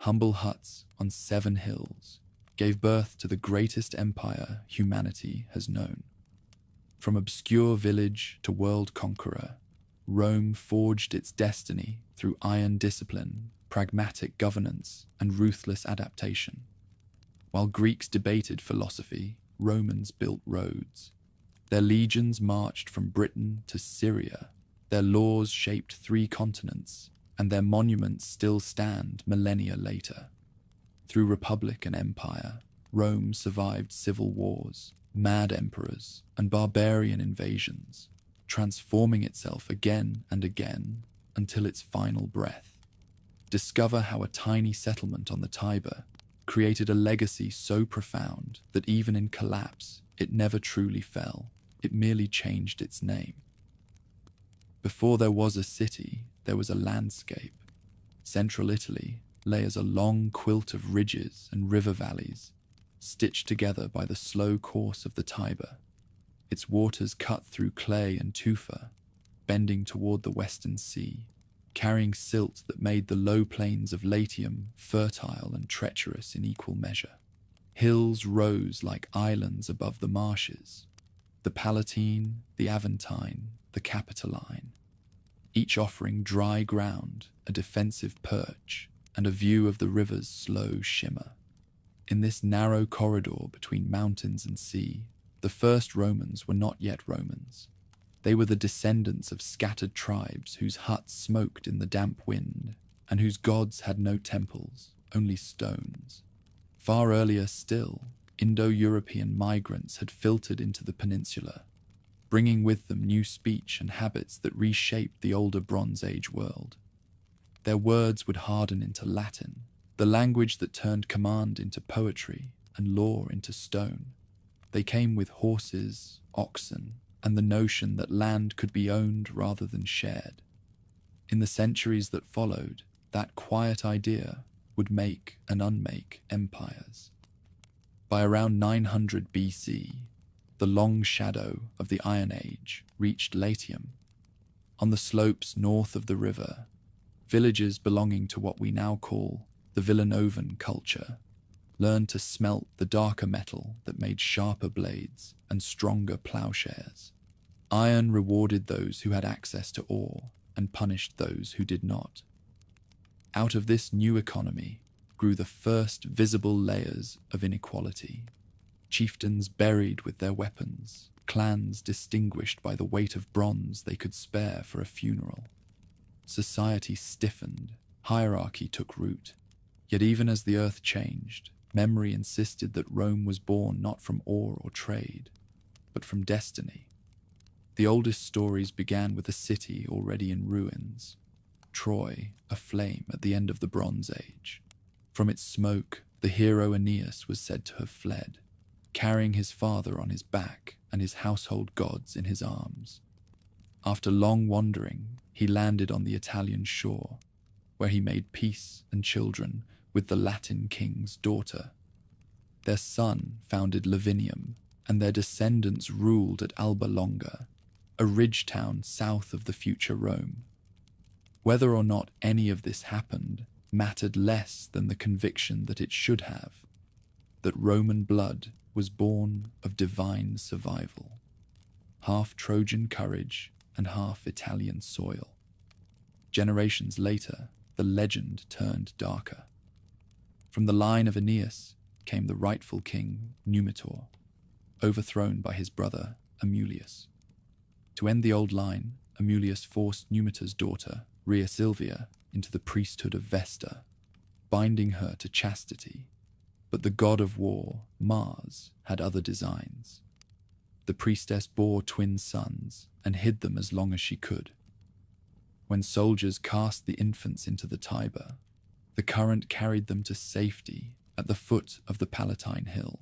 humble huts on 7 hills, gave birth to the greatest empire humanity has known. From obscure village to world conqueror, Rome forged its destiny through iron discipline, pragmatic governance, and ruthless adaptation. While Greeks debated philosophy, Romans built roads. Their legions marched from Britain to Syria. Their laws shaped 3 continents, and their monuments still stand millennia later. Through republic and empire, Rome survived civil wars, mad emperors, and barbarian invasions, transforming itself again and again until its final breath. Discover how a tiny settlement on the Tiber created a legacy so profound that even in collapse, it never truly fell. It merely changed its name. Before there was a city, there was a landscape. Central Italy lay as a long quilt of ridges and river valleys, stitched together by the slow course of the Tiber. Its waters cut through clay and tufa, bending toward the western sea, carrying silt that made the low plains of Latium fertile and treacherous in equal measure. Hills rose like islands above the marshes, the Palatine, the Aventine, the Capitoline, each offering dry ground, a defensive perch, and a view of the river's slow shimmer. In this narrow corridor between mountains and sea, the first Romans were not yet Romans. They were the descendants of scattered tribes whose huts smoked in the damp wind, and whose gods had no temples, only stones. Far earlier still, Indo-European migrants had filtered into the peninsula, bringing with them new speech and habits that reshaped the older Bronze Age world. Their words would harden into Latin, the language that turned command into poetry and law into stone. They came with horses, oxen, and the notion that land could be owned rather than shared. In the centuries that followed, that quiet idea would make and unmake empires. By around 900 BC, the long shadow of the Iron Age reached Latium. On the slopes north of the river, villages belonging to what we now call the Villanovan culture learned to smelt the darker metal that made sharper blades and stronger plowshares. Iron rewarded those who had access to ore and punished those who did not. Out of this new economy grew the first visible layers of inequality. Chieftains buried with their weapons, clans distinguished by the weight of bronze they could spare for a funeral. Society stiffened, hierarchy took root. Yet even as the earth changed, memory insisted that Rome was born not from ore or trade, but from destiny. The oldest stories began with a city already in ruins, Troy aflame at the end of the Bronze Age. From its smoke, the hero Aeneas was said to have fled, carrying his father on his back and his household gods in his arms. After long wandering, he landed on the Italian shore, where he made peace and children with the Latin king's daughter. Their son founded Lavinium, and their descendants ruled at Alba Longa, a ridge town south of the future Rome. Whether or not any of this happened mattered less than the conviction that it should have, that Roman blood was born of divine survival, half Trojan courage and half Italian soil. Generations later, the legend turned darker. From the line of Aeneas came the rightful king Numitor, overthrown by his brother Amulius. To end the old line, Amulius forced Numitor's daughter, Rhea Silvia, into the priesthood of Vesta, binding her to chastity. But the god of war, Mars, had other designs. The priestess bore twin sons and hid them as long as she could. When soldiers cast the infants into the Tiber, the current carried them to safety at the foot of the Palatine Hill.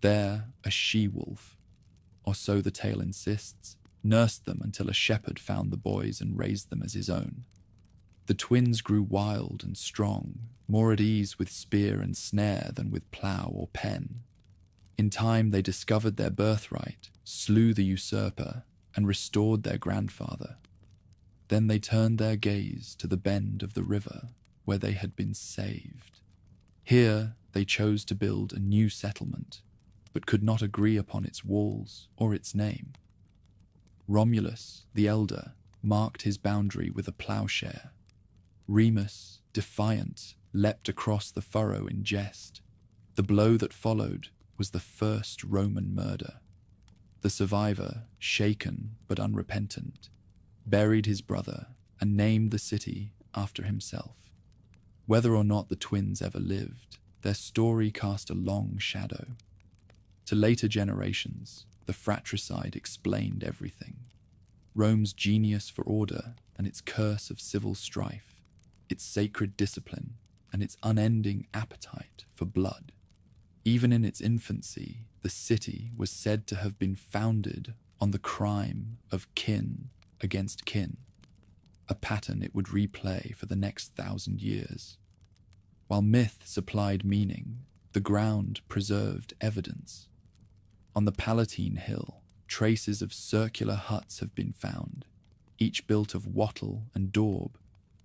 There, a she-wolf, or so the tale insists, nursed them until a shepherd found the boys and raised them as his own. The twins grew wild and strong, more at ease with spear and snare than with plough or pen. In time they discovered their birthright, slew the usurper, and restored their grandfather. Then they turned their gaze to the bend of the river, where they had been saved. Here they chose to build a new settlement, but could not agree upon its walls or its name. Romulus, the elder, marked his boundary with a plowshare. Remus, defiant, leapt across the furrow in jest. The blow that followed was the first Roman murder. The survivor, shaken but unrepentant, buried his brother and named the city after himself. Whether or not the twins ever lived, their story cast a long shadow. To later generations, the fratricide explained everything. Rome's genius for order and its curse of civil strife, its sacred discipline and its unending appetite for blood. Even in its infancy, the city was said to have been founded on the crime of kin against kin, a pattern it would replay for the next 1,000 years. While myth supplied meaning, the ground preserved evidence. On the Palatine Hill, traces of circular huts have been found, each built of wattle and daub,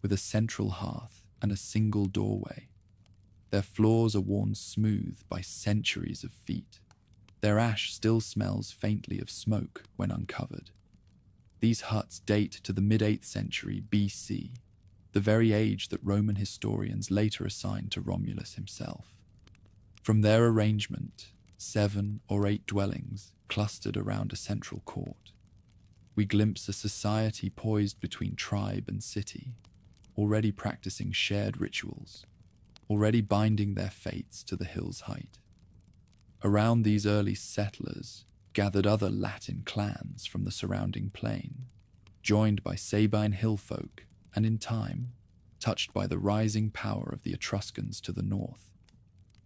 with a central hearth and a single doorway. Their floors are worn smooth by centuries of feet. Their ash still smells faintly of smoke when uncovered. These huts date to the mid-8th century BC, the very age that Roman historians later assigned to Romulus himself. From their arrangement, 7 or 8 dwellings clustered around a central court. We glimpse a society poised between tribe and city, already practicing shared rituals, already binding their fates to the hill's height. Around these early settlers gathered other Latin clans from the surrounding plain, joined by Sabine hill folk and, in time, touched by the rising power of the Etruscans to the north.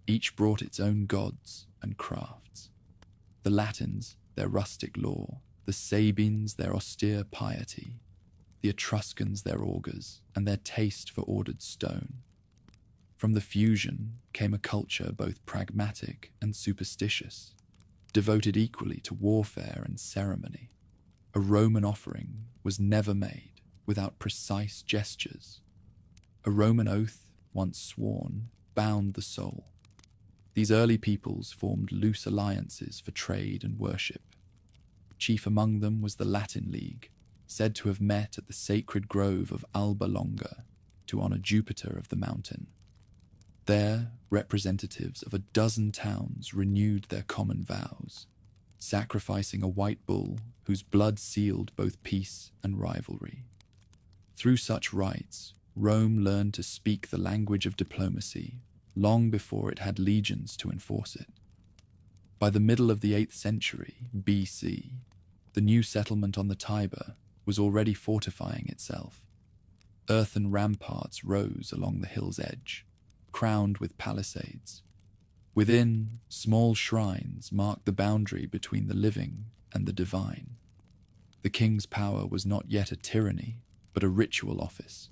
Each brought its own gods and crafts. The Latins, their rustic lore, the Sabines, their austere piety, the Etruscans, their augurs, and their taste for ordered stone. From the fusion came a culture both pragmatic and superstitious, devoted equally to warfare and ceremony. A Roman offering was never made without precise gestures. A Roman oath, once sworn, bound the soul. These early peoples formed loose alliances for trade and worship. Chief among them was the Latin League, said to have met at the sacred grove of Alba Longa to honor Jupiter of the mountain. There, representatives of a dozen towns renewed their common vows, sacrificing a white bull whose blood sealed both peace and rivalry. Through such rites, Rome learned to speak the language of diplomacy long before it had legions to enforce it. By the middle of the 8th century BC, the new settlement on the Tiber was already fortifying itself. Earthen ramparts rose along the hill's edge, crowned with palisades. Within, small shrines marked the boundary between the living and the divine. The king's power was not yet a tyranny, but a ritual office.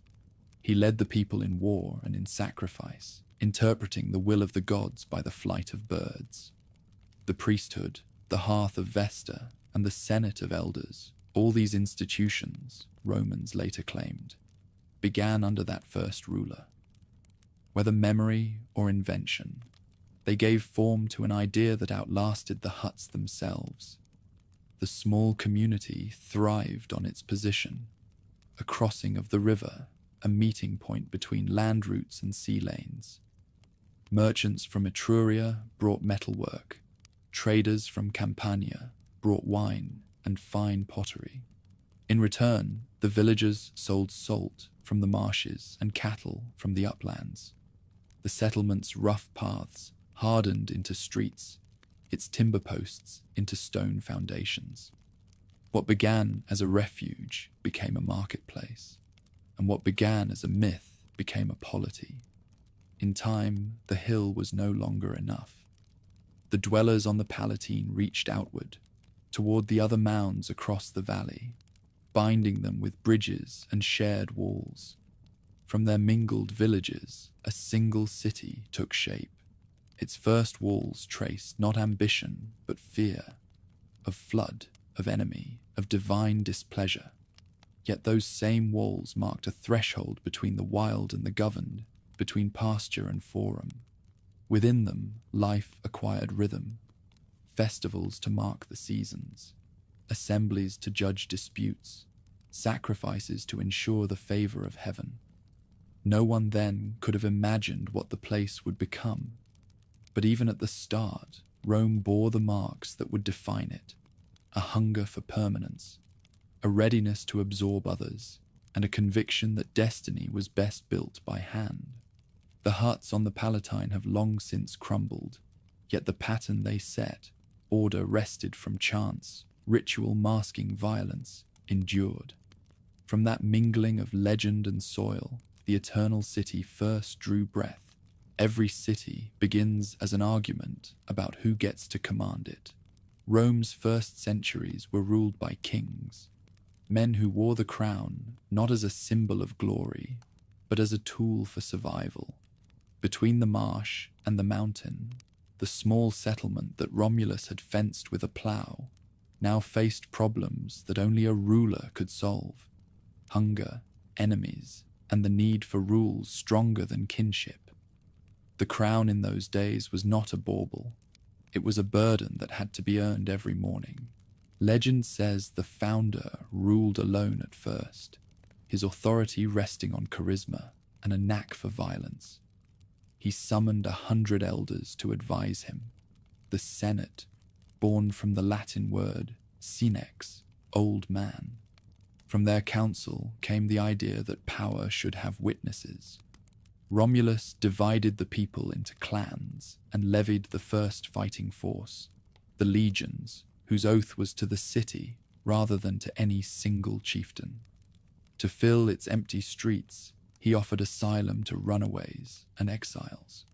He led the people in war and in sacrifice, interpreting the will of the gods by the flight of birds. The priesthood, the hearth of Vesta, and the senate of elders, all these institutions, Romans later claimed, began under that first ruler. Whether memory or invention, they gave form to an idea that outlasted the huts themselves. The small community thrived on its position, a crossing of the river, a meeting point between land routes and sea lanes. Merchants from Etruria brought metalwork. Traders from Campania brought wine and fine pottery. In return, the villagers sold salt from the marshes and cattle from the uplands. The settlement's rough paths hardened into streets, its timber posts into stone foundations. What began as a refuge became a marketplace, and what began as a myth became a polity. In time, the hill was no longer enough. The dwellers on the Palatine reached outward, toward the other mounds across the valley, binding them with bridges and shared walls. From their mingled villages, a single city took shape. Its first walls traced not ambition, but fear, of flood, of enemy, of divine displeasure. Yet those same walls marked a threshold between the wild and the governed, between pasture and forum. Within them, life acquired rhythm, festivals to mark the seasons, assemblies to judge disputes, sacrifices to ensure the favor of heaven. No one then could have imagined what the place would become, but even at the start, Rome bore the marks that would define it: a hunger for permanence, a readiness to absorb others, and a conviction that destiny was best built by hand. The huts on the Palatine have long since crumbled, yet the pattern they set, order wrested from chance, ritual masking violence, endured. From that mingling of legend and soil, the eternal city first drew breath. Every city begins as an argument about who gets to command it. Rome's first centuries were ruled by kings, men who wore the crown not as a symbol of glory, but as a tool for survival. Between the marsh and the mountain, the small settlement that Romulus had fenced with a plough now faced problems that only a ruler could solve: hunger, enemies, and the need for rules stronger than kinship. The crown in those days was not a bauble. It was a burden that had to be earned every morning. Legend says the founder ruled alone at first, his authority resting on charisma and a knack for violence. He summoned 100 elders to advise him. The Senate, born from the Latin word senex, old man. From their council came the idea that power should have witnesses. Romulus divided the people into clans and levied the first fighting force, the legions, whose oath was to the city rather than to any single chieftain. To fill its empty streets, he offered asylum to runaways and exiles.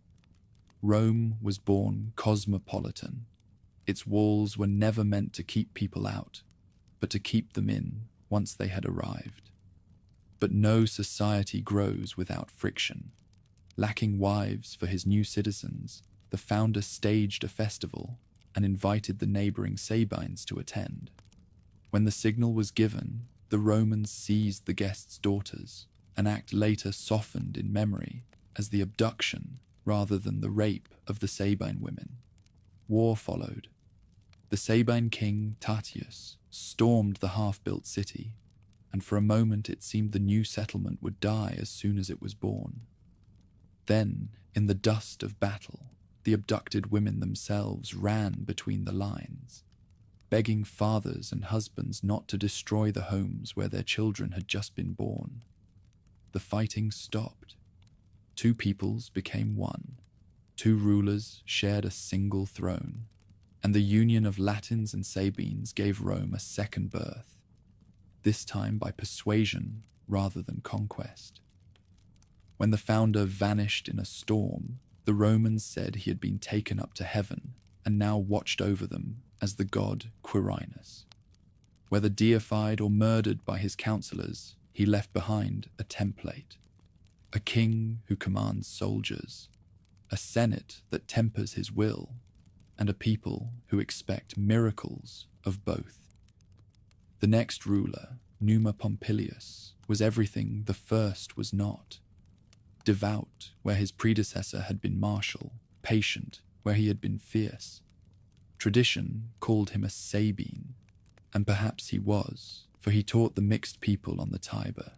Rome was born cosmopolitan. Its walls were never meant to keep people out, but to keep them in once they had arrived. But no society grows without friction. Lacking wives for his new citizens, the founder staged a festival and invited the neighboring Sabines to attend. When the signal was given, the Romans seized the guests' daughters, an act later softened in memory as the abduction rather than the rape of the Sabine women. War followed. The Sabine king Tatius stormed the half-built city, and for a moment it seemed the new settlement would die as soon as it was born. Then, in the dust of battle, the abducted women themselves ran between the lines, begging fathers and husbands not to destroy the homes where their children had just been born. The fighting stopped. Two peoples became one. Two rulers shared a single throne, and the union of Latins and Sabines gave Rome a second birth, this time by persuasion rather than conquest. When the founder vanished in a storm, the Romans said he had been taken up to heaven and now watched over them as the god Quirinus. Whether deified or murdered by his counselors, he left behind a template: a king who commands soldiers, a senate that tempers his will, and a people who expect miracles of both. The next ruler, Numa Pompilius, was everything the first was not. Devout where his predecessor had been martial, patient where he had been fierce. Tradition called him a Sabine, and perhaps he was, for he taught the mixed people on the Tiber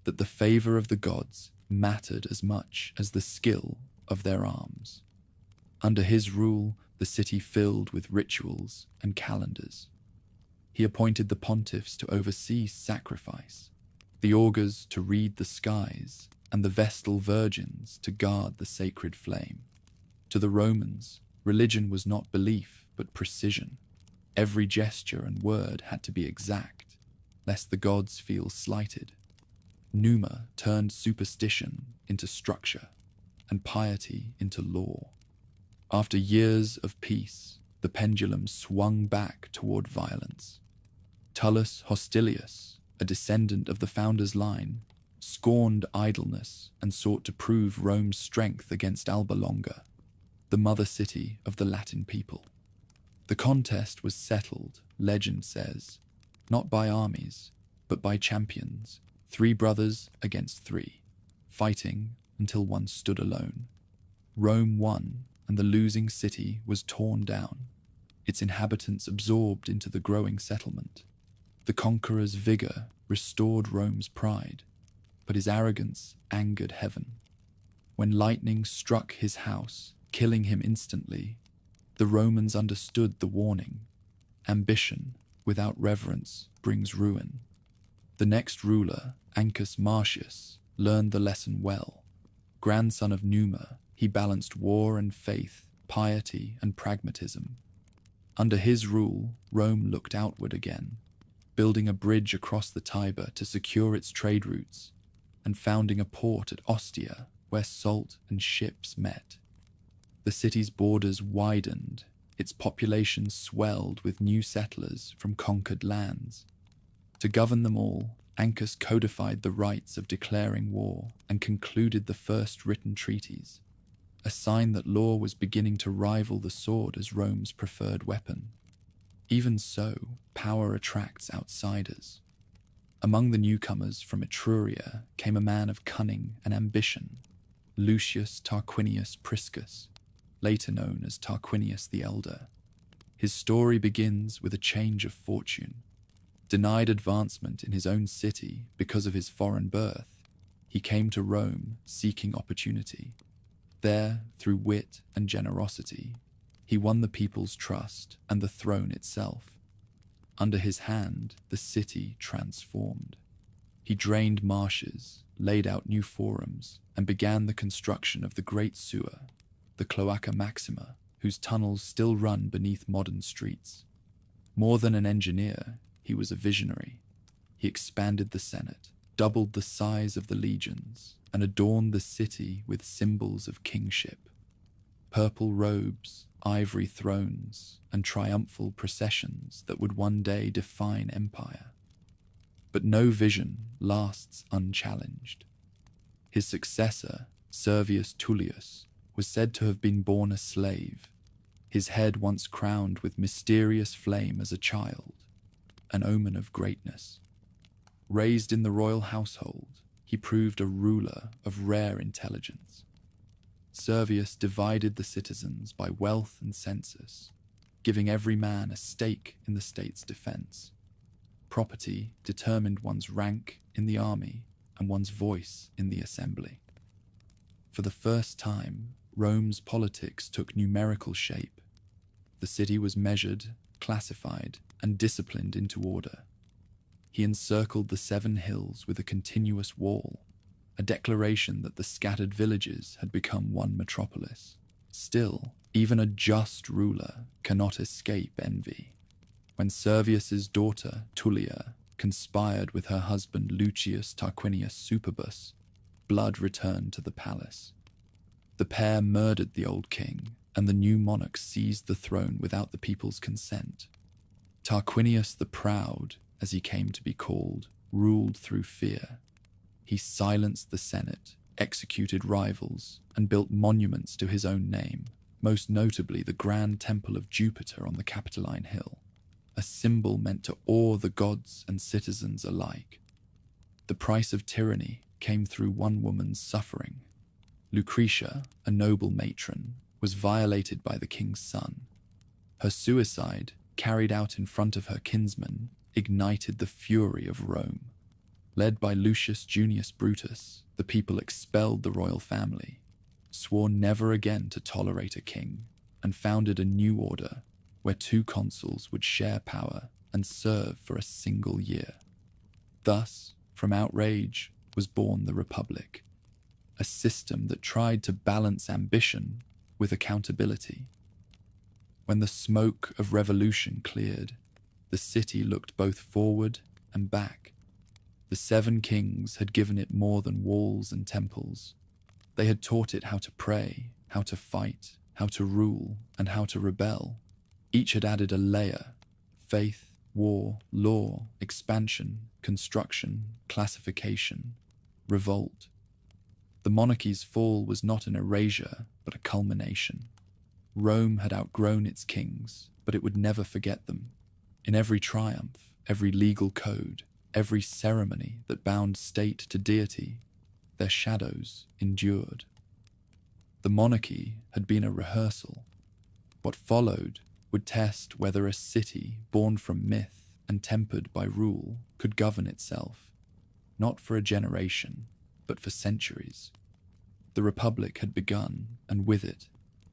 that the favor of the gods mattered as much as the skill of their arms. Under his rule, the city filled with rituals and calendars. He appointed the pontiffs to oversee sacrifice, the augurs to read the skies, and the Vestal virgins to guard the sacred flame. To the Romans, religion was not belief, but precision. Every gesture and word had to be exact, lest the gods feel slighted. Numa turned superstition into structure, and piety into law. After years of peace, the pendulum swung back toward violence. Tullus Hostilius, a descendant of the founder's line, scorned idleness and sought to prove Rome's strength against Alba Longa, the mother city of the Latin people. The contest was settled, legend says, not by armies, but by champions, 3 brothers against 3, fighting until one stood alone. Rome won, and the losing city was torn down, its inhabitants absorbed into the growing settlement. The conqueror's vigor restored Rome's pride, but his arrogance angered heaven. When lightning struck his house, killing him instantly, the Romans understood the warning. Ambition without reverence brings ruin. The next ruler, Ancus Marcius, learned the lesson well. Grandson of Numa, he balanced war and faith, piety and pragmatism. Under his rule, Rome looked outward again, building a bridge across the Tiber to secure its trade routes, and founding a port at Ostia where salt and ships met. The city's borders widened, its population swelled with new settlers from conquered lands. To govern them all, Ancus codified the rights of declaring war and concluded the first written treaties, a sign that law was beginning to rival the sword as Rome's preferred weapon. Even so, power attracts outsiders. Among the newcomers from Etruria came a man of cunning and ambition, Lucius Tarquinius Priscus, later known as Tarquinius the Elder. His story begins with a change of fortune. Denied advancement in his own city because of his foreign birth, he came to Rome seeking opportunity. There, through wit and generosity, he won the people's trust and the throne itself. Under his hand, the city transformed. He drained marshes, laid out new forums, and began the construction of the Great Sewer, the Cloaca Maxima, whose tunnels still run beneath modern streets. More than an engineer, he was a visionary. He expanded the Senate, doubled the size of the legions, and adorned the city with symbols of kingship. Purple robes, ivory thrones, and triumphal processions that would one day define empire. But no vision lasts unchallenged. His successor, Servius Tullius, was said to have been born a slave, his head once crowned with mysterious flame as a child, an omen of greatness. Raised in the royal household, he proved a ruler of rare intelligence. Servius divided the citizens by wealth and census, giving every man a stake in the state's defense. Property determined one's rank in the army and one's voice in the assembly. For the first time, Rome's politics took numerical shape. The city was measured, classified, and disciplined into order. He encircled the 7 hills with a continuous wall, a declaration that the scattered villages had become one metropolis. Still, even a just ruler cannot escape envy. When Servius's daughter, Tullia, conspired with her husband Lucius Tarquinius Superbus, blood returned to the palace. The pair murdered the old king, and the new monarch seized the throne without the people's consent. Tarquinius the Proud, as he came to be called, ruled through fear. He silenced the Senate, executed rivals, and built monuments to his own name, most notably the Grand Temple of Jupiter on the Capitoline Hill, a symbol meant to awe the gods and citizens alike. The price of tyranny came through one woman's suffering. Lucretia, a noble matron, was violated by the king's son. Her suicide, carried out in front of her kinsman, ignited the fury of Rome. Led by Lucius Junius Brutus, the people expelled the royal family, swore never again to tolerate a king, and founded a new order where 2 consuls would share power and serve for a single year. Thus, from outrage was born the Republic, a system that tried to balance ambition with accountability. When the smoke of revolution cleared, the city looked both forward and back. The 7 kings had given it more than walls and temples. They had taught it how to pray, how to fight, how to rule, and how to rebel. Each had added a layer: faith, war, law, expansion, construction, classification, revolt. The monarchy's fall was not an erasure, but a culmination. Rome had outgrown its kings, but it would never forget them. In every triumph, every legal code, every ceremony that bound state to deity, their shadows endured. The monarchy had been a rehearsal. What followed would test whether a city born from myth and tempered by rule could govern itself, not for a generation, but for centuries. The Republic had begun, and with it,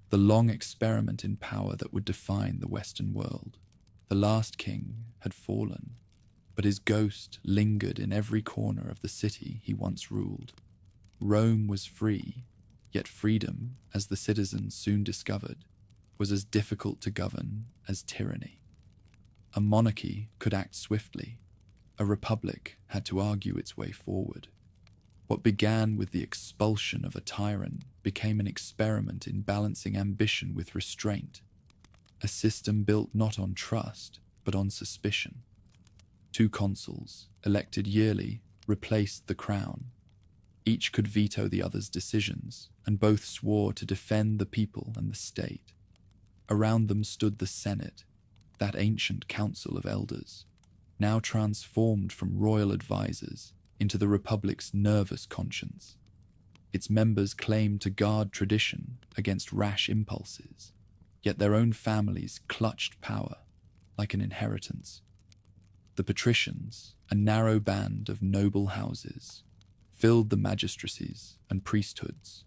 the long experiment in power that would define the Western world. The last king had fallen, but his ghost lingered in every corner of the city he once ruled. Rome was free, yet freedom, as the citizens soon discovered, was as difficult to govern as tyranny. A monarchy could act swiftly. A republic had to argue its way forward. What began with the expulsion of a tyrant became an experiment in balancing ambition with restraint, a system built not on trust, but on suspicion. 2 consuls, elected yearly, replaced the crown. Each could veto the other's decisions, and both swore to defend the people and the state. Around them stood the Senate, that ancient council of elders, now transformed from royal advisors into the Republic's nervous conscience. Its members claimed to guard tradition against rash impulses, yet their own families clutched power like an inheritance. The patricians, a narrow band of noble houses, filled the magistracies and priesthoods,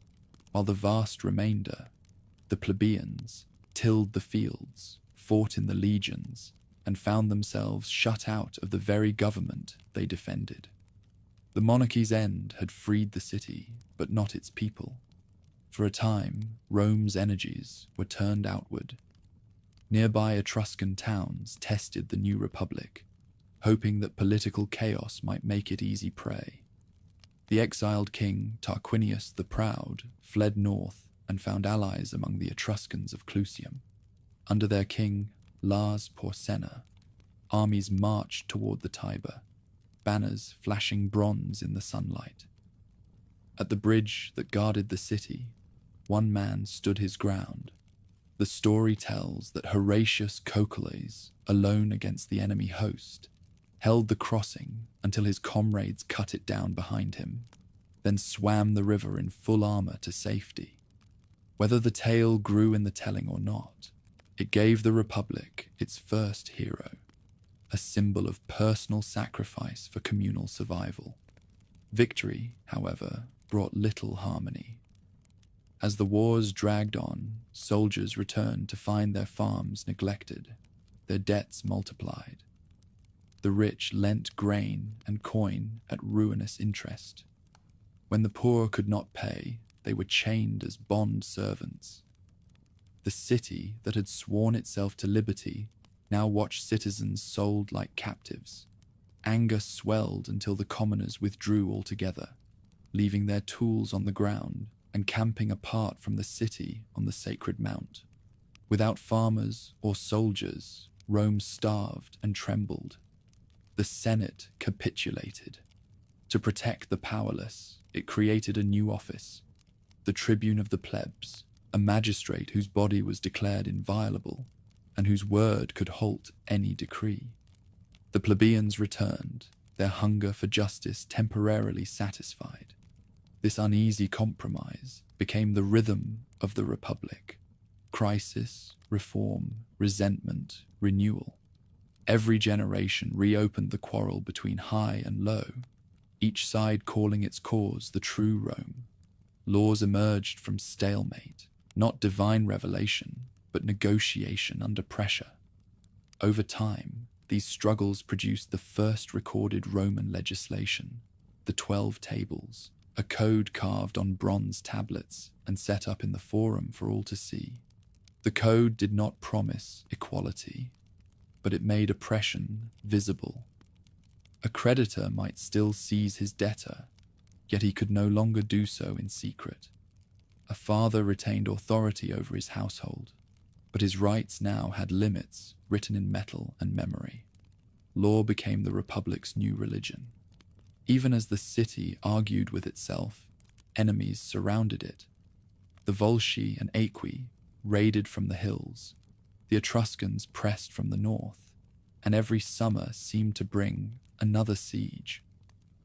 while the vast remainder, the plebeians, tilled the fields, fought in the legions, and found themselves shut out of the very government they defended. The monarchy's end had freed the city, but not its people. For a time, Rome's energies were turned outward. Nearby Etruscan towns tested the new republic, hoping that political chaos might make it easy prey. The exiled king Tarquinius the Proud fled north and found allies among the Etruscans of Clusium. Under their king, Lars Porsena, armies marched toward the Tiber, banners flashing bronze in the sunlight. At the bridge that guarded the city, one man stood his ground. The story tells that Horatius Cocles, alone against the enemy host, held the crossing until his comrades cut it down behind him, then swam the river in full armor to safety. Whether the tale grew in the telling or not, it gave the Republic its first hero, a symbol of personal sacrifice for communal survival. Victory, however, brought little harmony. As the wars dragged on, soldiers returned to find their farms neglected, their debts multiplied. The rich lent grain and coin at ruinous interest. When the poor could not pay, they were chained as bond servants. The city that had sworn itself to liberty now watched citizens sold like captives. Anger swelled until the commoners withdrew altogether, leaving their tools on the ground and camping apart from the city on the sacred mount. Without farmers or soldiers, Rome starved and trembled. The Senate capitulated. To protect the powerless, it created a new office, the tribune of the plebs, a magistrate whose body was declared inviolable and whose word could halt any decree. The plebeians returned, their hunger for justice temporarily satisfied. This uneasy compromise became the rhythm of the Republic. Crisis, reform, resentment, renewal. Every generation reopened the quarrel between high and low, each side calling its cause the true Rome. Laws emerged from stalemate, not divine revelation, but negotiation under pressure. Over time, these struggles produced the first recorded Roman legislation, the 12 Tables, a code carved on bronze tablets and set up in the Forum for all to see. The code did not promise equality, but it made oppression visible. A creditor might still seize his debtor, yet he could no longer do so in secret. A father retained authority over his household, but his rights now had limits written in metal and memory. Law became the Republic's new religion. Even as the city argued with itself, enemies surrounded it. The Volsci and Aequi raided from the hills, the Etruscans pressed from the north, and every summer seemed to bring another siege.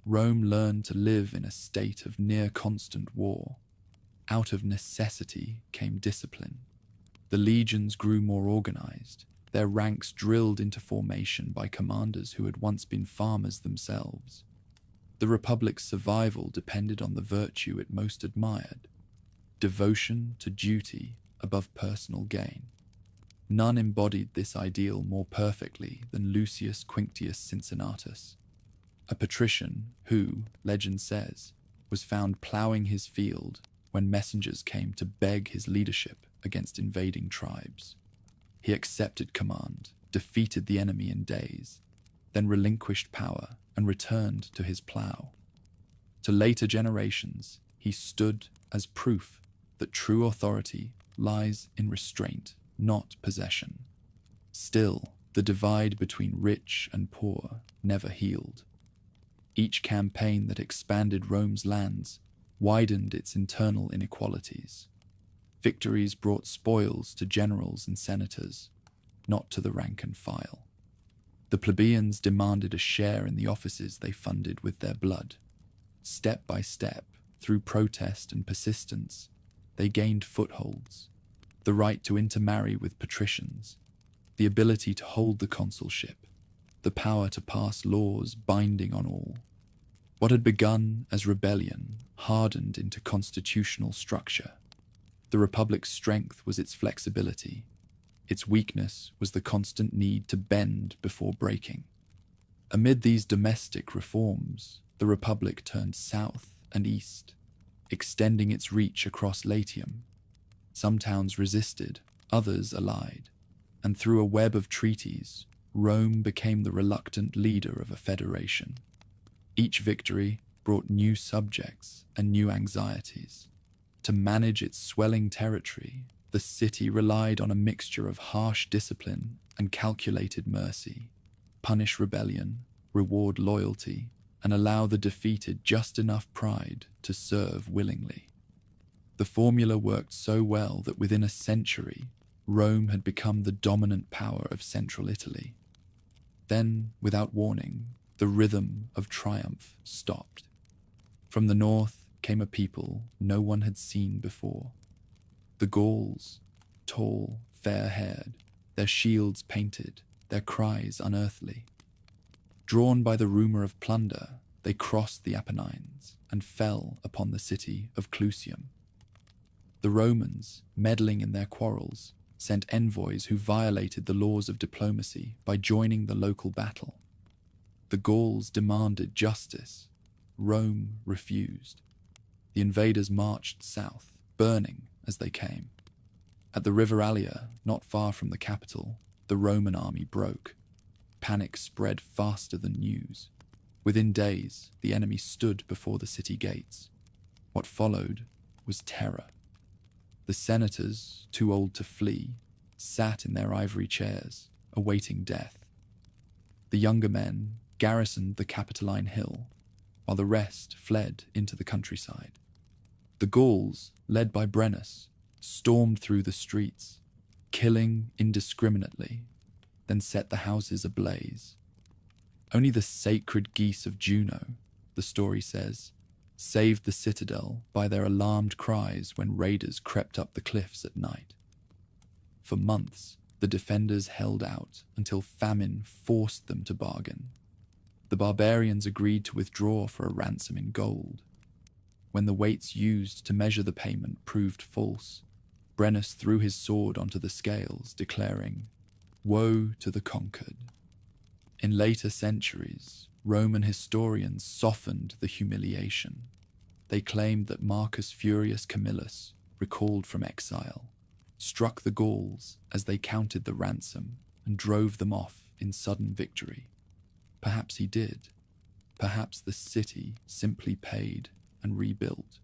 Rome learned to live in a state of near constant war. Out of necessity came discipline. The legions grew more organized, their ranks drilled into formation by commanders who had once been farmers themselves. The Republic's survival depended on the virtue it most admired: devotion to duty above personal gain. None embodied this ideal more perfectly than Lucius Quinctius Cincinnatus, a patrician who, legend says, was found ploughing his field when messengers came to beg his leadership against invading tribes. He accepted command, defeated the enemy in days, then relinquished power and returned to his plough. To later generations, he stood as proof that true authority lies in restraint, not possession. Still, the divide between rich and poor never healed. Each campaign that expanded Rome's lands widened its internal inequalities. Victories brought spoils to generals and senators, not to the rank and file. The plebeians demanded a share in the offices they funded with their blood. Step by step, through protest and persistence, they gained footholds: the right to intermarry with patricians, the ability to hold the consulship, the power to pass laws binding on all. What had begun as rebellion hardened into constitutional structure. The Republic's strength was its flexibility. Its weakness was the constant need to bend before breaking. Amid these domestic reforms, the Republic turned south and east, extending its reach across Latium. Some towns resisted, others allied, and through a web of treaties, Rome became the reluctant leader of a federation. Each victory brought new subjects and new anxieties. To manage its swelling territory, the city relied on a mixture of harsh discipline and calculated mercy: punish rebellion, reward loyalty, and allow the defeated just enough pride to serve willingly. The formula worked so well that within a century, Rome had become the dominant power of central Italy. Then, without warning, the rhythm of triumph stopped. From the north came a people no one had seen before. The Gauls, tall, fair-haired, their shields painted, their cries unearthly. Drawn by the rumor of plunder, they crossed the Apennines and fell upon the city of Clusium. The Romans, meddling in their quarrels, sent envoys who violated the laws of diplomacy by joining the local battle. The Gauls demanded justice. Rome refused. The invaders marched south, burning as they came. At the River Allia, not far from the capital, the Roman army broke. Panic spread faster than news. Within days, the enemy stood before the city gates. What followed was terror. The senators, too old to flee, sat in their ivory chairs, awaiting death. The younger men garrisoned the Capitoline Hill, while the rest fled into the countryside. The Gauls, led by Brennus, stormed through the streets, killing indiscriminately, then set the houses ablaze. Only the sacred geese of Juno, the story says, saved the citadel by their alarmed cries when raiders crept up the cliffs at night. For months, the defenders held out until famine forced them to bargain. The barbarians agreed to withdraw for a ransom in gold. When the weights used to measure the payment proved false, Brennus threw his sword onto the scales, declaring, "Woe to the conquered." In later centuries, Roman historians softened the humiliation. They claimed that Marcus Furius Camillus, recalled from exile, struck the Gauls as they counted the ransom and drove them off in sudden victory. Perhaps he did. Perhaps the city simply paid and rebuilt.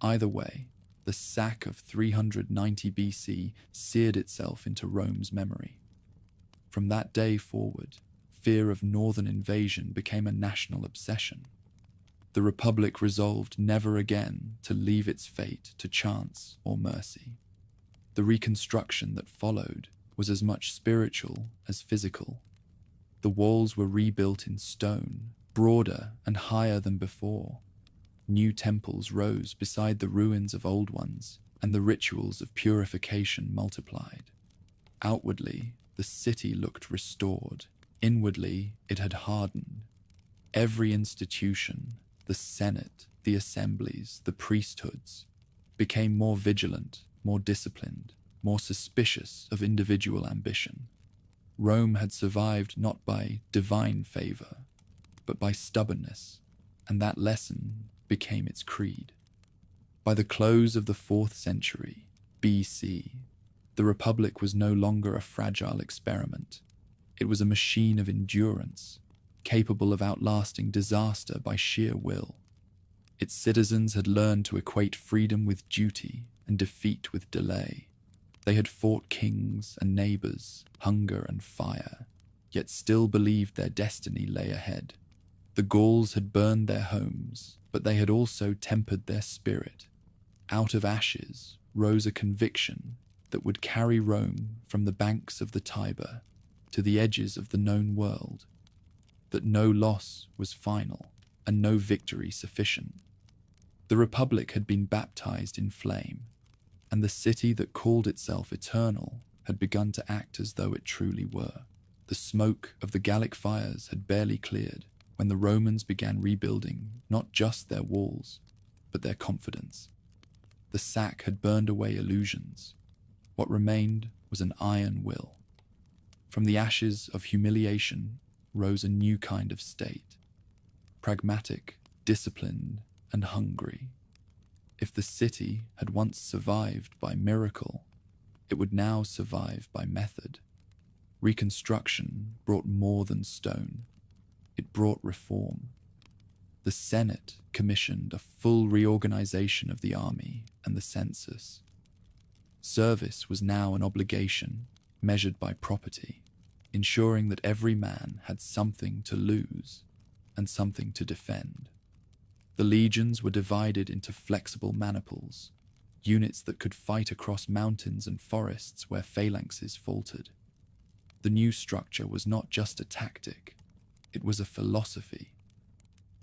Either way, the sack of 390 BC seared itself into Rome's memory. From that day forward, fear of northern invasion became a national obsession. The Republic resolved never again to leave its fate to chance or mercy. The reconstruction that followed was as much spiritual as physical. The walls were rebuilt in stone, broader and higher than before. New temples rose beside the ruins of old ones, and the rituals of purification multiplied. Outwardly, the city looked restored. Inwardly, it had hardened. Every institution, the Senate, the assemblies, the priesthoods, became more vigilant, more disciplined, more suspicious of individual ambition. Rome had survived not by divine favor, but by stubbornness, and that lesson became its creed. By the close of the 4th century, BC, the Republic was no longer a fragile experiment. It was a machine of endurance, capable of outlasting disaster by sheer will. Its citizens had learned to equate freedom with duty and defeat with delay. They had fought kings and neighbors, hunger and fire, yet still believed their destiny lay ahead. The Gauls had burned their homes, but they had also tempered their spirit. Out of ashes rose a conviction that would carry Rome from the banks of the Tiber to the edges of the known world, that no loss was final and no victory sufficient. The Republic had been baptized in flame, and the city that called itself eternal had begun to act as though it truly were. The smoke of the Gallic fires had barely cleared when the Romans began rebuilding not just their walls, but their confidence. The sack had burned away illusions. What remained was an iron will. From the ashes of humiliation rose a new kind of state, pragmatic, disciplined, and hungry. If the city had once survived by miracle, it would now survive by method. Reconstruction brought more than stone. It brought reform. The Senate commissioned a full reorganization of the army and the census. Service was now an obligation measured by property, ensuring that every man had something to lose and something to defend. The legions were divided into flexible maniples, units that could fight across mountains and forests where phalanxes faltered. The new structure was not just a tactic, it was a philosophy.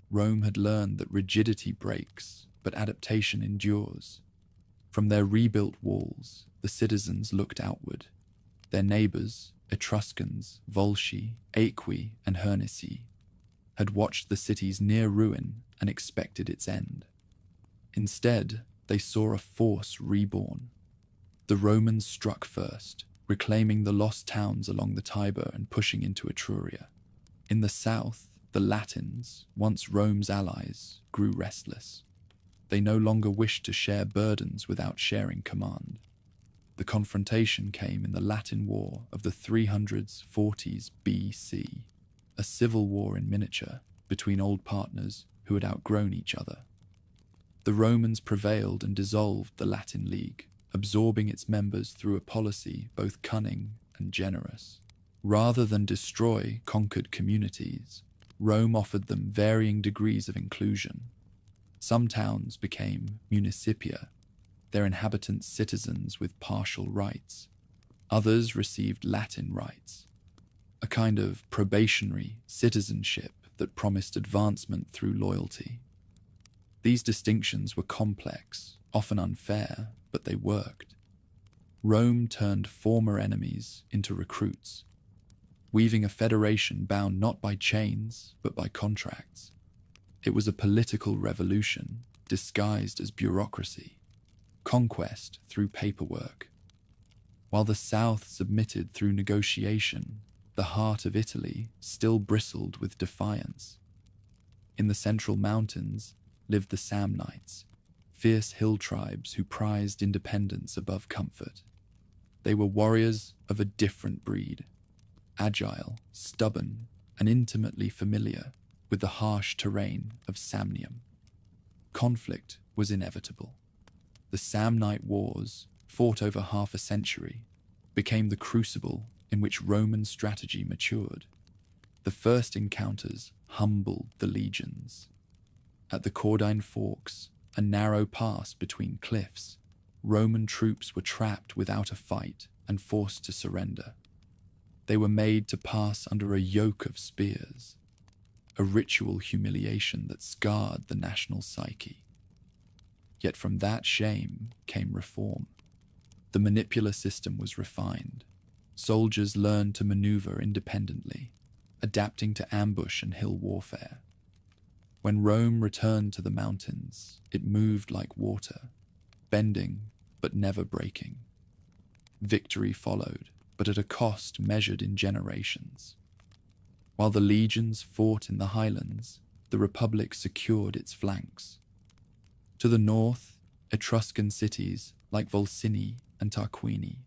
Rome had learned that rigidity breaks, but adaptation endures. From their rebuilt walls, the citizens looked outward. Their neighbors, Etruscans, Volsci, Aequi, and Hernici, had watched the city's near ruin and expected its end. Instead, they saw a force reborn. The Romans struck first, reclaiming the lost towns along the Tiber and pushing into Etruria. In the south, the Latins, once Rome's allies, grew restless. They no longer wished to share burdens without sharing command. The confrontation came in the Latin War of the 300s, 40s BC, a civil war in miniature between old partners who had outgrown each other. The Romans prevailed and dissolved the Latin League, absorbing its members through a policy both cunning and generous. Rather than destroy conquered communities, Rome offered them varying degrees of inclusion. Some towns became municipia, their inhabitants citizens with partial rights. Others received Latin rights, a kind of probationary citizenship that promised advancement through loyalty. These distinctions were complex, often unfair, but they worked. Rome turned former enemies into recruits, weaving a federation bound not by chains, but by contracts. It was a political revolution disguised as bureaucracy, conquest through paperwork. While the South submitted through negotiation, the heart of Italy still bristled with defiance. In the central mountains lived the Samnites, fierce hill tribes who prized independence above comfort. They were warriors of a different breed, agile, stubborn, and intimately familiar with the harsh terrain of Samnium. Conflict was inevitable. The Samnite Wars, fought over half a century, became the crucible in which Roman strategy matured. The first encounters humbled the legions. At the Caudine Forks, a narrow pass between cliffs, Roman troops were trapped without a fight and forced to surrender. They were made to pass under a yoke of spears. a ritual humiliation that scarred the national psyche. Yet from that shame came reform. The manipular system was refined. Soldiers learned to maneuver independently, adapting to ambush and hill warfare. When Rome returned to the mountains, it moved like water, bending but never breaking. Victory followed, but at a cost measured in generations. While the legions fought in the highlands, the Republic secured its flanks. To the north, Etruscan cities like Volsini and Tarquini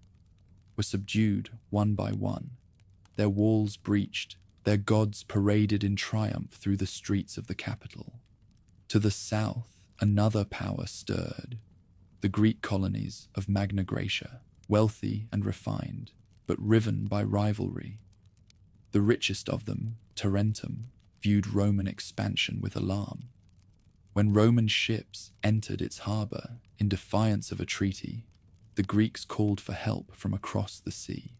were subdued one by one, their walls breached, their gods paraded in triumph through the streets of the capital. To the south, another power stirred, the Greek colonies of Magna Graecia, wealthy and refined, but riven by rivalry. The richest of them, Tarentum, viewed Roman expansion with alarm. When Roman ships entered its harbour in defiance of a treaty, the Greeks called for help from across the sea.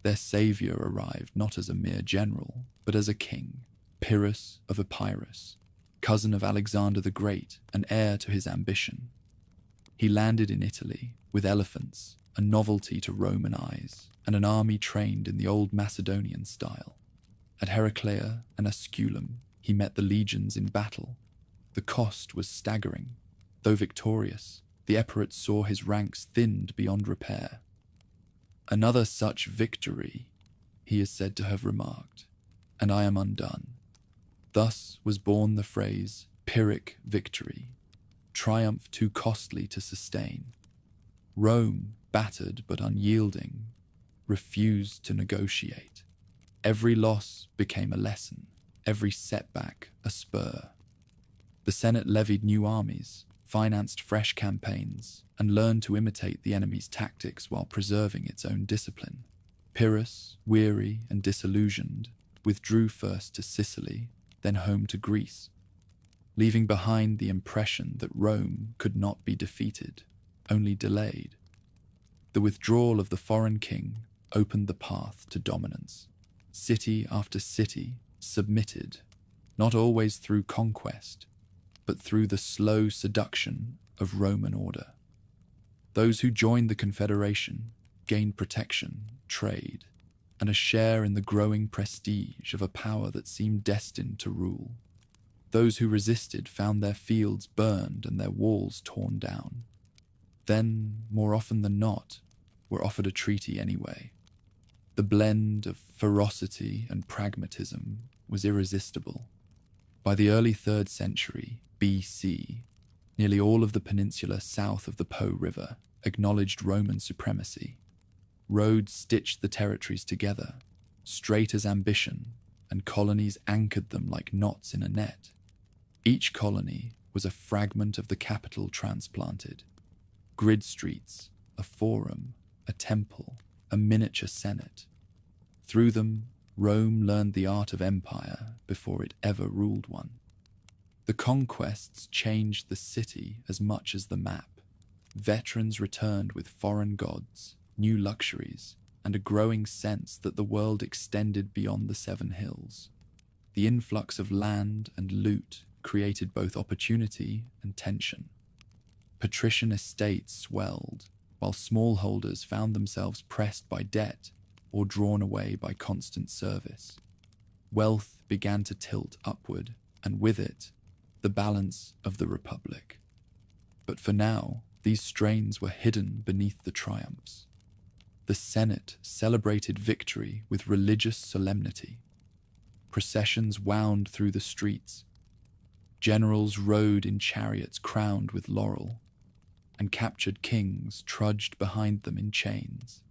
Their saviour arrived not as a mere general, but as a king, Pyrrhus of Epirus, cousin of Alexander the Great and heir to his ambition. He landed in Italy with elephants, a novelty to Roman eyes, and an army trained in the old Macedonian style. At Heraclea and Asculum, he met the legions in battle. The cost was staggering. Though victorious, the Epirates saw his ranks thinned beyond repair. "Another such victory," he is said to have remarked, "and I am undone." Thus was born the phrase Pyrrhic victory, triumph too costly to sustain. Rome, battered but unyielding, refused to negotiate. Every loss became a lesson, every setback a spur. The Senate levied new armies, financed fresh campaigns, and learned to imitate the enemy's tactics while preserving its own discipline. Pyrrhus, weary and disillusioned, withdrew first to Sicily, then home to Greece, leaving behind the impression that Rome could not be defeated, only delayed. The withdrawal of the foreign king opened the path to dominance. City after city submitted, not always through conquest, but through the slow seduction of Roman order. Those who joined the Confederation gained protection, trade, and a share in the growing prestige of a power that seemed destined to rule. Those who resisted found their fields burned and their walls torn down. Then, more often than not, were offered a treaty anyway. The blend of ferocity and pragmatism was irresistible. By the early 3rd century BC, nearly all of the peninsula south of the Po River acknowledged Roman supremacy. Roads stitched the territories together, straight as ambition, and colonies anchored them like knots in a net. Each colony was a fragment of the capital transplanted. Grid streets, a forum, a temple, a miniature senate. Through them, Rome learned the art of empire before it ever ruled one. The conquests changed the city as much as the map. Veterans returned with foreign gods, new luxuries, and a growing sense that the world extended beyond the 7 hills. The influx of land and loot created both opportunity and tension. Patrician estates swelled, while smallholders found themselves pressed by debt or drawn away by constant service. Wealth began to tilt upward, and with it, the balance of the Republic. But for now, these strains were hidden beneath the triumphs. The Senate celebrated victory with religious solemnity. Processions wound through the streets. Generals rode in chariots crowned with laurel, and captured kings trudged behind them in chains.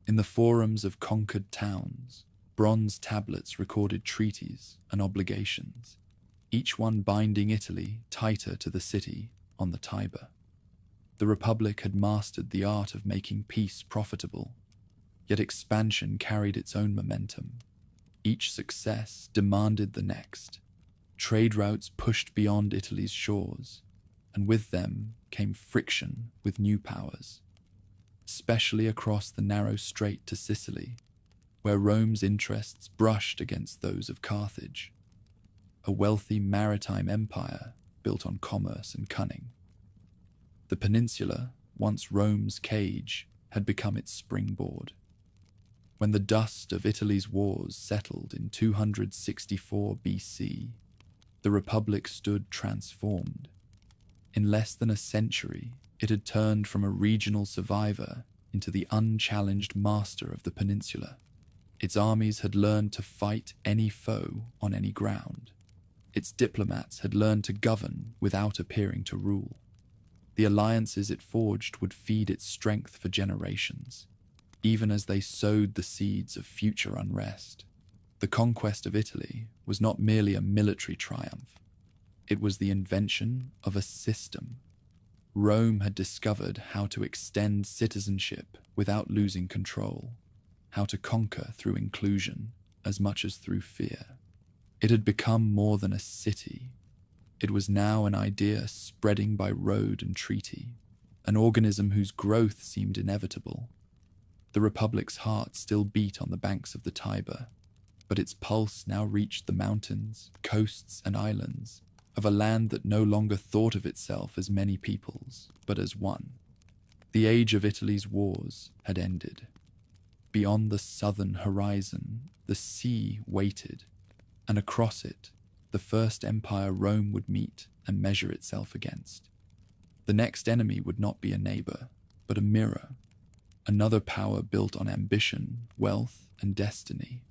In the forums of conquered towns, bronze tablets recorded treaties and obligations, each one binding Italy tighter to the city on the Tiber. The Republic had mastered the art of making peace profitable, yet expansion carried its own momentum. Each success demanded the next. Trade routes pushed beyond Italy's shores, and with them came friction with new powers, especially across the narrow strait to Sicily, where Rome's interests brushed against those of Carthage. a wealthy maritime empire built on commerce and cunning. The peninsula, once Rome's cage, had become its springboard. When the dust of Italy's wars settled in 264 BC, the Republic stood transformed. In less than a century, it had turned from a regional survivor into the unchallenged master of the peninsula. Its armies had learned to fight any foe on any ground. Its diplomats had learned to govern without appearing to rule. The alliances it forged would feed its strength for generations, even as they sowed the seeds of future unrest. The conquest of Italy was not merely a military triumph. It was the invention of a system. Rome had discovered how to extend citizenship without losing control, how to conquer through inclusion as much as through fear. It had become more than a city. It was now an idea spreading by road and treaty, an organism whose growth seemed inevitable. The Republic's heart still beat on the banks of the Tiber, but its pulse now reached the mountains, coasts, and islands of a land that no longer thought of itself as many peoples, but as one. The age of Italy's wars had ended. Beyond the southern horizon, the sea waited, and across it, the first empire Rome would meet and measure itself against. The next enemy would not be a neighbor, but a mirror, another power built on ambition, wealth, and destiny.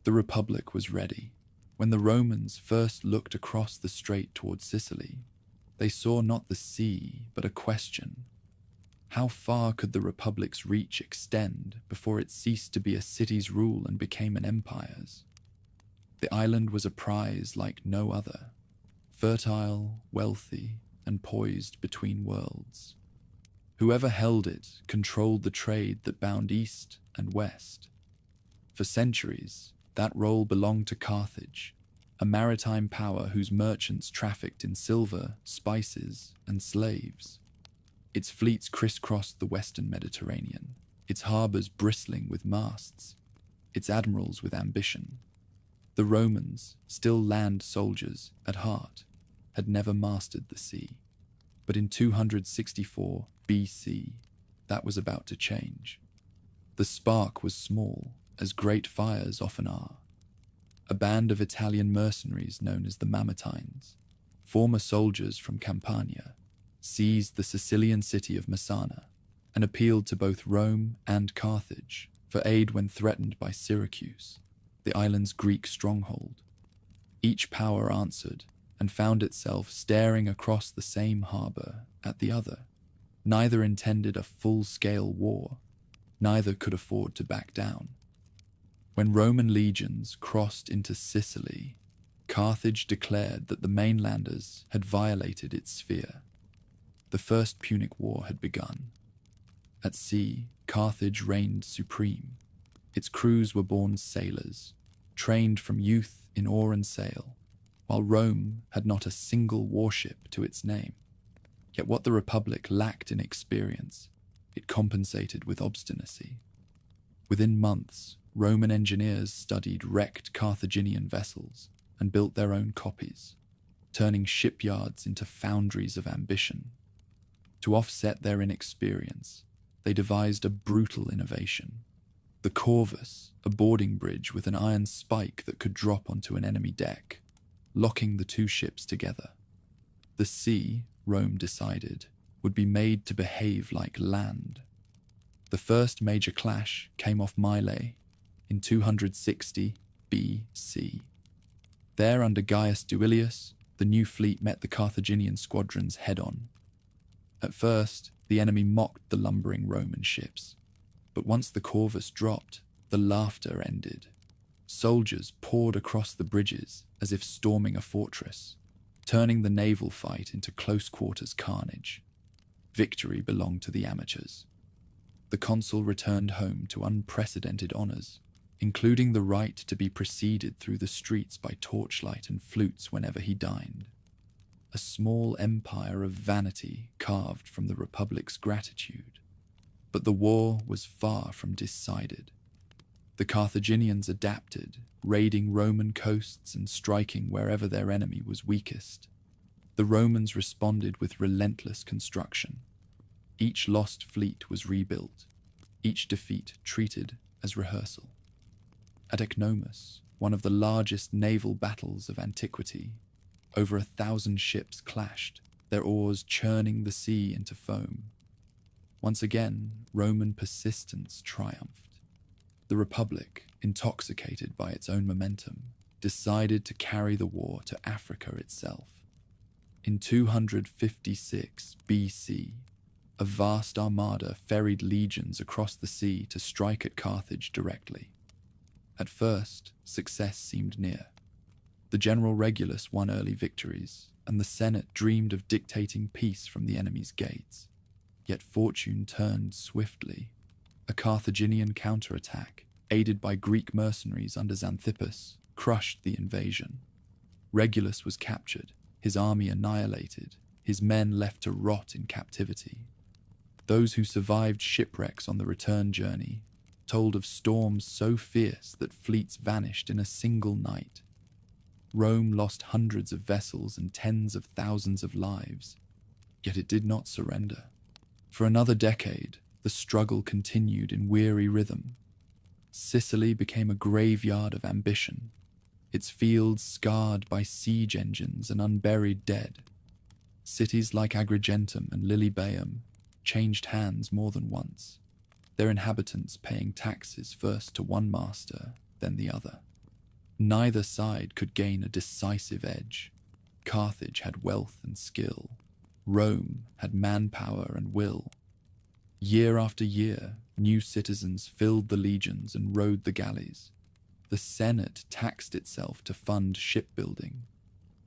The Republic was ready. When the Romans first looked across the strait towards Sicily, they saw not the sea, but a question. How far could the Republic's reach extend before it ceased to be a city's rule and became an empire's? The island was a prize like no other, fertile, wealthy, and poised between worlds. Whoever held it controlled the trade that bound east and west. For centuries, that role belonged to Carthage, a maritime power whose merchants trafficked in silver, spices, and slaves. Its fleets crisscrossed the western Mediterranean, its harbors bristling with masts, its admirals with ambition. The Romans, still land soldiers at heart, had never mastered the sea. But in 264 BC, that was about to change. The spark was small, as great fires often are. A band of Italian mercenaries known as the Mamertines, former soldiers from Campania, seized the Sicilian city of Messana and appealed to both Rome and Carthage for aid when threatened by Syracuse, the island's Greek stronghold. Each power answered and found itself staring across the same harbor at the other. Neither intended a full-scale war. Neither could afford to back down. When Roman legions crossed into Sicily, Carthage declared that the mainlanders had violated its sphere. The First Punic War had begun. At sea, Carthage reigned supreme. Its crews were born sailors, trained from youth in oar and sail, while Rome had not a single warship to its name. Yet what the Republic lacked in experience, it compensated with obstinacy. Within months, Roman engineers studied wrecked Carthaginian vessels and built their own copies, turning shipyards into foundries of ambition. To offset their inexperience, they devised a brutal innovation. The corvus, a boarding bridge with an iron spike that could drop onto an enemy deck, locking the two ships together. The sea, Rome decided, would be made to behave like land. The first major clash came off Mylae in 260 BC. There, under Gaius Duilius, the new fleet met the Carthaginian squadrons head-on. At first, the enemy mocked the lumbering Roman ships, but once the corvus dropped, the laughter ended. Soldiers poured across the bridges as if storming a fortress, turning the naval fight into close-quarters carnage. Victory belonged to the amateurs. The consul returned home to unprecedented honors, including the right to be preceded through the streets by torchlight and flutes whenever he dined. A small empire of vanity carved from the Republic's gratitude. But the war was far from decided. The Carthaginians adapted, raiding Roman coasts and striking wherever their enemy was weakest. The Romans responded with relentless construction. Each lost fleet was rebuilt, each defeat treated as rehearsal. At Ecnomus, one of the largest naval battles of antiquity, over 1,000 ships clashed, their oars churning the sea into foam. Once again, Roman persistence triumphed. The Republic, intoxicated by its own momentum, decided to carry the war to Africa itself. In 256 BC, a vast armada ferried legions across the sea to strike at Carthage directly. At first, success seemed near. The general Regulus won early victories, and the Senate dreamed of dictating peace from the enemy's gates. Yet fortune turned swiftly. A Carthaginian counterattack, aided by Greek mercenaries under Xanthippus, crushed the invasion. Regulus was captured, his army annihilated, his men left to rot in captivity. Those who survived shipwrecks on the return journey told of storms so fierce that fleets vanished in a single night. Rome lost hundreds of vessels and tens of thousands of lives, yet it did not surrender. For another decade, the struggle continued in weary rhythm. Sicily became a graveyard of ambition, its fields scarred by siege engines and unburied dead. Cities like Agrigentum and Lilybaeum changed hands more than once, their inhabitants paying taxes first to one master, then the other. Neither side could gain a decisive edge. Carthage had wealth and skill. Rome had manpower and will. Year after year, new citizens filled the legions and rode the galleys. The Senate taxed itself to fund shipbuilding.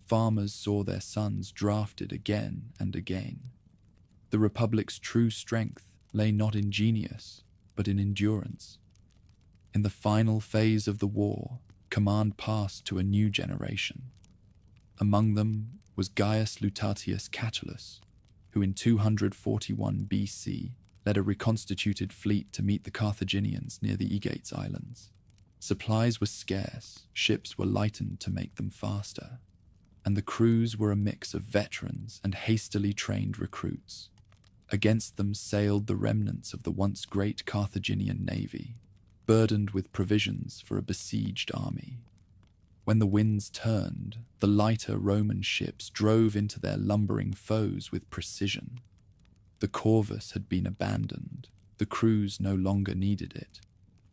Farmers saw their sons drafted again and again. The Republic's true strength lay not in genius, but in endurance. In the final phase of the war, command passed to a new generation. Among them was Gaius Lutatius Catulus, who in 241 BC led a reconstituted fleet to meet the Carthaginians near the Aegates Islands. Supplies were scarce, ships were lightened to make them faster, and the crews were a mix of veterans and hastily trained recruits. Against them sailed the remnants of the once great Carthaginian navy, burdened with provisions for a besieged army. When the winds turned, the lighter Roman ships drove into their lumbering foes with precision. The corvus had been abandoned, the crews no longer needed it.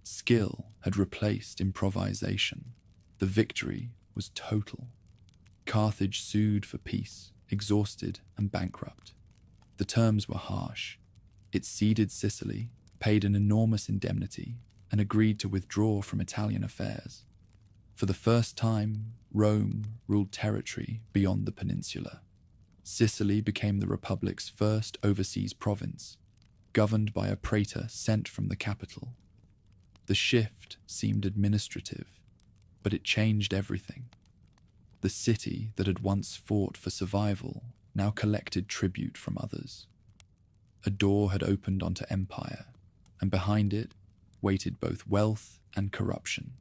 Skill had replaced improvisation. The victory was total. Carthage sued for peace, exhausted and bankrupt. The terms were harsh. It ceded Sicily, paid an enormous indemnity, and agreed to withdraw from Italian affairs. For the first time, Rome ruled territory beyond the peninsula. Sicily became the Republic's first overseas province, governed by a praetor sent from the capital. The shift seemed administrative, but it changed everything. The city that had once fought for survival now collected tribute from others. A door had opened onto empire, and behind it waited both wealth and corruption.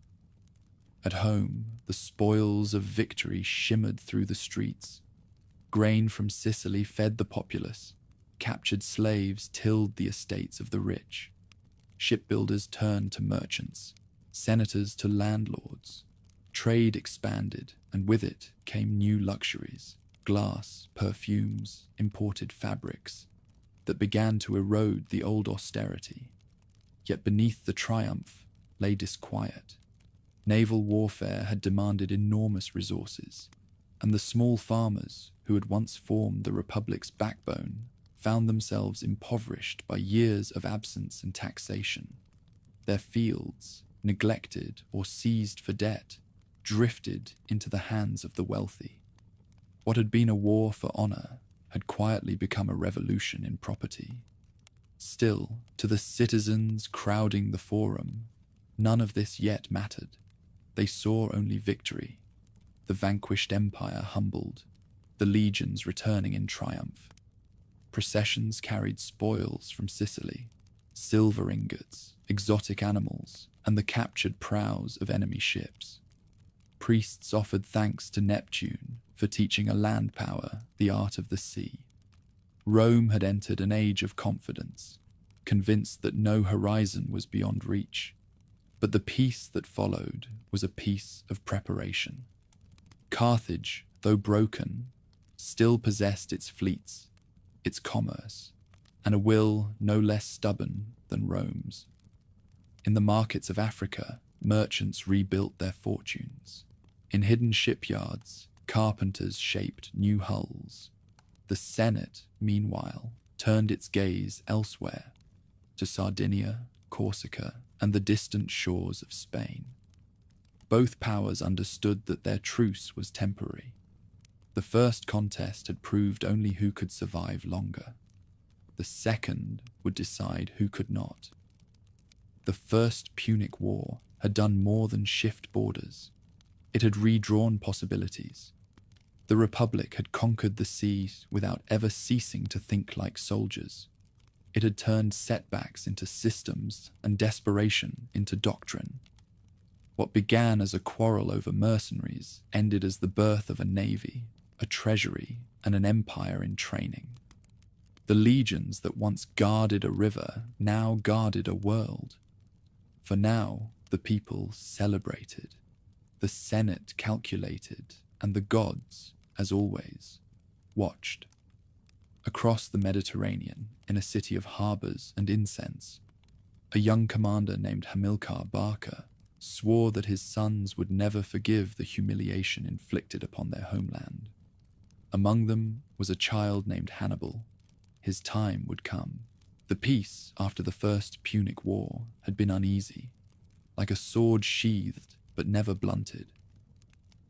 At home, the spoils of victory shimmered through the streets. Grain from Sicily fed the populace. Captured slaves tilled the estates of the rich. Shipbuilders turned to merchants, senators to landlords. Trade expanded, and with it came new luxuries, glass, perfumes, imported fabrics, that began to erode the old austerity. Yet beneath the triumph lay disquiet. Naval warfare had demanded enormous resources, and the small farmers who had once formed the Republic's backbone found themselves impoverished by years of absence and taxation. Their fields, neglected or seized for debt, drifted into the hands of the wealthy. What had been a war for honor had quietly become a revolution in property. Still, to the citizens crowding the forum, none of this yet mattered. They saw only victory, the vanquished empire humbled, the legions returning in triumph. Processions carried spoils from Sicily, silver ingots, exotic animals, and the captured prows of enemy ships. Priests offered thanks to Neptune for teaching a land power the art of the sea. Rome had entered an age of confidence, convinced that no horizon was beyond reach. But the peace that followed was a peace of preparation. Carthage, though broken, still possessed its fleets, its commerce, and a will no less stubborn than Rome's. In the markets of Africa, merchants rebuilt their fortunes. In hidden shipyards, carpenters shaped new hulls. The Senate, meanwhile, turned its gaze elsewhere, to Sardinia, Corsica, and the distant shores of Spain. Both powers understood that their truce was temporary. The first contest had proved only who could survive longer. The second would decide who could not. The First Punic War had done more than shift borders. It had redrawn possibilities. The Republic had conquered the seas without ever ceasing to think like soldiers. It had turned setbacks into systems and desperation into doctrine. What began as a quarrel over mercenaries ended as the birth of a navy, a treasury, and an empire in training. The legions that once guarded a river now guarded a world. For now, the people celebrated. The Senate calculated, and the gods, as always, watched. Across the Mediterranean, in a city of harbours and incense, a young commander named Hamilcar Barca swore that his sons would never forgive the humiliation inflicted upon their homeland. Among them was a child named Hannibal. His time would come. The peace after the First Punic War had been uneasy, like a sword sheathed but never blunted.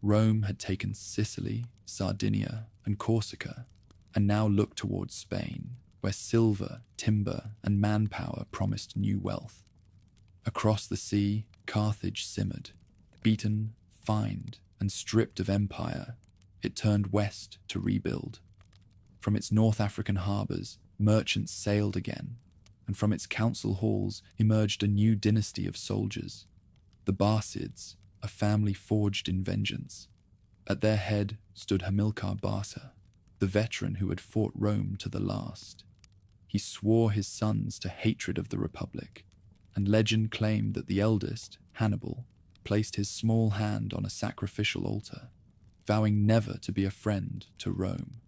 Rome had taken Sicily, Sardinia, and Corsica, and now looked towards Spain, where silver, timber, and manpower promised new wealth. Across the sea, Carthage simmered. Beaten, fined, and stripped of empire, it turned west to rebuild. From its North African harbours, merchants sailed again, and from its council halls emerged a new dynasty of soldiers. The Barcids, a family forged in vengeance. At their head stood Hamilcar Barca, the veteran who had fought Rome to the last. He swore his sons to hatred of the Republic, and legend claimed that the eldest, Hannibal, placed his small hand on a sacrificial altar, vowing never to be a friend to Rome.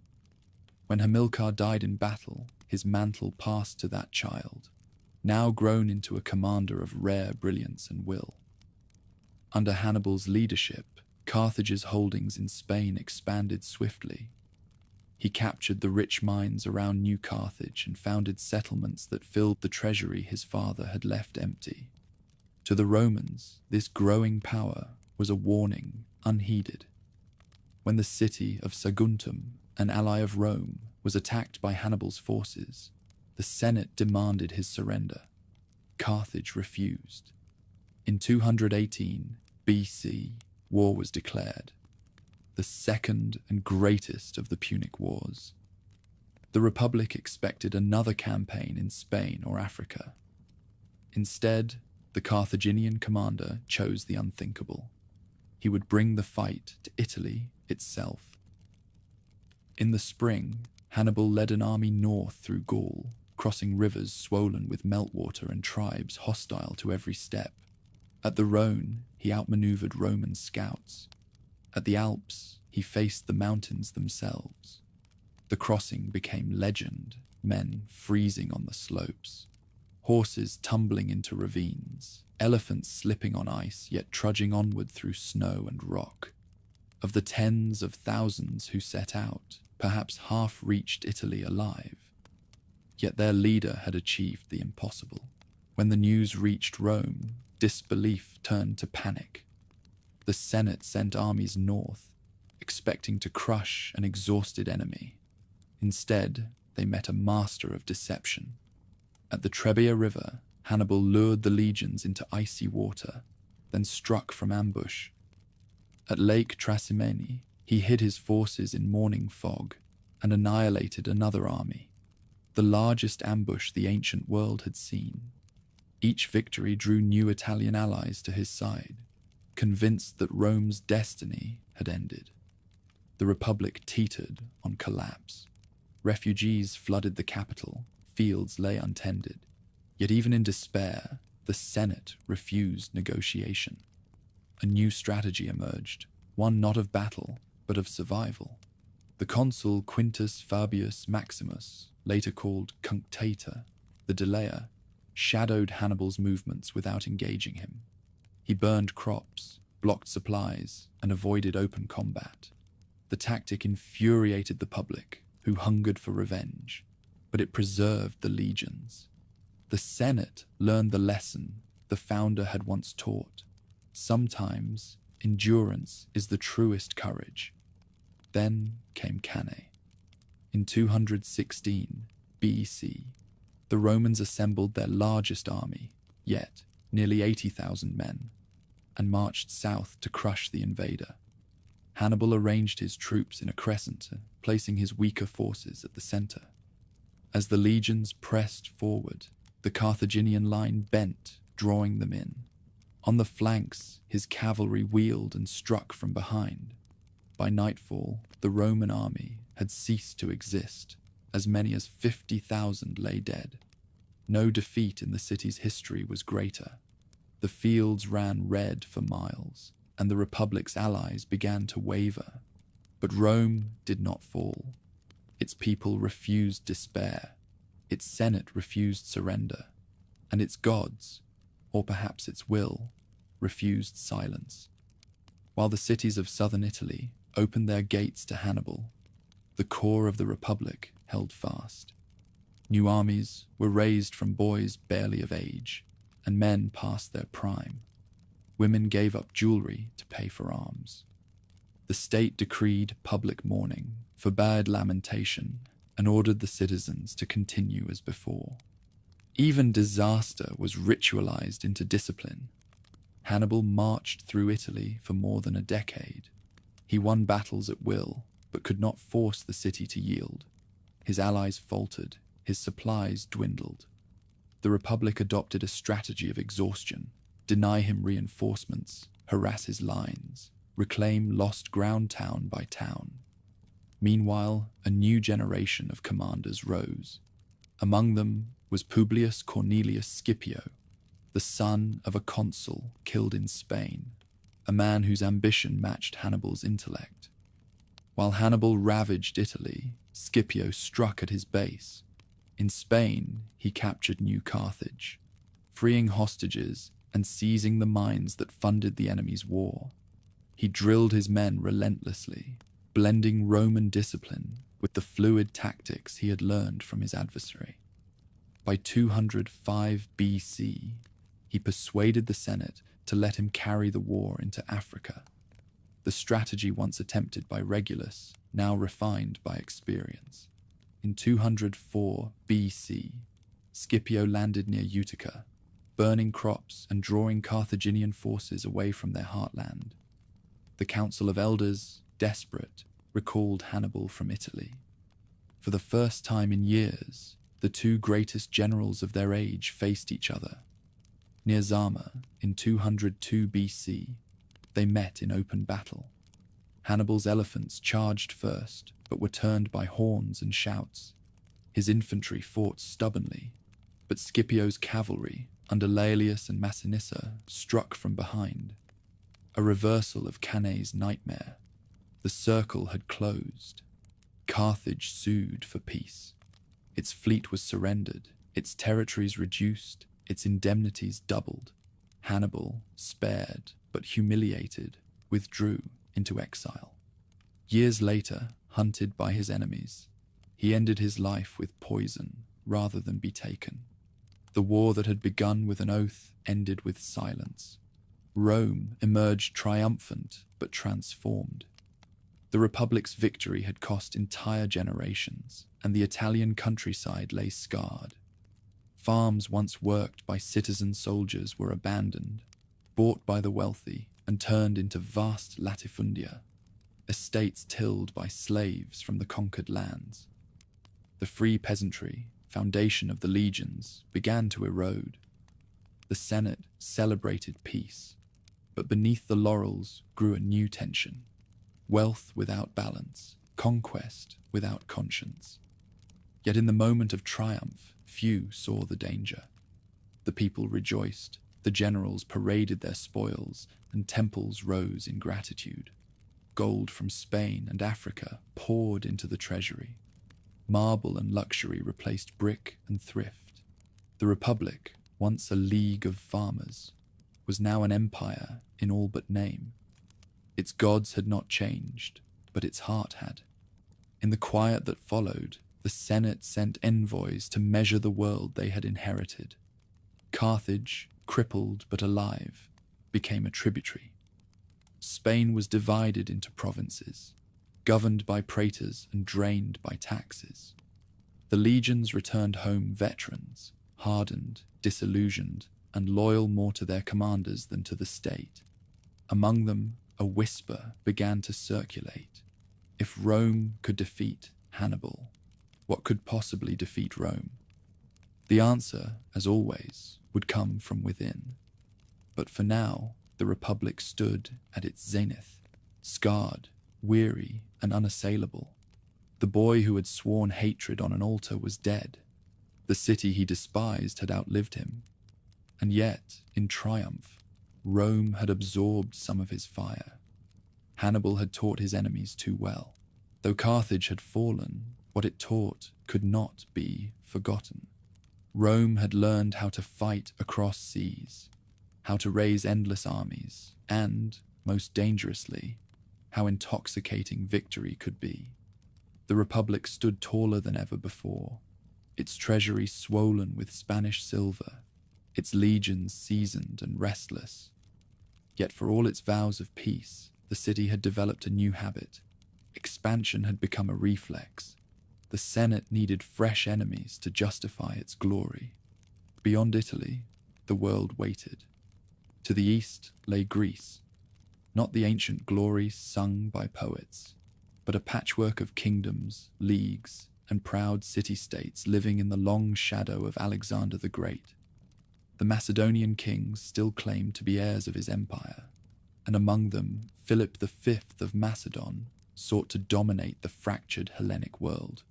When Hamilcar died in battle, his mantle passed to that child, now grown into a commander of rare brilliance and will. Under Hannibal's leadership, Carthage's holdings in Spain expanded swiftly. He captured the rich mines around New Carthage and founded settlements that filled the treasury his father had left empty. To the Romans, this growing power was a warning unheeded. When the city of Saguntum, an ally of Rome, was attacked by Hannibal's forces, the Senate demanded his surrender. Carthage refused. In 218 BC, war was declared, the second and greatest of the Punic Wars. The Republic expected another campaign in Spain or Africa. Instead, the Carthaginian commander chose the unthinkable. He would bring the fight to Italy itself. In the spring, Hannibal led an army north through Gaul, crossing rivers swollen with meltwater and tribes hostile to every step. At the Rhone, he outmaneuvered Roman scouts. At the Alps, he faced the mountains themselves. The crossing became legend, men freezing on the slopes, horses tumbling into ravines, elephants slipping on ice yet trudging onward through snow and rock. Of the tens of thousands who set out, perhaps half reached Italy alive. Yet their leader had achieved the impossible. When the news reached Rome, disbelief turned to panic. The Senate sent armies north, expecting to crush an exhausted enemy. Instead, they met a master of deception. At the Trebia River, Hannibal lured the legions into icy water, then struck from ambush. At Lake Trasimene, he hid his forces in morning fog and annihilated another army. the largest ambush the ancient world had seen. Each victory drew new Italian allies to his side, convinced that Rome's destiny had ended. The Republic teetered on collapse. Refugees flooded the capital, fields lay untended. Yet even in despair, the Senate refused negotiation. A new strategy emerged, one not of battle, but of survival. The consul Quintus Fabius Maximus, later called Cunctator, the delayer, shadowed Hannibal's movements without engaging him. He burned crops, blocked supplies, and avoided open combat. The tactic infuriated the public, who hungered for revenge, but it preserved the legions. The Senate learned the lesson the founder had once taught. Sometimes endurance is the truest courage. Then came Cannae. In 216 BC, the Romans assembled their largest army, yet nearly 80,000 men, and marched south to crush the invader. Hannibal arranged his troops in a crescent, placing his weaker forces at the center. As the legions pressed forward, the Carthaginian line bent, drawing them in. On the flanks, his cavalry wheeled and struck from behind. By nightfall, the Roman army had ceased to exist. As many as 50,000 lay dead. No defeat in the city's history was greater. The fields ran red for miles, and the Republic's allies began to waver. But Rome did not fall. Its people refused despair. Its Senate refused surrender. And its gods, or perhaps its will, refused silence. While the cities of southern Italy opened their gates to Hannibal, the core of the Republic held fast. New armies were raised from boys barely of age, and men past their prime. Women gave up jewelry to pay for arms. The state decreed public mourning, forbade lamentation, and ordered the citizens to continue as before. Even disaster was ritualized into discipline. Hannibal marched through Italy for more than a decade. He won battles at will, but could not force the city to yield. His allies faltered, his supplies dwindled. The Republic adopted a strategy of exhaustion: deny him reinforcements, harass his lines, reclaim lost ground town by town. Meanwhile, a new generation of commanders rose. Among them was Publius Cornelius Scipio, the son of a consul killed in Spain, a man whose ambition matched Hannibal's intellect. While Hannibal ravaged Italy, Scipio struck at his base. In Spain, he captured New Carthage, freeing hostages and seizing the mines that funded the enemy's war. He drilled his men relentlessly, blending Roman discipline with the fluid tactics he had learned from his adversary. By 205 BC, he persuaded the Senate to let him carry the war into Africa. The strategy once attempted by Regulus, now refined by experience. In 204 BC, Scipio landed near Utica, burning crops and drawing Carthaginian forces away from their heartland. The Council of Elders, desperate, recalled Hannibal from Italy. For the first time in years, the two greatest generals of their age faced each other. Near Zama, in 202 BC, they met in open battle. Hannibal's elephants charged first, but were turned by horns and shouts. His infantry fought stubbornly, but Scipio's cavalry, under Laelius and Massinissa, struck from behind. A reversal of Cannae's nightmare. The circle had closed. Carthage sued for peace. Its fleet was surrendered, its territories reduced, its indemnities doubled. Hannibal, spared but humiliated, withdrew into exile. Years later, hunted by his enemies, he ended his life with poison rather than be taken. The war that had begun with an oath ended with silence. Rome emerged triumphant but transformed. The Republic's victory had cost entire generations, and the Italian countryside lay scarred. Farms once worked by citizen soldiers were abandoned, bought by the wealthy, and turned into vast latifundia, estates tilled by slaves from the conquered lands. The free peasantry, foundation of the legions, began to erode. The Senate celebrated peace, but beneath the laurels grew a new tension: wealth without balance, conquest without conscience. Yet in the moment of triumph, few saw the danger. The people rejoiced, the generals paraded their spoils, and temples rose in gratitude. Gold from Spain and Africa poured into the treasury. Marble and luxury replaced brick and thrift. The Republic, once a league of farmers, was now an empire in all but name. Its gods had not changed, but its heart had. In the quiet that followed, the Senate sent envoys to measure the world they had inherited. Carthage, crippled but alive, became a tributary. Spain was divided into provinces, governed by praetors and drained by taxes. The legions returned home veterans, hardened, disillusioned, and loyal more to their commanders than to the state. Among them, a whisper began to circulate. If Rome could defeat Hannibal, what could possibly defeat Rome? The answer, as always, would come from within. But for now, the Republic stood at its zenith, scarred, weary, and unassailable. The boy who had sworn hatred on an altar was dead. The city he despised had outlived him. And yet, in triumph, Rome had absorbed some of his fire. Hannibal had taught his enemies too well. Though Carthage had fallen, what it taught could not be forgotten. Rome had learned how to fight across seas, how to raise endless armies, and, most dangerously, how intoxicating victory could be. The Republic stood taller than ever before, its treasury swollen with Spanish silver, its legions seasoned and restless. Yet for all its vows of peace, the city had developed a new habit. Expansion had become a reflex. The Senate needed fresh enemies to justify its glory. Beyond Italy, the world waited. To the east lay Greece, not the ancient glory sung by poets, but a patchwork of kingdoms, leagues, and proud city-states living in the long shadow of Alexander the Great. The Macedonian kings still claimed to be heirs of his empire, and among them Philip V of Macedon sought to dominate the fractured Hellenic world.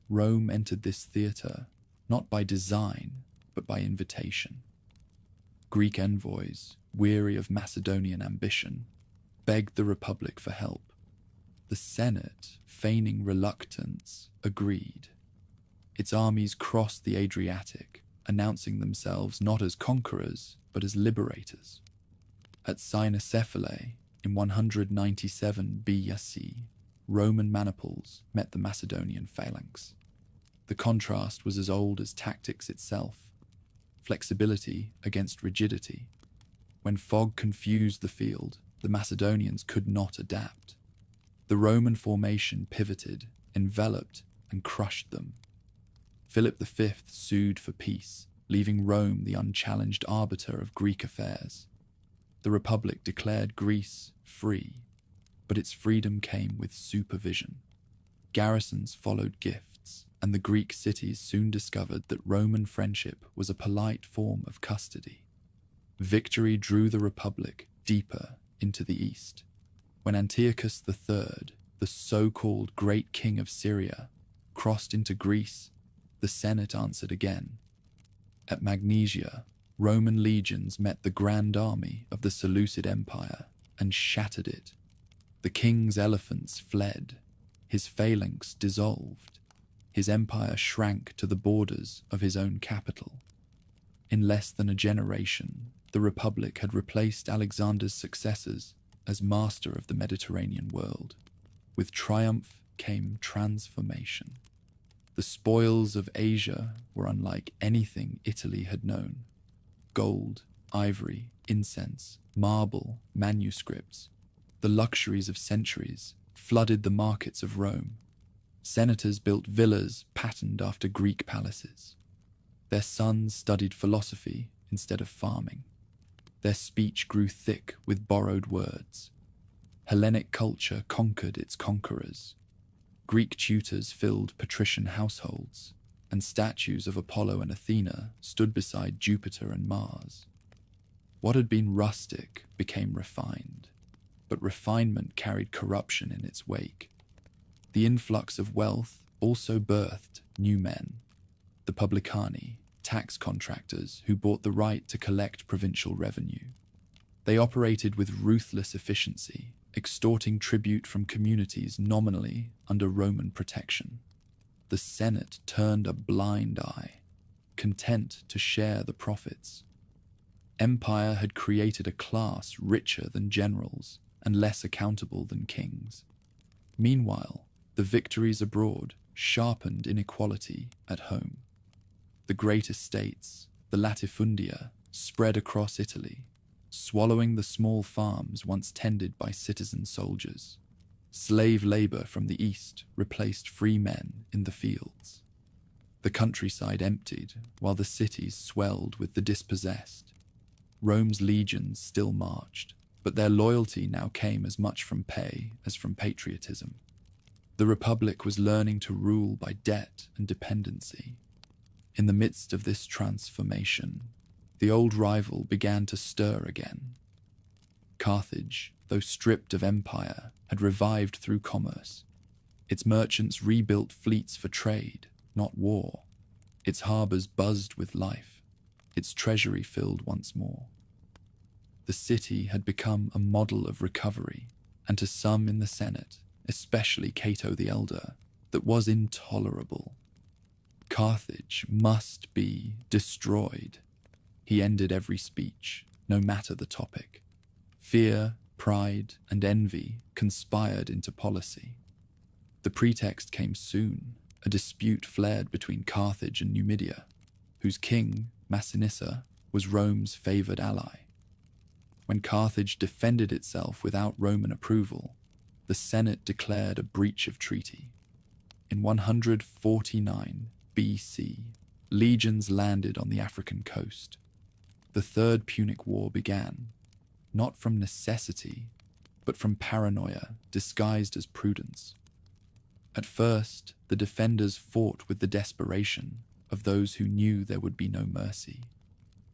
Rome entered this theatre not by design, but by invitation. Greek envoys, weary of Macedonian ambition, begged the Republic for help. The Senate, feigning reluctance, agreed. Its armies crossed the Adriatic, announcing themselves not as conquerors, but as liberators. At Cynocephalae, in 197 BC, Roman maniples met the Macedonian phalanx. The contrast was as old as tactics itself, flexibility against rigidity. When fog confused the field, the Macedonians could not adapt. The Roman formation pivoted, enveloped, and crushed them. Philip V sued for peace, leaving Rome the unchallenged arbiter of Greek affairs. The Republic declared Greece free, but its freedom came with supervision. Garrisons followed gifts, and the Greek cities soon discovered that Roman friendship was a polite form of custody. Victory drew the Republic deeper into the east. When Antiochus III, the so-called Great King of Syria, crossed into Greece, the Senate answered again. At Magnesia, Roman legions met the grand army of the Seleucid Empire and shattered it. The king's elephants fled, his phalanx dissolved, his empire shrank to the borders of his own capital. In less than a generation, the Republic had replaced Alexander's successors as master of the Mediterranean world. With triumph came transformation. The spoils of Asia were unlike anything Italy had known. Gold, ivory, incense, marble, manuscripts, the luxuries of centuries, flooded the markets of Rome. Senators built villas patterned after Greek palaces. Their sons studied philosophy instead of farming. Their speech grew thick with borrowed words. Hellenic culture conquered its conquerors. Greek tutors filled patrician households. and statues of Apollo and Athena stood beside Jupiter and Mars. What had been rustic became refined, but refinement carried corruption in its wake. The influx of wealth also birthed new men, the publicani, tax contractors who bought the right to collect provincial revenue. They operated with ruthless efficiency, extorting tribute from communities nominally under Roman protection. The Senate turned a blind eye, content to share the profits. Empire had created a class richer than generals and less accountable than kings. Meanwhile, the victories abroad sharpened inequality at home. The great estates, the latifundia, spread across Italy, swallowing the small farms once tended by citizen soldiers. Slave labor from the east replaced free men in the fields. The countryside emptied while the cities swelled with the dispossessed. Rome's legions still marched, but their loyalty now came as much from pay as from patriotism. The Republic was learning to rule by debt and dependency. In the midst of this transformation, the old rival began to stir again. Carthage, though stripped of empire, had revived through commerce. Its merchants rebuilt fleets for trade, not war. Its harbors buzzed with life, its treasury filled once more. The city had become a model of recovery, and to some in the Senate, especially Cato the Elder, that was intolerable. Carthage must be destroyed. He ended every speech, no matter the topic. Fear, pride, and envy conspired into policy. The pretext came soon. A dispute flared between Carthage and Numidia, whose king, Massinissa, was Rome's favored ally. When Carthage defended itself without Roman approval, the Senate declared a breach of treaty. In 149 BC, legions landed on the African coast. The Third Punic War began, not from necessity, but from paranoia disguised as prudence. At first, the defenders fought with the desperation of those who knew there would be no mercy.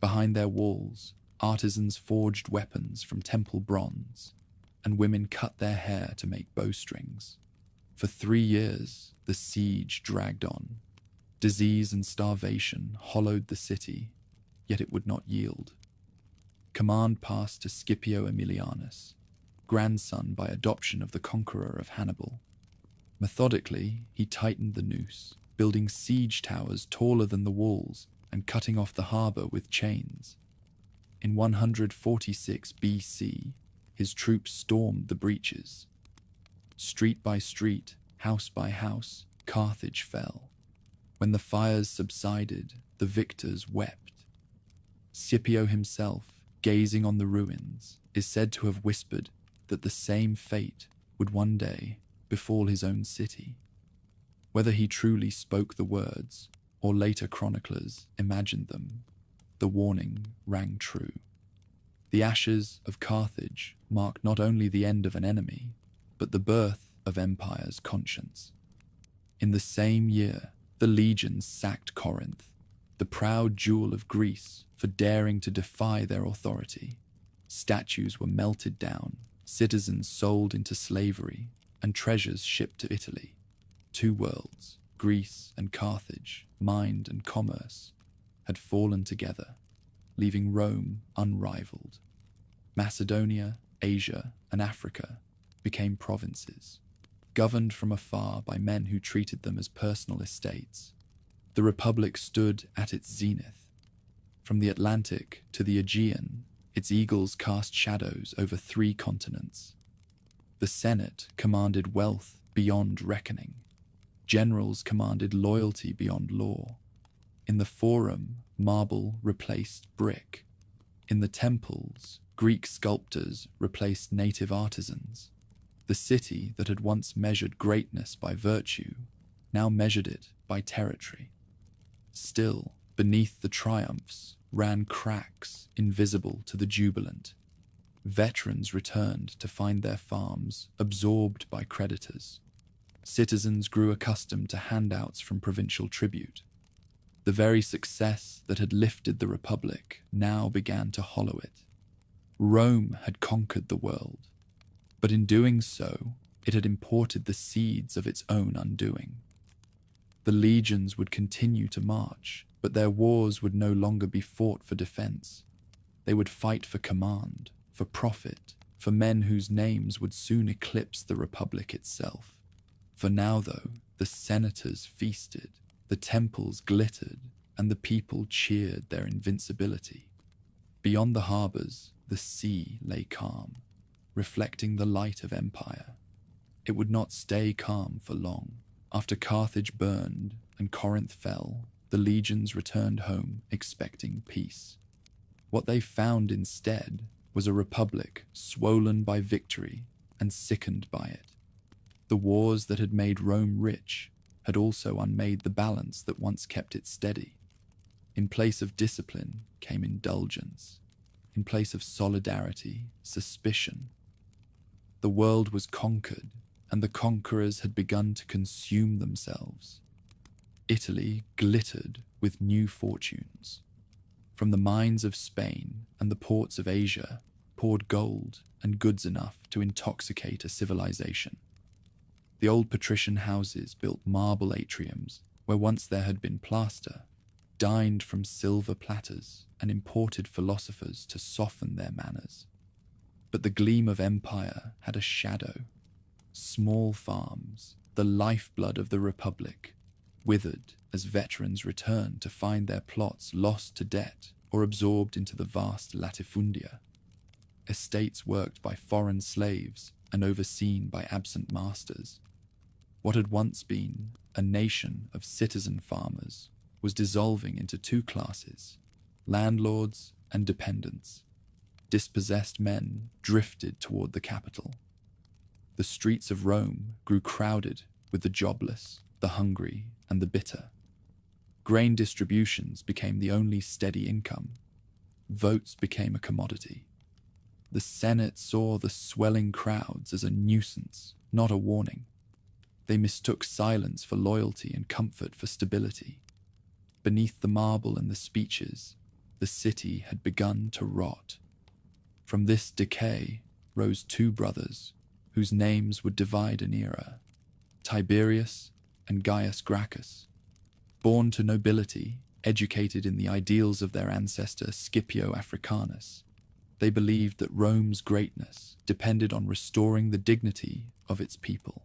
Behind their walls, artisans forged weapons from temple bronze, and women cut their hair to make bowstrings. For 3 years, the siege dragged on. Disease and starvation hollowed the city, yet it would not yield. Command passed to Scipio Aemilianus, grandson by adoption of the conqueror of Hannibal. Methodically, he tightened the noose, building siege towers taller than the walls and cutting off the harbor with chains. In 146 BC, his troops stormed the breaches. Street by street, house by house, Carthage fell. When the fires subsided, the victors wept. Scipio himself, gazing on the ruins, is said to have whispered that the same fate would one day befall his own city. Whether he truly spoke the words, or later chroniclers imagined them, the warning rang true. The ashes of Carthage marked not only the end of an enemy, but the birth of empire's conscience. In the same year, the legions sacked Corinth, the proud jewel of Greece, for daring to defy their authority. Statues were melted down, citizens sold into slavery, and treasures shipped to Italy. Two worlds, Greece and Carthage, mind and commerce, had fallen together, leaving Rome unrivaled. Macedonia, Asia, and Africa became provinces, governed from afar by men who treated them as personal estates. The Republic stood at its zenith. From the Atlantic to the Aegean, its eagles cast shadows over 3 continents. The Senate commanded wealth beyond reckoning. Generals commanded loyalty beyond law. In the Forum, marble replaced brick. In the temples, Greek sculptors replaced native artisans. The city that had once measured greatness by virtue now measured it by territory. Still, beneath the triumphs ran cracks invisible to the jubilant. Veterans returned to find their farms absorbed by creditors. Citizens grew accustomed to handouts from provincial tribute. The very success that had lifted the Republic now began to hollow it. Rome had conquered the world, but in doing so, it had imported the seeds of its own undoing. The legions would continue to march, but their wars would no longer be fought for defense. They would fight for command, for profit, for men whose names would soon eclipse the Republic itself. For now, though, the senators feasted, the temples glittered, and the people cheered their invincibility. Beyond the harbours, the sea lay calm, reflecting the light of empire. It would not stay calm for long. After Carthage burned and Corinth fell, the legions returned home expecting peace. What they found instead was a republic swollen by victory and sickened by it. The wars that had made Rome rich had also unmade the balance that once kept it steady. In place of discipline came indulgence. In place of solidarity, suspicion. The world was conquered, and the conquerors had begun to consume themselves. Italy glittered with new fortunes. From the mines of Spain and the ports of Asia poured gold and goods enough to intoxicate a civilization. The old patrician houses built marble atriums where once there had been plaster, dined from silver platters and imported philosophers to soften their manners. But the gleam of empire had a shadow. Small farms, the lifeblood of the Republic, withered as veterans returned to find their plots lost to debt or absorbed into the vast latifundia. Estates worked by foreign slaves and overseen by absent masters. What had once been a nation of citizen farmers was dissolving into two classes, landlords and dependents. Dispossessed men drifted toward the capital. The streets of Rome grew crowded with the jobless, the hungry, and the bitter. Grain distributions became the only steady income. Votes became a commodity. The Senate saw the swelling crowds as a nuisance, not a warning. They mistook silence for loyalty and comfort for stability. Beneath the marble and the speeches, the city had begun to rot. From this decay rose two brothers whose names would divide an era, Tiberius and Gaius Gracchus. Born to nobility, educated in the ideals of their ancestor Scipio Africanus, they believed that Rome's greatness depended on restoring the dignity of its people.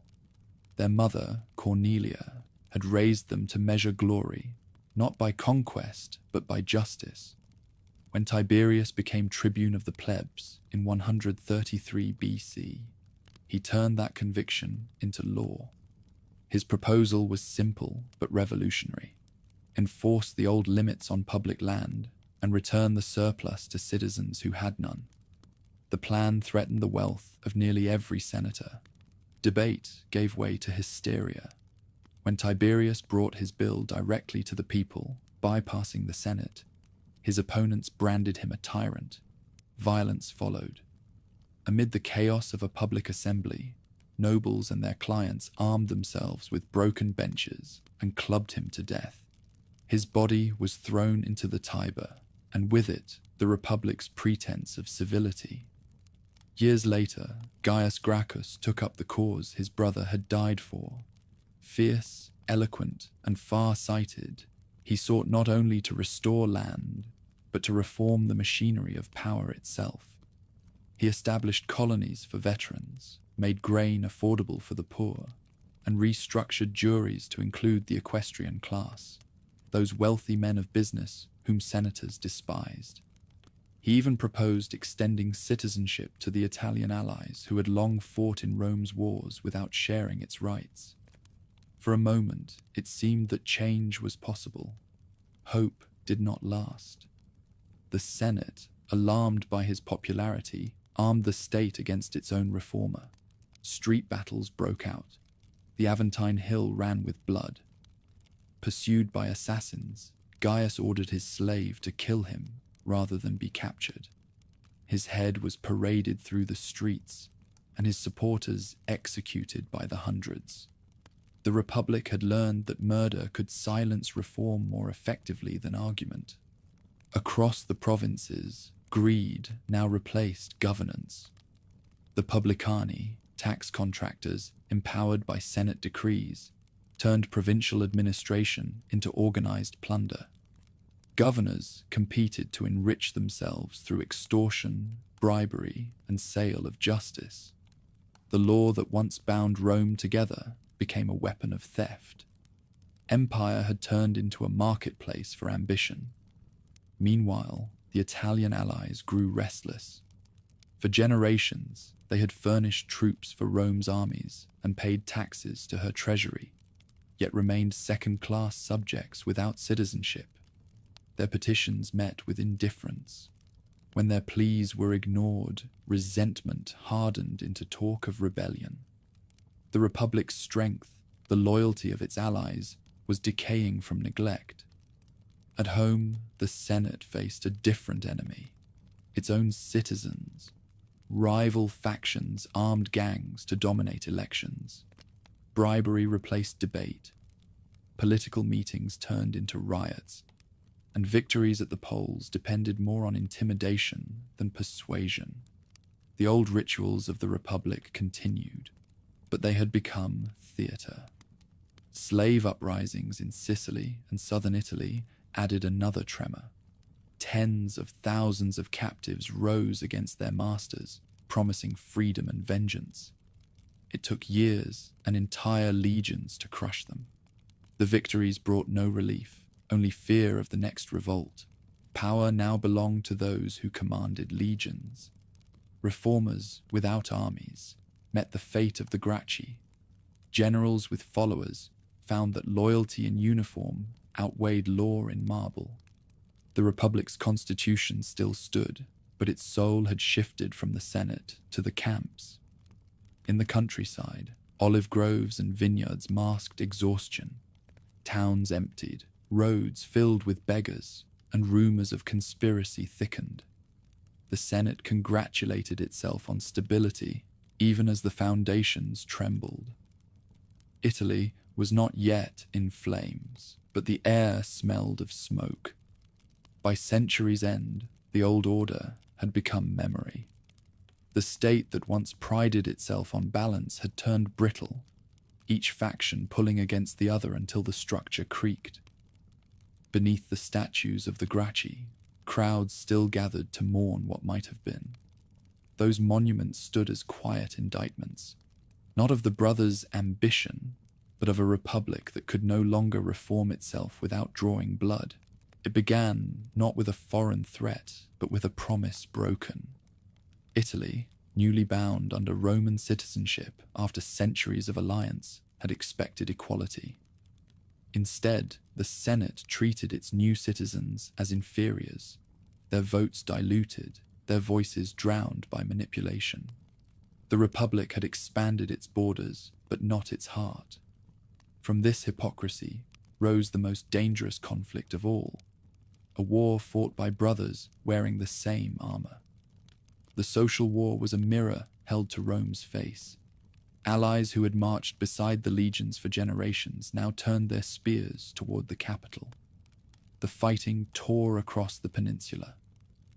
Their mother, Cornelia, had raised them to measure glory, not by conquest, but by justice. When Tiberius became tribune of the plebs in 133 BC, he turned that conviction into law. His proposal was simple but revolutionary: enforce the old limits on public land and return the surplus to citizens who had none. The plan threatened the wealth of nearly every senator. Debate gave way to hysteria. When Tiberius brought his bill directly to the people, bypassing the Senate, his opponents branded him a tyrant. Violence followed. Amid the chaos of a public assembly, nobles and their clients armed themselves with broken benches and clubbed him to death. His body was thrown into the Tiber, and with it, the Republic's pretense of civility. Years later, Gaius Gracchus took up the cause his brother had died for. Fierce, eloquent, and far-sighted, he sought not only to restore land, but to reform the machinery of power itself. He established colonies for veterans, made grain affordable for the poor, and restructured juries to include the equestrian class, those wealthy men of business whom senators despised. He even proposed extending citizenship to the Italian allies who had long fought in Rome's wars without sharing its rights. For a moment, it seemed that change was possible. Hope did not last. The Senate, alarmed by his popularity, armed the state against its own reformer. Street battles broke out. The Aventine Hill ran with blood. Pursued by assassins, Gaius ordered his slave to kill him rather than be captured. His head was paraded through the streets, and his supporters executed by the hundreds. The Republic had learned that murder could silence reform more effectively than argument. Across the provinces, greed now replaced governance. The publicani, tax contractors empowered by Senate decrees, turned provincial administration into organized plunder. Governors competed to enrich themselves through extortion, bribery, and sale of justice. The law that once bound Rome together became a weapon of theft. Empire had turned into a marketplace for ambition. Meanwhile, the Italian allies grew restless. For generations, they had furnished troops for Rome's armies and paid taxes to her treasury, yet remained second-class subjects without citizenship. Their petitions met with indifference. When their pleas were ignored, resentment hardened into talk of rebellion. The Republic's strength, the loyalty of its allies, was decaying from neglect. At home, the Senate faced a different enemy, its own citizens. Rival factions armed gangs to dominate elections. Bribery replaced debate. Political meetings turned into riots, and victories at the polls depended more on intimidation than persuasion. The old rituals of the Republic continued, but they had become theatre. Slave uprisings in Sicily and southern Italy added another tremor. Tens of thousands of captives rose against their masters, promising freedom and vengeance. It took years and entire legions to crush them. The victories brought no relief, only fear of the next revolt. Power now belonged to those who commanded legions. Reformers without armies met the fate of the Gracchi. Generals with followers found that loyalty in uniform outweighed law in marble. The Republic's constitution still stood, but its soul had shifted from the Senate to the camps. In the countryside, olive groves and vineyards masked exhaustion. Towns emptied, roads filled with beggars, and rumors of conspiracy thickened. The Senate congratulated itself on stability, even as the foundations trembled. Italy was not yet in flames, but the air smelled of smoke. By century's end, the old order had become memory. The state that once prided itself on balance had turned brittle, each faction pulling against the other until the structure creaked. Beneath the statues of the Gracchi, crowds still gathered to mourn what might have been. Those monuments stood as quiet indictments, not of the brothers' ambition, but of a republic that could no longer reform itself without drawing blood. It began not with a foreign threat, but with a promise broken. Italy, newly bound under Roman citizenship after centuries of alliance, had expected equality. Instead, the Senate treated its new citizens as inferiors, their votes diluted, their voices drowned by manipulation. The Republic had expanded its borders, but not its heart. From this hypocrisy rose the most dangerous conflict of all, a war fought by brothers wearing the same armor. The social war was a mirror held to Rome's face. Allies who had marched beside the legions for generations now turned their spears toward the capital. The fighting tore across the peninsula.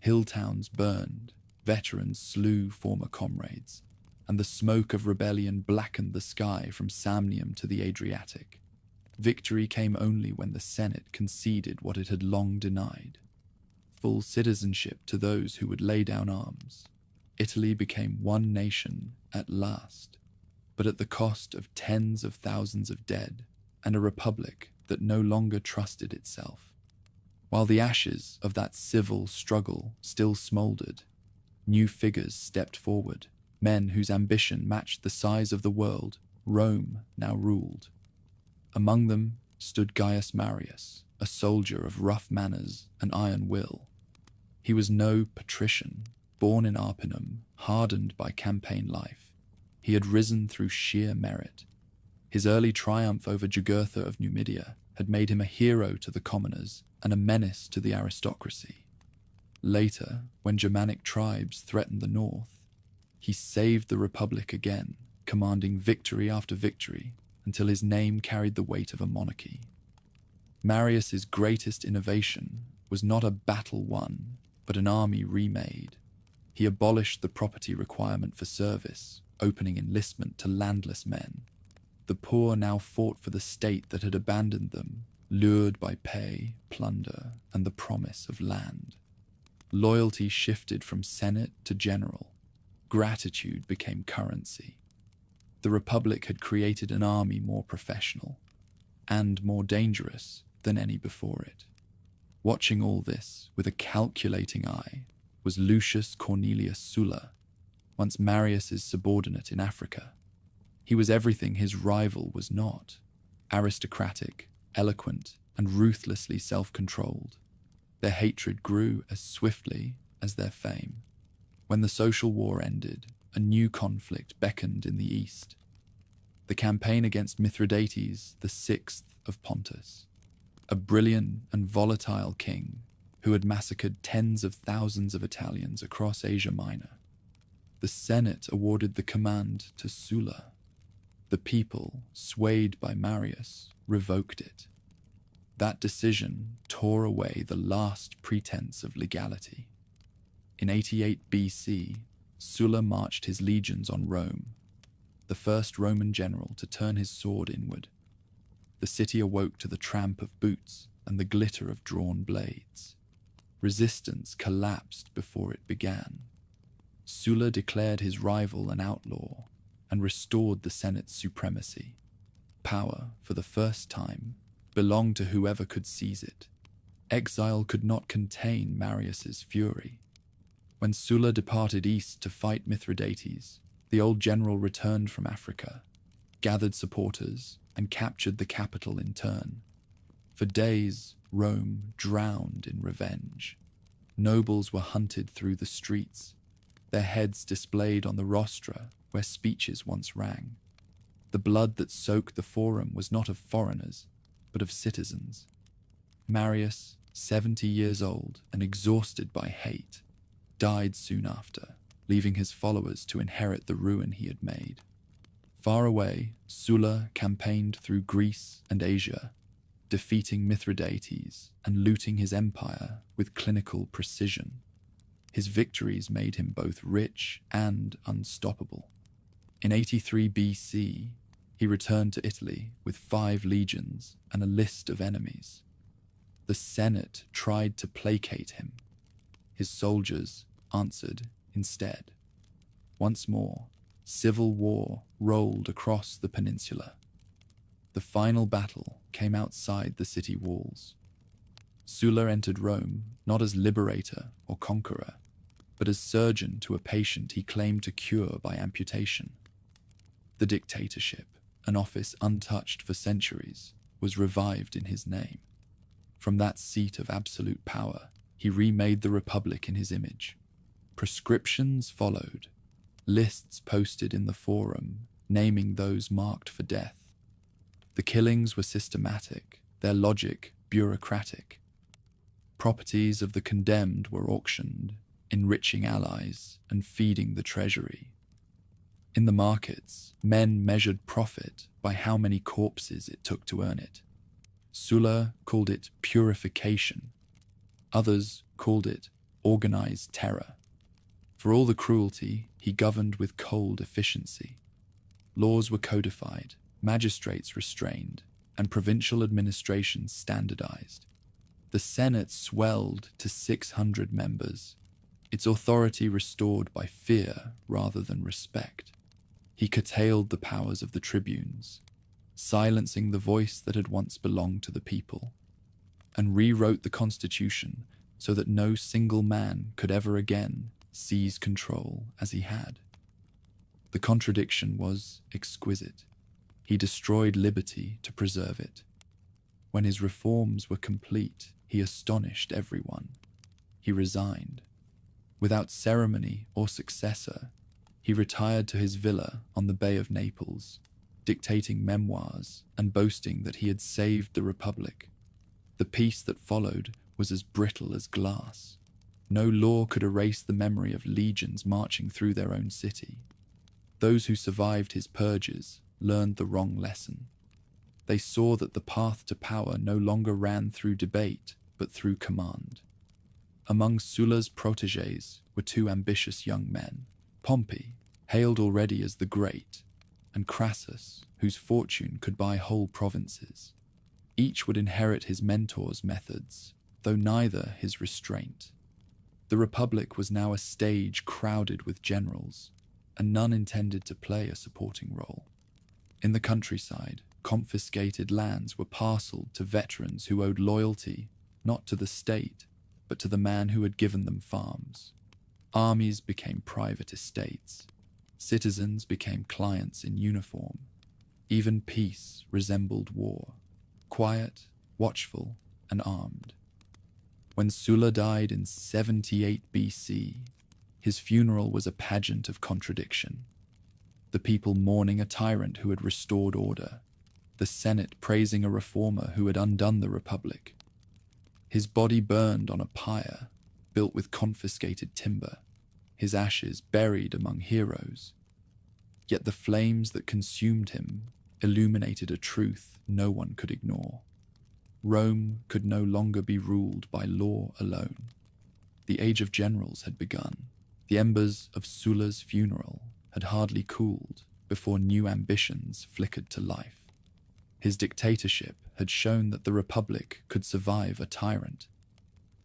Hill towns burned, veterans slew former comrades, and the smoke of rebellion blackened the sky from Samnium to the Adriatic. Victory came only when the Senate conceded what it had long denied: full citizenship to those who would lay down arms. Italy became one nation at last, but at the cost of tens of thousands of dead and a republic that no longer trusted itself. While the ashes of that civil struggle still smoldered, new figures stepped forward, men whose ambition matched the size of the world Rome now ruled. Among them stood Gaius Marius, a soldier of rough manners and iron will. He was no patrician, born in Arpinum, hardened by campaign life. He had risen through sheer merit. His early triumph over Jugurtha of Numidia had made him a hero to the commoners and a menace to the aristocracy. Later, when Germanic tribes threatened the north, he saved the Republic again, commanding victory after victory until his name carried the weight of a monarchy. Marius's greatest innovation was not a battle won, but an army remade. He abolished the property requirement for service, opening enlistment to landless men. The poor now fought for the state that had abandoned them, lured by pay, plunder, and the promise of land. Loyalty shifted from senate to general. Gratitude became currency. The Republic had created an army more professional and more dangerous than any before it. Watching all this with a calculating eye was Lucius Cornelius Sulla, once Marius's subordinate in Africa. He was everything his rival was not: aristocratic, eloquent, and ruthlessly self-controlled. Their hatred grew as swiftly as their fame. When the social war ended, a new conflict beckoned in the east. The campaign against Mithridates VI of Pontus, a brilliant and volatile king who had massacred tens of thousands of Italians across Asia Minor. The Senate awarded the command to Sulla. The people, swayed by Marius, revoked it. That decision tore away the last pretense of legality. In 88 BC, Sulla marched his legions on Rome, the first Roman general to turn his sword inward. The city awoke to the tramp of boots and the glitter of drawn blades. Resistance collapsed before it began. Sulla declared his rival an outlaw and restored the Senate's supremacy. Power, for the first time, belonged to whoever could seize it. Exile could not contain Marius's fury. When Sulla departed east to fight Mithridates, the old general returned from Africa, gathered supporters, and captured the capital in turn. For days, Rome drowned in revenge. Nobles were hunted through the streets, their heads displayed on the rostra where speeches once rang. The blood that soaked the forum was not of foreigners, but of citizens. Marius, 70 years old and exhausted by hate, died soon after, leaving his followers to inherit the ruin he had made. Far away, Sulla campaigned through Greece and Asia, defeating Mithridates and looting his empire with clinical precision. His victories made him both rich and unstoppable. In 83 BC, he returned to Italy with 5 legions and a list of enemies. The Senate tried to placate him. His soldiers answered instead. Once more, civil war rolled across the peninsula. The final battle came outside the city walls. Sulla entered Rome not as liberator or conqueror, but as surgeon to a patient he claimed to cure by amputation. The dictatorship, an office untouched for centuries, was revived in his name. From that seat of absolute power, he remade the Republic in his image. Prescriptions followed, lists posted in the forum, naming those marked for death. The killings were systematic, their logic bureaucratic. Properties of the condemned were auctioned, enriching allies and feeding the treasury. In the markets, men measured profit by how many corpses it took to earn it. Sulla called it purification. Others called it organized terror. For all the cruelty, he governed with cold efficiency. Laws were codified, magistrates restrained, and provincial administrations standardized. The Senate swelled to 600 members, its authority restored by fear rather than respect. He curtailed the powers of the tribunes, silencing the voice that had once belonged to the people, and rewrote the constitution so that no single man could ever again seize control as he had. The contradiction was exquisite. He destroyed liberty to preserve it. When his reforms were complete, he astonished everyone. He resigned. Without ceremony or successor, he retired to his villa on the Bay of Naples, dictating memoirs and boasting that he had saved the Republic. The peace that followed was as brittle as glass. No law could erase the memory of legions marching through their own city. Those who survived his purges learned the wrong lesson. They saw that the path to power no longer ran through debate, but through command. Among Sulla's protégés were two ambitious young men, Pompey, hailed already as the Great, and Crassus, whose fortune could buy whole provinces. Each would inherit his mentor's methods, though neither his restraint. The Republic was now a stage crowded with generals, and none intended to play a supporting role. In the countryside, confiscated lands were parceled to veterans who owed loyalty not to the state, but to the man who had given them farms. Armies became private estates. Citizens became clients in uniform. Even peace resembled war, quiet, watchful, and armed. When Sulla died in 78 BC, his funeral was a pageant of contradiction. The people mourning a tyrant who had restored order, the Senate praising a reformer who had undone the Republic. His body burned on a pyre built with confiscated timber, his ashes buried among heroes. Yet the flames that consumed him illuminated a truth no one could ignore. Rome could no longer be ruled by law alone. The age of generals had begun. The embers of Sulla's funeral had hardly cooled before new ambitions flickered to life. His dictatorship had shown that the Republic could survive a tyrant,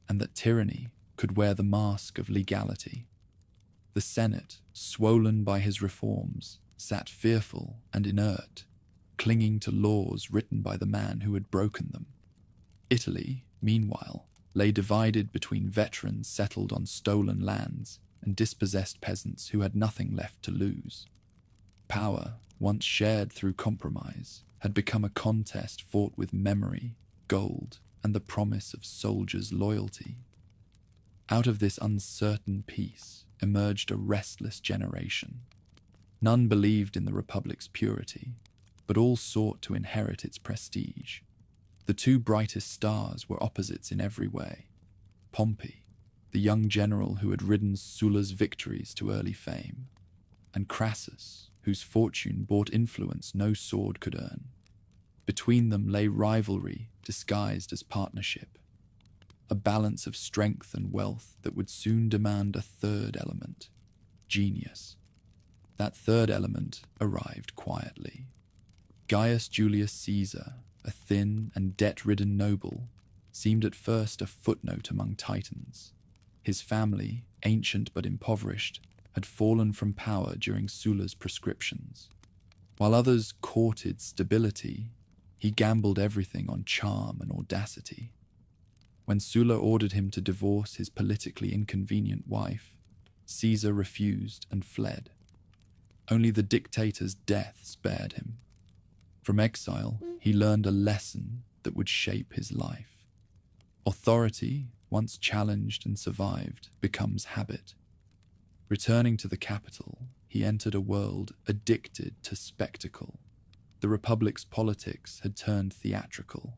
and that tyranny could wear the mask of legality. The Senate, swollen by his reforms, sat fearful and inert, clinging to laws written by the man who had broken them. Italy, meanwhile, lay divided between veterans settled on stolen lands and dispossessed peasants who had nothing left to lose. Power, once shared through compromise, had become a contest fought with memory, gold, and the promise of soldiers' loyalty. Out of this uncertain peace emerged a restless generation. None believed in the Republic's purity, but all sought to inherit its prestige. The two brightest stars were opposites in every way. Pompey, the young general who had ridden Sulla's victories to early fame, and Crassus, whose fortune bought influence no sword could earn. Between them lay rivalry disguised as partnership, a balance of strength and wealth that would soon demand a third element, genius. That third element arrived quietly. Gaius Julius Caesar, a thin and debt-ridden noble, seemed at first a footnote among titans. His family, ancient but impoverished, had fallen from power during Sulla's proscriptions. While others courted stability, he gambled everything on charm and audacity. When Sulla ordered him to divorce his politically inconvenient wife, Caesar refused and fled. Only the dictator's death spared him. From exile, he learned a lesson that would shape his life. Authority, once challenged and survived, becomes habit. Returning to the capital, he entered a world addicted to spectacle. The Republic's politics had turned theatrical.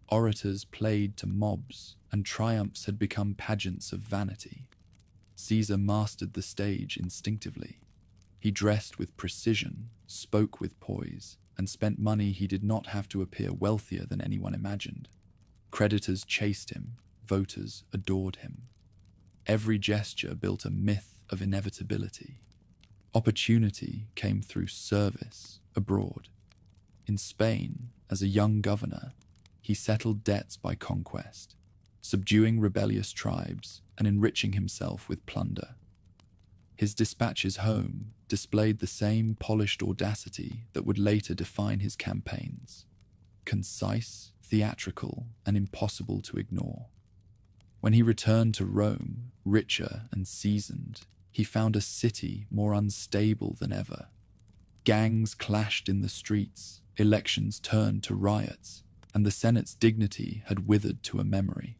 Orators played to mobs, and triumphs had become pageants of vanity. Caesar mastered the stage instinctively. He dressed with precision, spoke with poise, and spent money he did not have to appear wealthier than anyone imagined. Creditors chased him, voters adored him. Every gesture built a myth of inevitability. Opportunity came through service abroad. In Spain, as a young governor, he settled debts by conquest, subduing rebellious tribes and enriching himself with plunder. His dispatches home displayed the same polished audacity that would later define his campaigns, concise, theatrical, and impossible to ignore. When he returned to Rome, richer and seasoned, he found a city more unstable than ever. Gangs clashed in the streets, elections turned to riots, and the Senate's dignity had withered to a memory.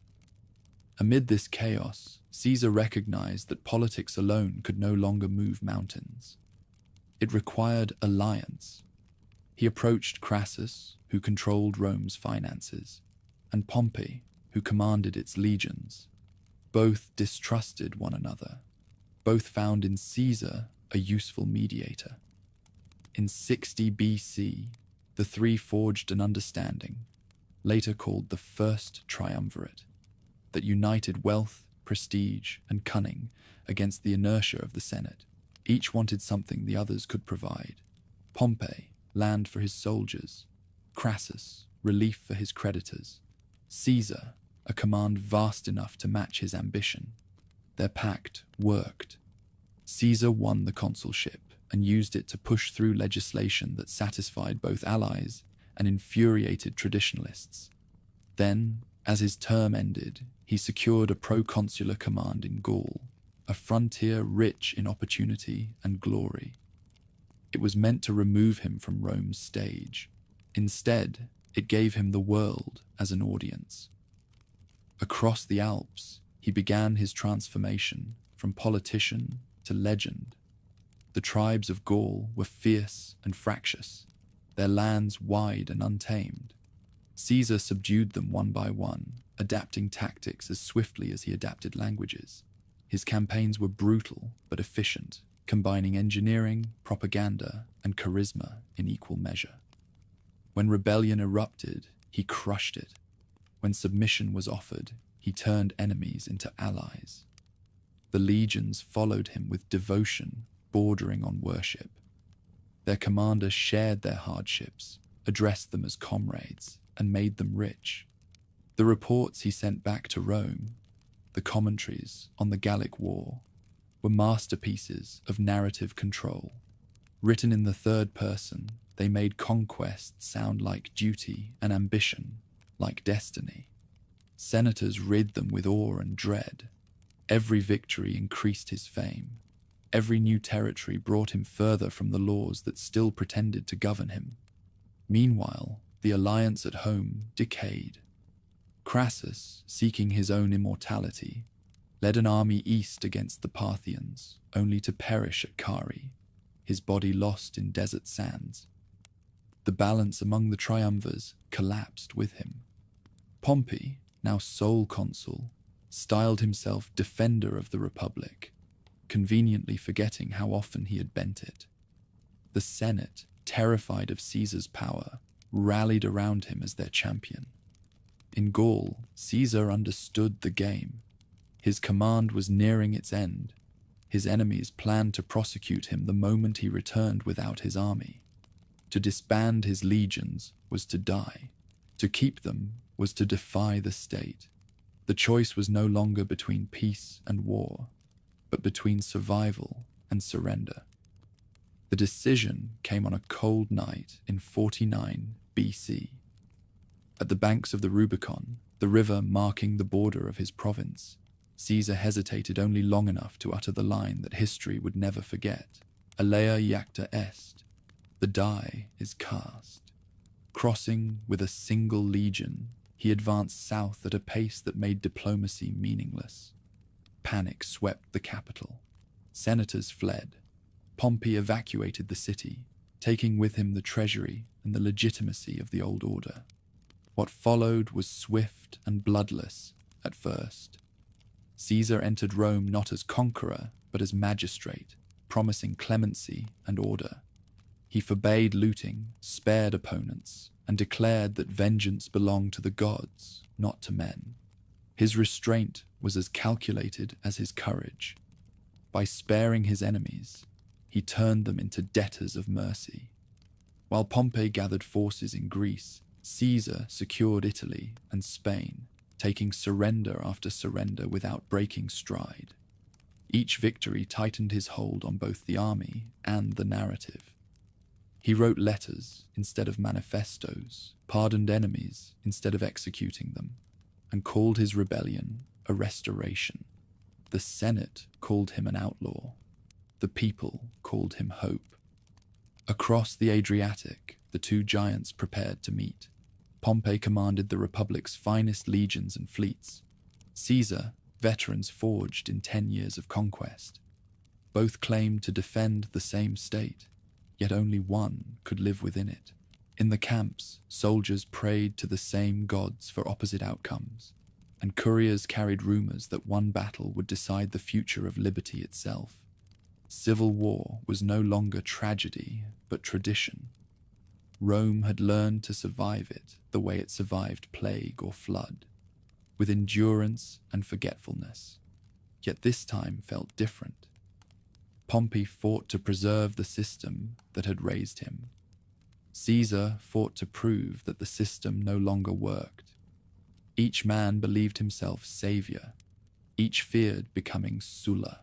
Amid this chaos, Caesar recognized that politics alone could no longer move mountains. It required alliance. He approached Crassus, who controlled Rome's finances, and Pompey, who commanded its legions. Both distrusted one another. Both found in Caesar a useful mediator. In 60 BC, The three forged an understanding, later called the First Triumvirate, that united wealth, prestige, and cunning against the inertia of the Senate. Each wanted something the others could provide. Pompey, land for his soldiers; Crassus, relief for his creditors; Caesar, a command vast enough to match his ambition. Their pact worked. Caesar won the consulship and used it to push through legislation that satisfied both allies and infuriated traditionalists. Then, as his term ended, he secured a proconsular command in Gaul, a frontier rich in opportunity and glory. It was meant to remove him from Rome's stage. Instead, it gave him the world as an audience. Across the Alps, he began his transformation from politician to legend. The tribes of Gaul were fierce and fractious, their lands wide and untamed. Caesar subdued them one by one, adapting tactics as swiftly as he adapted languages. His campaigns were brutal but efficient, combining engineering, propaganda, and charisma in equal measure. When rebellion erupted, he crushed it. When submission was offered, he turned enemies into allies. The legions followed him with devotion bordering on worship. Their commander shared their hardships, addressed them as comrades, and made them rich. The reports he sent back to Rome, the commentaries on the Gallic War, were masterpieces of narrative control. Written in the third person, they made conquest sound like duty and ambition like destiny. Senators rid them with awe and dread. Every victory increased his fame. Every new territory brought him further from the laws that still pretended to govern him. Meanwhile, the alliance at home decayed. Crassus, seeking his own immortality, led an army east against the Parthians, only to perish at Cari, his body lost in desert sands. The balance among the triumvirs collapsed with him. Pompey, now sole consul, styled himself defender of the Republic, conveniently forgetting how often he had bent it. The Senate, terrified of Caesar's power, rallied around him as their champion. In Gaul, Caesar understood the game. His command was nearing its end. His enemies planned to prosecute him the moment he returned without his army. To disband his legions was to die. To keep them was to defy the state. The choice was no longer between peace and war, but between survival and surrender. The decision came on a cold night in 49 BC. At the banks of the Rubicon, the river marking the border of his province, Caesar hesitated only long enough to utter the line that history would never forget: Alea iacta est, the die is cast. Crossing with a single legion, he advanced south at a pace that made diplomacy meaningless. Panic swept the capital. Senators fled. Pompey evacuated the city, taking with him the treasury and the legitimacy of the old order. What followed was swift and bloodless at first. Caesar entered Rome not as conqueror, but as magistrate, promising clemency and order. He forbade looting, spared opponents, and declared that vengeance belonged to the gods, not to men. His restraint was as calculated as his courage. By sparing his enemies, he turned them into debtors of mercy. While Pompey gathered forces in Greece, Caesar secured Italy and Spain, taking surrender after surrender without breaking stride. Each victory tightened his hold on both the army and the narrative. He wrote letters instead of manifestos, pardoned enemies instead of executing them, and called his rebellion a restoration. The Senate called him an outlaw. The people called him hope. Across the Adriatic, the two giants prepared to meet. Pompey commanded the Republic's finest legions and fleets. Caesar, veterans forged in 10 years of conquest. Both claimed to defend the same state, yet only one could live within it. In the camps, soldiers prayed to the same gods for opposite outcomes, and couriers carried rumors that one battle would decide the future of liberty itself. Civil war was no longer tragedy, but tradition. Rome had learned to survive it the way it survived plague or flood, with endurance and forgetfulness. Yet this time felt different. Pompey fought to preserve the system that had raised him. Caesar fought to prove that the system no longer worked. Each man believed himself savior. Each feared becoming Sulla.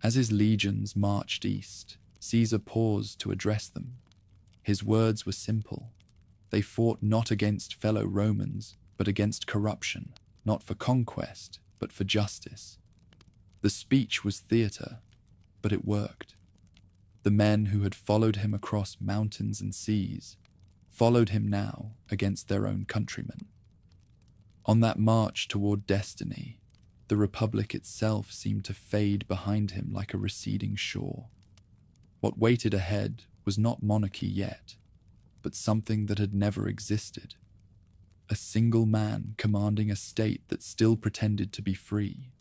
As his legions marched east, Caesar paused to address them. His words were simple. They fought not against fellow Romans, but against corruption, not for conquest, but for justice. The speech was theater, but it worked. The men who had followed him across mountains and seas followed him now against their own countrymen. On that march toward destiny, the Republic itself seemed to fade behind him like a receding shore. What waited ahead was not monarchy yet, but something that had never existed. A single man commanding a state that still pretended to be free.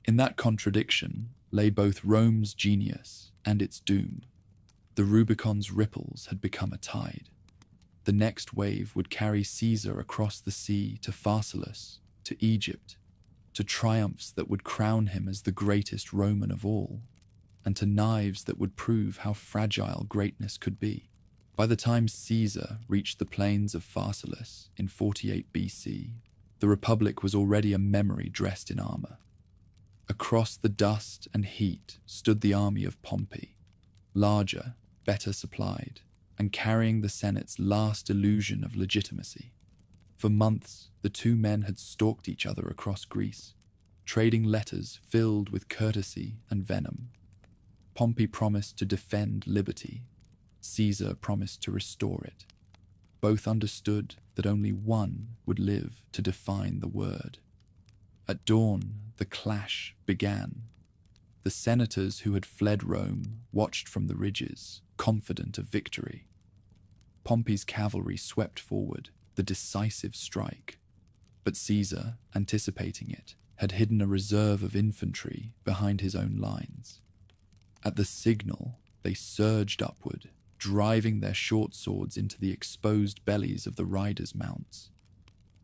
In that contradiction lay both Rome's genius and its doom. The Rubicon's ripples had become a tide. The next wave would carry Caesar across the sea to Pharsalus, to Egypt, to triumphs that would crown him as the greatest Roman of all, and to knives that would prove how fragile greatness could be. By the time Caesar reached the plains of Pharsalus in 48 BC, the Republic was already a memory dressed in armor. Across the dust and heat stood the army of Pompey, larger, better supplied, and carrying the Senate's last illusion of legitimacy. For months, the two men had stalked each other across Greece, trading letters filled with courtesy and venom. Pompey promised to defend liberty. Caesar promised to restore it. Both understood that only one would live to define the word. At dawn, the clash began. The senators who had fled Rome watched from the ridges, confident of victory. Pompey's cavalry swept forward, the decisive strike. But Caesar, anticipating it, had hidden a reserve of infantry behind his own lines. At the signal, they surged upward, driving their short swords into the exposed bellies of the riders' mounts.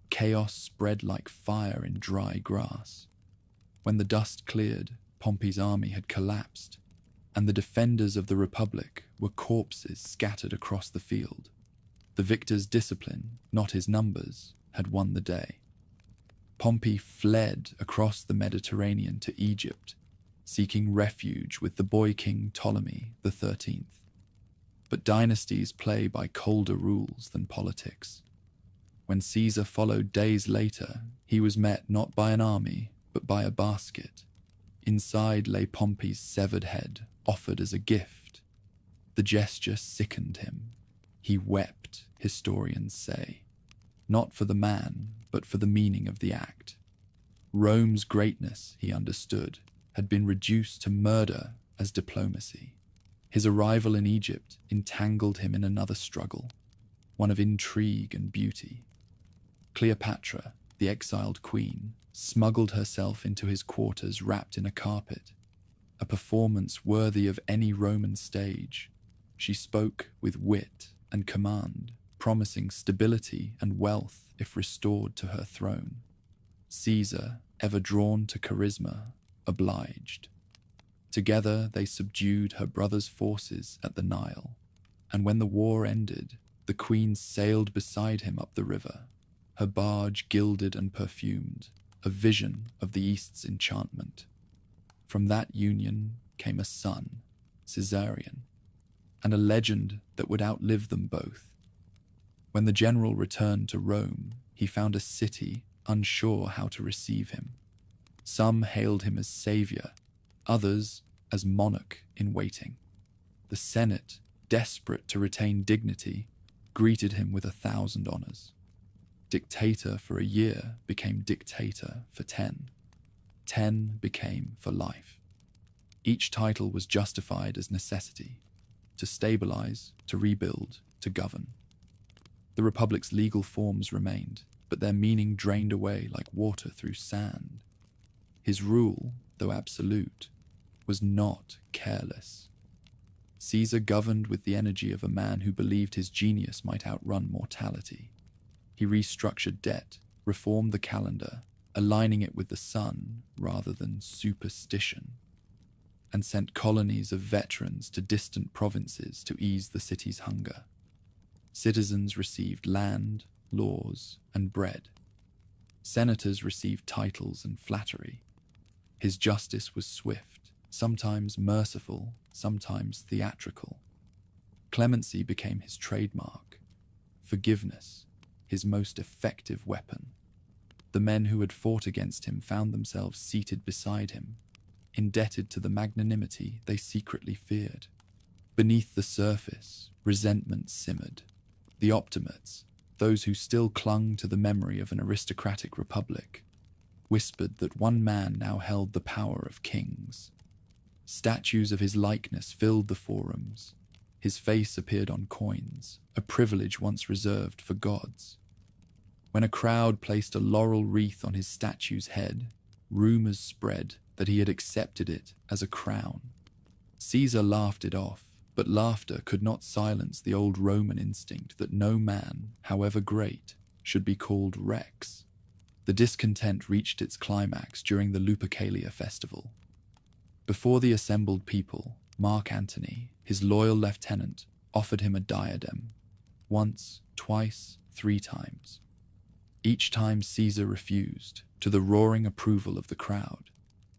Chaos spread like fire in dry grass. When the dust cleared, Pompey's army had collapsed, and the defenders of the Republic were corpses scattered across the field. The victor's discipline, not his numbers, had won the day. Pompey fled across the Mediterranean to Egypt, seeking refuge with the boy king Ptolemy XIII. But dynasties play by colder rules than politics. When Caesar followed days later, he was met not by an army, but by a basket. Inside lay Pompey's severed head, offered as a gift. The gesture sickened him. He wept, historians say, not for the man, but for the meaning of the act. Rome's greatness, he understood, had been reduced to murder as diplomacy. His arrival in Egypt entangled him in another struggle, one of intrigue and beauty. Cleopatra, the exiled queen, smuggled herself into his quarters wrapped in a carpet, a performance worthy of any Roman stage. She spoke with wit and command, promising stability and wealth if restored to her throne. Caesar, ever drawn to charisma, obliged. Together they subdued her brother's forces at the Nile, and when the war ended, the queen sailed beside him up the river, her barge gilded and perfumed, a vision of the East's enchantment. From that union came a son, Caesarion, and a legend that would outlive them both. When the general returned to Rome, he found a city unsure how to receive him. Some hailed him as savior, others as monarch in waiting. The Senate, desperate to retain dignity, greeted him with 1,000 honors. Dictator for a year became dictator for 10. 10 became for life. Each title was justified as necessity, to stabilize, to rebuild, to govern. The Republic's legal forms remained, but their meaning drained away like water through sand. His rule, though absolute, was not careless. Caesar governed with the energy of a man who believed his genius might outrun mortality. He restructured debt, reformed the calendar, aligning it with the sun rather than superstition, and sent colonies of veterans to distant provinces to ease the city's hunger. Citizens received land, laws, and bread. Senators received titles and flattery. His justice was swift, sometimes merciful, sometimes theatrical. Clemency became his trademark. Forgiveness, his most effective weapon. The men who had fought against him found themselves seated beside him, indebted to the magnanimity they secretly feared. Beneath the surface, resentment simmered. The optimates, those who still clung to the memory of an aristocratic republic, whispered that one man now held the power of kings. Statues of his likeness filled the forums. His face appeared on coins, a privilege once reserved for gods. When a crowd placed a laurel wreath on his statue's head, rumors spread that he had accepted it as a crown. Caesar laughed it off, but laughter could not silence the old Roman instinct that no man, however great, should be called Rex. The discontent reached its climax during the Lupercalia festival. Before the assembled people, Mark Antony, his loyal lieutenant, offered him a diadem. Once, twice, 3 times. Each time Caesar refused, to the roaring approval of the crowd.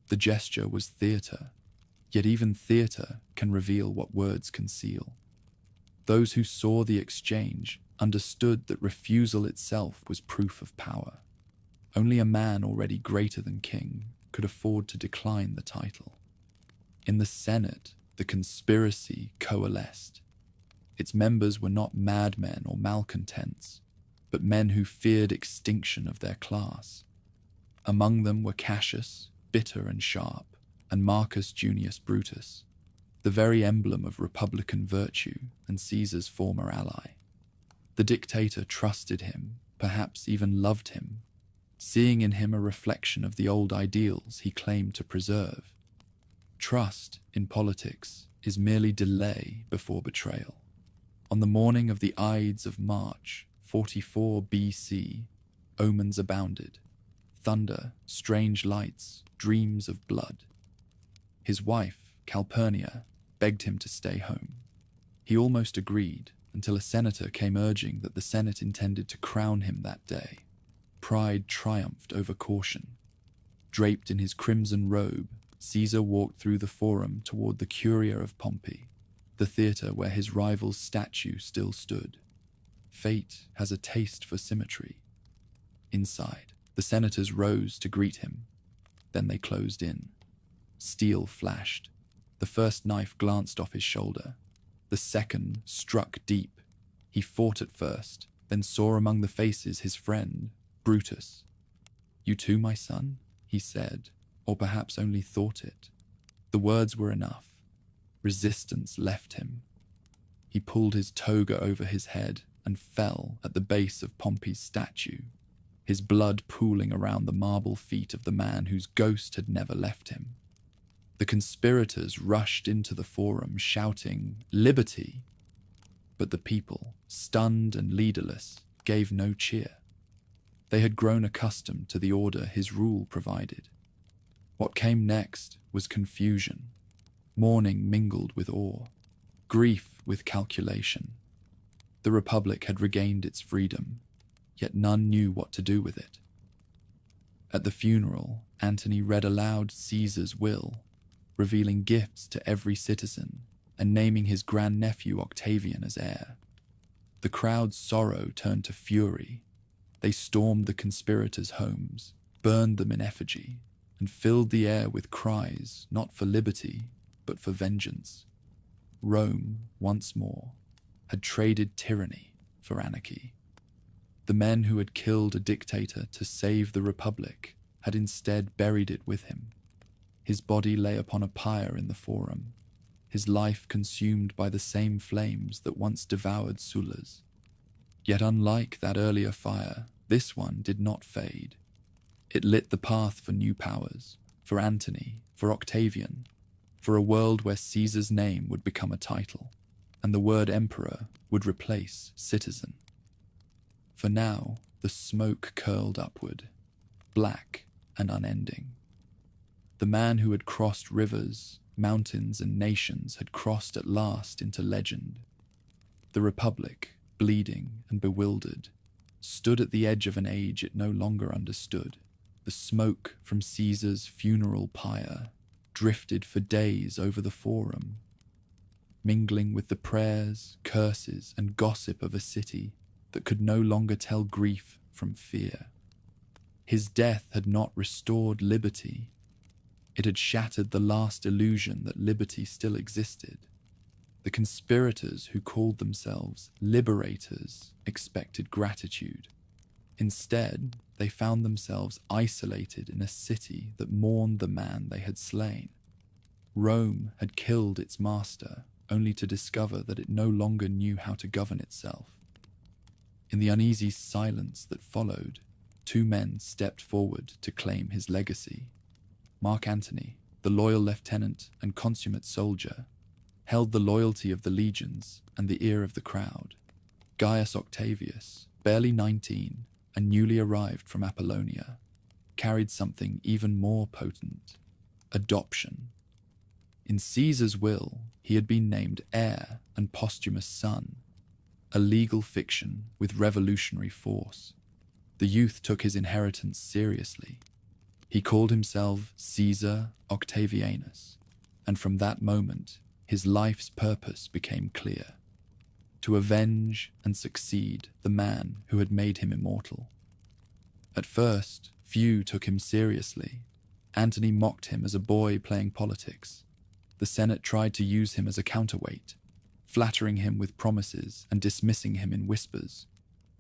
The gesture was theatre, yet even theatre can reveal what words conceal. Those who saw the exchange understood that refusal itself was proof of power. Only a man already greater than king could afford to decline the title. In the Senate, the conspiracy coalesced. Its members were not madmen or malcontents, but men who feared extinction of their class. Among them were Cassius, bitter and sharp, and Marcus Junius Brutus, the very emblem of republican virtue and Caesar's former ally. The dictator trusted him, perhaps even loved him, seeing in him a reflection of the old ideals he claimed to preserve. Trust, in politics, is merely delay before betrayal. On the morning of the Ides of March, 44 BC, omens abounded. Thunder, strange lights, dreams of blood. His wife, Calpurnia, begged him to stay home. He almost agreed, until a senator came urging that the Senate intended to crown him that day. Pride triumphed over caution. Draped in his crimson robe, Caesar walked through the forum toward the Curia of Pompey, the theatre where his rival's statue still stood. Fate has a taste for symmetry. Inside, the senators rose to greet him. Then they closed in. Steel flashed. The first knife glanced off his shoulder. The second struck deep. He fought at first, then saw among the faces his friend, Brutus. "You too, my son?" he said, or perhaps only thought it. The words were enough. Resistance left him. He pulled his toga over his head and fell at the base of Pompey's statue, his blood pooling around the marble feet of the man whose ghost had never left him. The conspirators rushed into the forum, shouting, "Liberty!" But the people, stunned and leaderless, gave no cheer. They had grown accustomed to the order his rule provided. What came next was confusion. Mourning mingled with awe, grief with calculation. The Republic had regained its freedom, yet none knew what to do with it. At the funeral, Antony read aloud Caesar's will, revealing gifts to every citizen and naming his grandnephew Octavian as heir. The crowd's sorrow turned to fury. They stormed the conspirators' homes, burned them in effigy, and filled the air with cries not for liberty, but for vengeance. Rome, once more, had traded tyranny for anarchy. The men who had killed a dictator to save the Republic had instead buried it with him. His body lay upon a pyre in the forum, his life consumed by the same flames that once devoured Sulla's. Yet unlike that earlier fire, this one did not fade. It lit the path for new powers, for Antony, for Octavian. for a world where Caesar's name would become a title, and the word emperor would replace citizen. For now, the smoke curled upward, black and unending. The man who had crossed rivers, mountains, and nations had crossed at last into legend. The Republic, bleeding and bewildered, stood at the edge of an age it no longer understood. The smoke from Caesar's funeral pyre drifted for days over the forum, mingling with the prayers, curses, and gossip of a city that could no longer tell grief from fear. His death had not restored liberty. It had shattered the last illusion that liberty still existed. The conspirators who called themselves liberators expected gratitude. Instead, they found themselves isolated in a city that mourned the man they had slain. Rome had killed its master, only to discover that it no longer knew how to govern itself. In the uneasy silence that followed, two men stepped forward to claim his legacy. Mark Antony, the loyal lieutenant and consummate soldier, held the loyalty of the legions and the ear of the crowd. Gaius Octavius, barely 19 and newly arrived from Apollonia, carried something even more potent: adoption. In Caesar's will, he had been named heir and posthumous son, a legal fiction with revolutionary force. The youth took his inheritance seriously. He called himself Caesar Octavianus, and from that moment, his life's purpose became clear: to avenge and succeed the man who had made him immortal. At first, few took him seriously. Antony mocked him as a boy playing politics. The Senate tried to use him as a counterweight, flattering him with promises and dismissing him in whispers.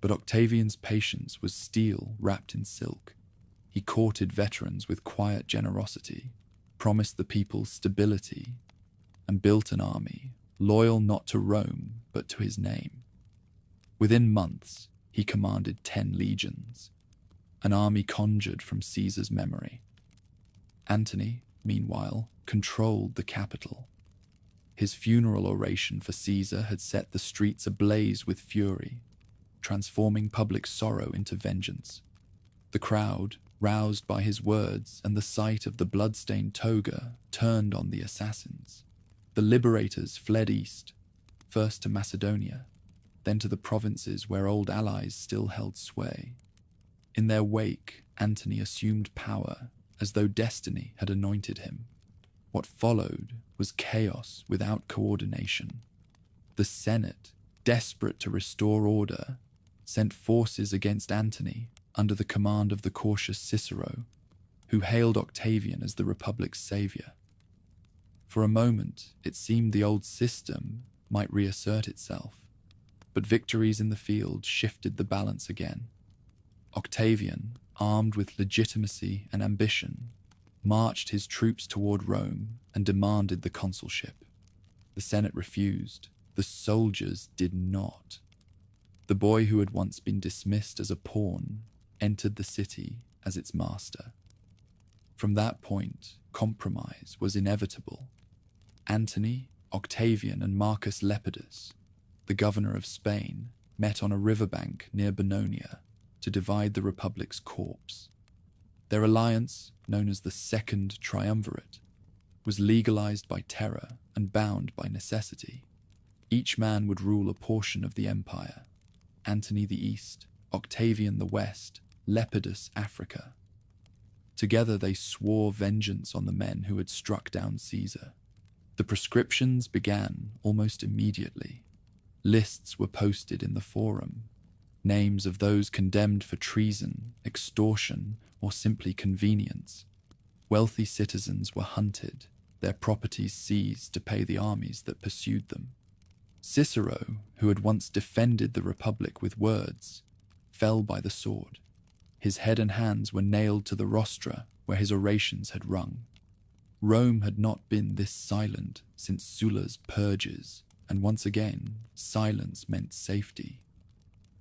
But Octavian's patience was steel wrapped in silk. He courted veterans with quiet generosity, promised the people stability, and built an army, loyal not to Rome, but to his name. Within months, he commanded 10 legions, an army conjured from Caesar's memory. Antony, meanwhile, controlled the capital. His funeral oration for Caesar had set the streets ablaze with fury, transforming public sorrow into vengeance. The crowd, roused by his words and the sight of the blood-stained toga, turned on the assassins. The liberators fled east, first to Macedonia, then to the provinces where old allies still held sway. In their wake, Antony assumed power as though destiny had anointed him. What followed was chaos without coordination. The Senate, desperate to restore order, sent forces against Antony under the command of the cautious Cicero, who hailed Octavian as the Republic's savior. For a moment, it seemed the old system might reassert itself, but victories in the field shifted the balance again. Octavian, armed with legitimacy and ambition, marched his troops toward Rome and demanded the consulship. The Senate refused. The soldiers did not. The boy who had once been dismissed as a pawn entered the city as its master. From that point, compromise was inevitable. Antony, Octavian, and Marcus Lepidus, the governor of Spain, met on a riverbank near Bononia to divide the Republic's corpse. Their alliance, known as the Second Triumvirate, was legalized by terror and bound by necessity. Each man would rule a portion of the empire: Antony the east, Octavian the west, Lepidus Africa. Together they swore vengeance on the men who had struck down Caesar. The proscriptions began almost immediately. Lists were posted in the forum, names of those condemned for treason, extortion, or simply convenience. Wealthy citizens were hunted, their properties seized to pay the armies that pursued them. Cicero, who had once defended the Republic with words, fell by the sword. His head and hands were nailed to the rostra where his orations had rung. Rome had not been this silent since Sulla's purges, and once again, silence meant safety.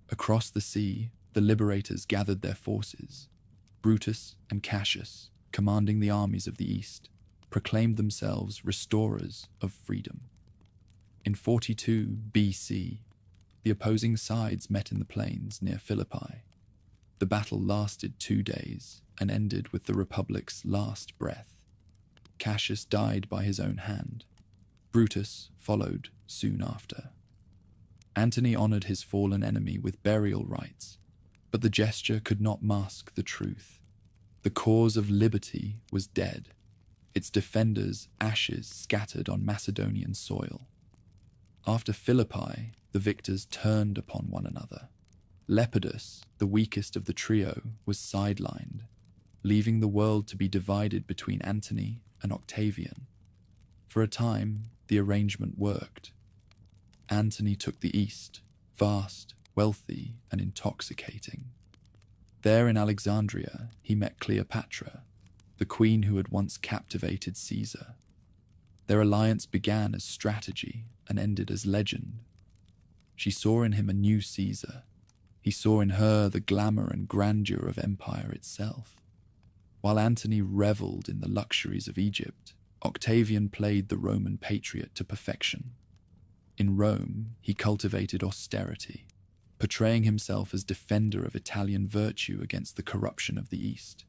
Across the sea, the liberators gathered their forces, Brutus and Cassius commanding the armies of the east. proclaimed themselves restorers of freedom. In 42 BC, the opposing sides met in the plains near Philippi. The battle lasted 2 days and ended with the Republic's last breath. Cassius died by his own hand. Brutus followed soon after. Antony honored his fallen enemy with burial rites, but the gesture could not mask the truth. The cause of liberty was dead, its defenders' ashes scattered on Macedonian soil. After Philippi, the victors turned upon one another. Lepidus, the weakest of the trio, was sidelined, leaving the world to be divided between Antony and Octavian. For a time, the arrangement worked. Antony took the east, vast, wealthy, and intoxicating. There in Alexandria, he met Cleopatra, the queen who had once captivated Caesar. Their alliance began as strategy and ended as legend. She saw in him a new Caesar. He saw in her the glamour and grandeur of empire itself. While Antony reveled in the luxuries of Egypt, Octavian played the Roman patriot to perfection. In Rome, he cultivated austerity, portraying himself as defender of Italian virtue against the corruption of the East.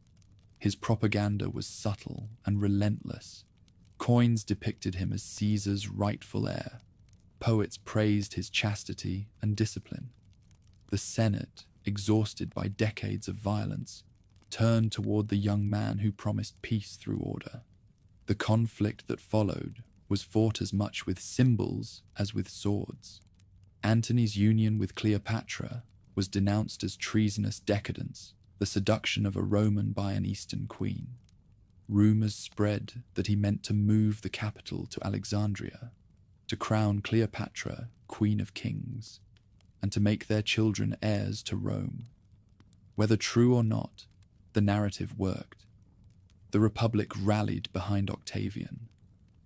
His propaganda was subtle and relentless. Coins depicted him as Caesar's rightful heir. Poets praised his chastity and discipline. The Senate, exhausted by decades of violence, turned toward the young man who promised peace through order. The conflict that followed was fought as much with symbols as with swords. Antony's union with Cleopatra was denounced as treasonous decadence, the seduction of a Roman by an Eastern queen. Rumors spread that he meant to move the capital to Alexandria, to crown Cleopatra Queen of Kings, and to make their children heirs to Rome. Whether true or not, the narrative worked. The Republic rallied behind Octavian,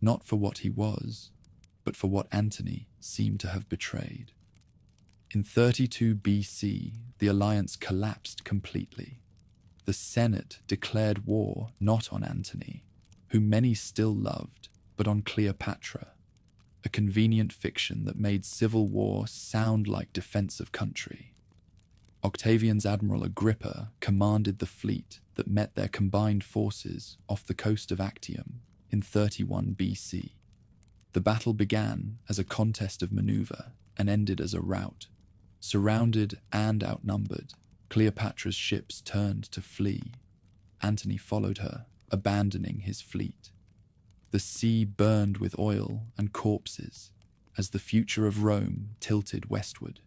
not for what he was, but for what Antony seemed to have betrayed. In 32 BC, the alliance collapsed completely. The Senate declared war not on Antony, whom many still loved, but on Cleopatra, a convenient fiction that made civil war sound like defense of country. Octavian's Admiral Agrippa commanded the fleet that met their combined forces off the coast of Actium in 31 BC. The battle began as a contest of maneuver and ended as a rout. Surrounded and outnumbered, Cleopatra's ships turned to flee. Antony followed her, abandoning his fleet. The sea burned with oil and corpses as the future of Rome tilted westward.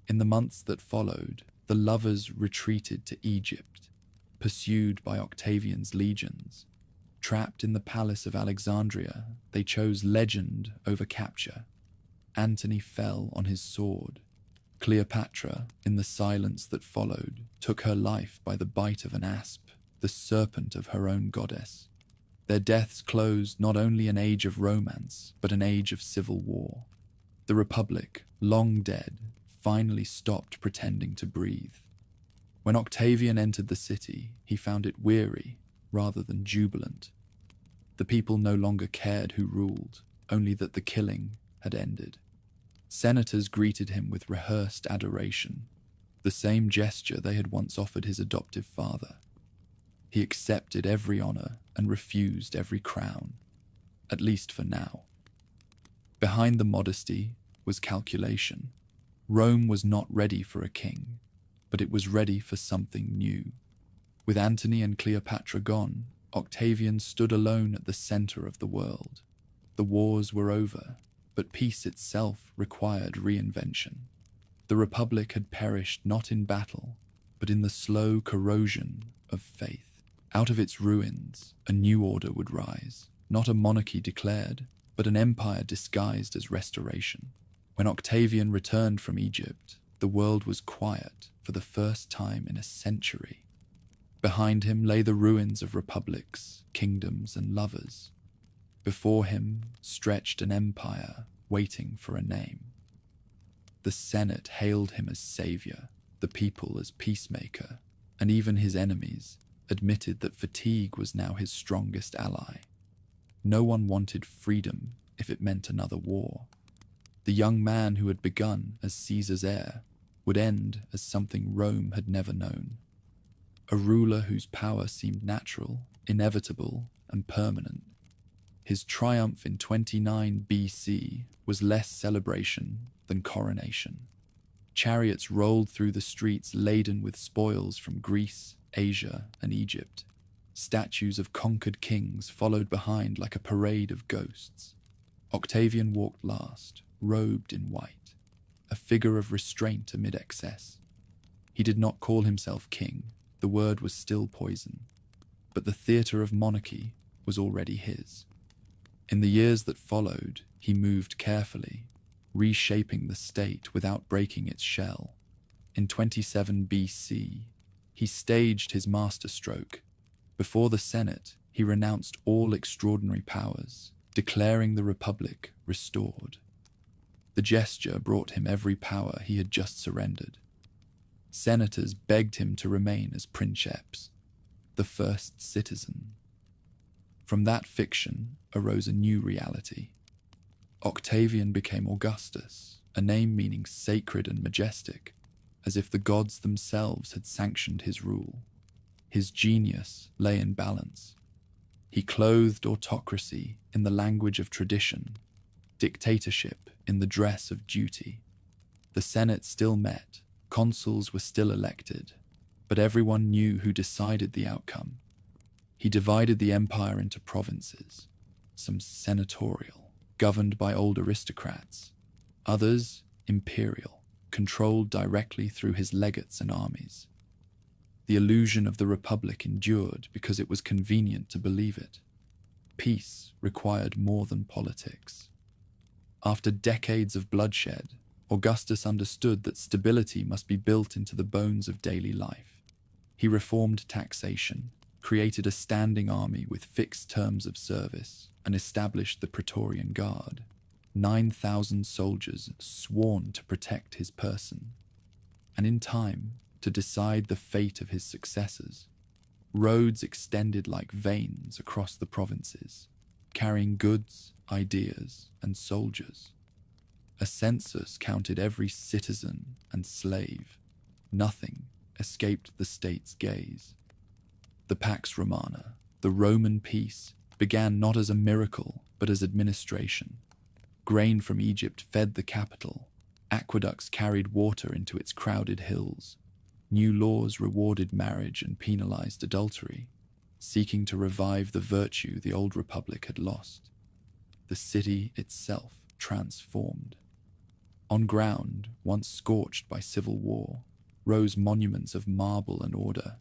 In the months that followed, the lovers retreated to Egypt, pursued by Octavian's legions. Trapped in the palace of Alexandria, they chose legend over capture. Antony fell on his sword. Cleopatra, in the silence that followed, took her life by the bite of an asp, the serpent of her own goddess. Their deaths closed not only an age of romance, but an age of civil war. The Republic, long dead, finally stopped pretending to breathe. When Octavian entered the city, he found it weary rather than jubilant. The people no longer cared who ruled, only that the killing had ended. Senators greeted him with rehearsed adoration, the same gesture they had once offered his adoptive father. He accepted every honor and refused every crown, at least for now. Behind the modesty was calculation. Rome was not ready for a king, but it was ready for something new. With Antony and Cleopatra gone, Octavian stood alone at the center of the world. The wars were over, but peace itself required reinvention. The Republic had perished not in battle, but in the slow corrosion of faith. Out of its ruins, a new order would rise, not a monarchy declared, but an empire disguised as restoration. When Octavian returned from Egypt, the world was quiet for the first time in a century. Behind him lay the ruins of republics, kingdoms, and lovers. Before him stretched an empire waiting for a name. The Senate hailed him as savior, the people as peacemaker, and even his enemies admitted that fatigue was now his strongest ally. No one wanted freedom if it meant another war. The young man who had begun as Caesar's heir would end as something Rome had never known. A ruler whose power seemed natural, inevitable, and permanent. His triumph in 29 BC was less celebration than coronation. Chariots rolled through the streets laden with spoils from Greece, Asia, and Egypt. Statues of conquered kings followed behind like a parade of ghosts. Octavian walked last, robed in white, a figure of restraint amid excess. He did not call himself king, the word was still poison, but the theatre of monarchy was already his. In the years that followed, he moved carefully, reshaping the state without breaking its shell. In 27 BC, he staged his masterstroke. Before the Senate, he renounced all extraordinary powers, declaring the Republic restored. The gesture brought him every power he had just surrendered. Senators begged him to remain as princeps, the first citizen. From that fiction arose a new reality. Octavian became Augustus, a name meaning sacred and majestic, as if the gods themselves had sanctioned his rule. His genius lay in balance. He clothed autocracy in the language of tradition, dictatorship in the dress of duty. The Senate still met, consuls were still elected, but everyone knew who decided the outcome. He divided the empire into provinces, some senatorial, governed by old aristocrats, others imperial, controlled directly through his legates and armies. The illusion of the Republic endured because it was convenient to believe it. Peace required more than politics. After decades of bloodshed, Augustus understood that stability must be built into the bones of daily life. He reformed taxation, created a standing army with fixed terms of service, and established the Praetorian Guard, 9,000 soldiers sworn to protect his person. And in time, to decide the fate of his successors, roads extended like veins across the provinces, carrying goods, ideas, and soldiers. A census counted every citizen and slave. Nothing escaped the state's gaze. The Pax Romana, the Roman peace, began not as a miracle, but as administration. Grain from Egypt fed the capital. Aqueducts carried water into its crowded hills. New laws rewarded marriage and penalized adultery, seeking to revive the virtue the old republic had lost. The city itself transformed. On ground, once scorched by civil war, rose monuments of marble and order.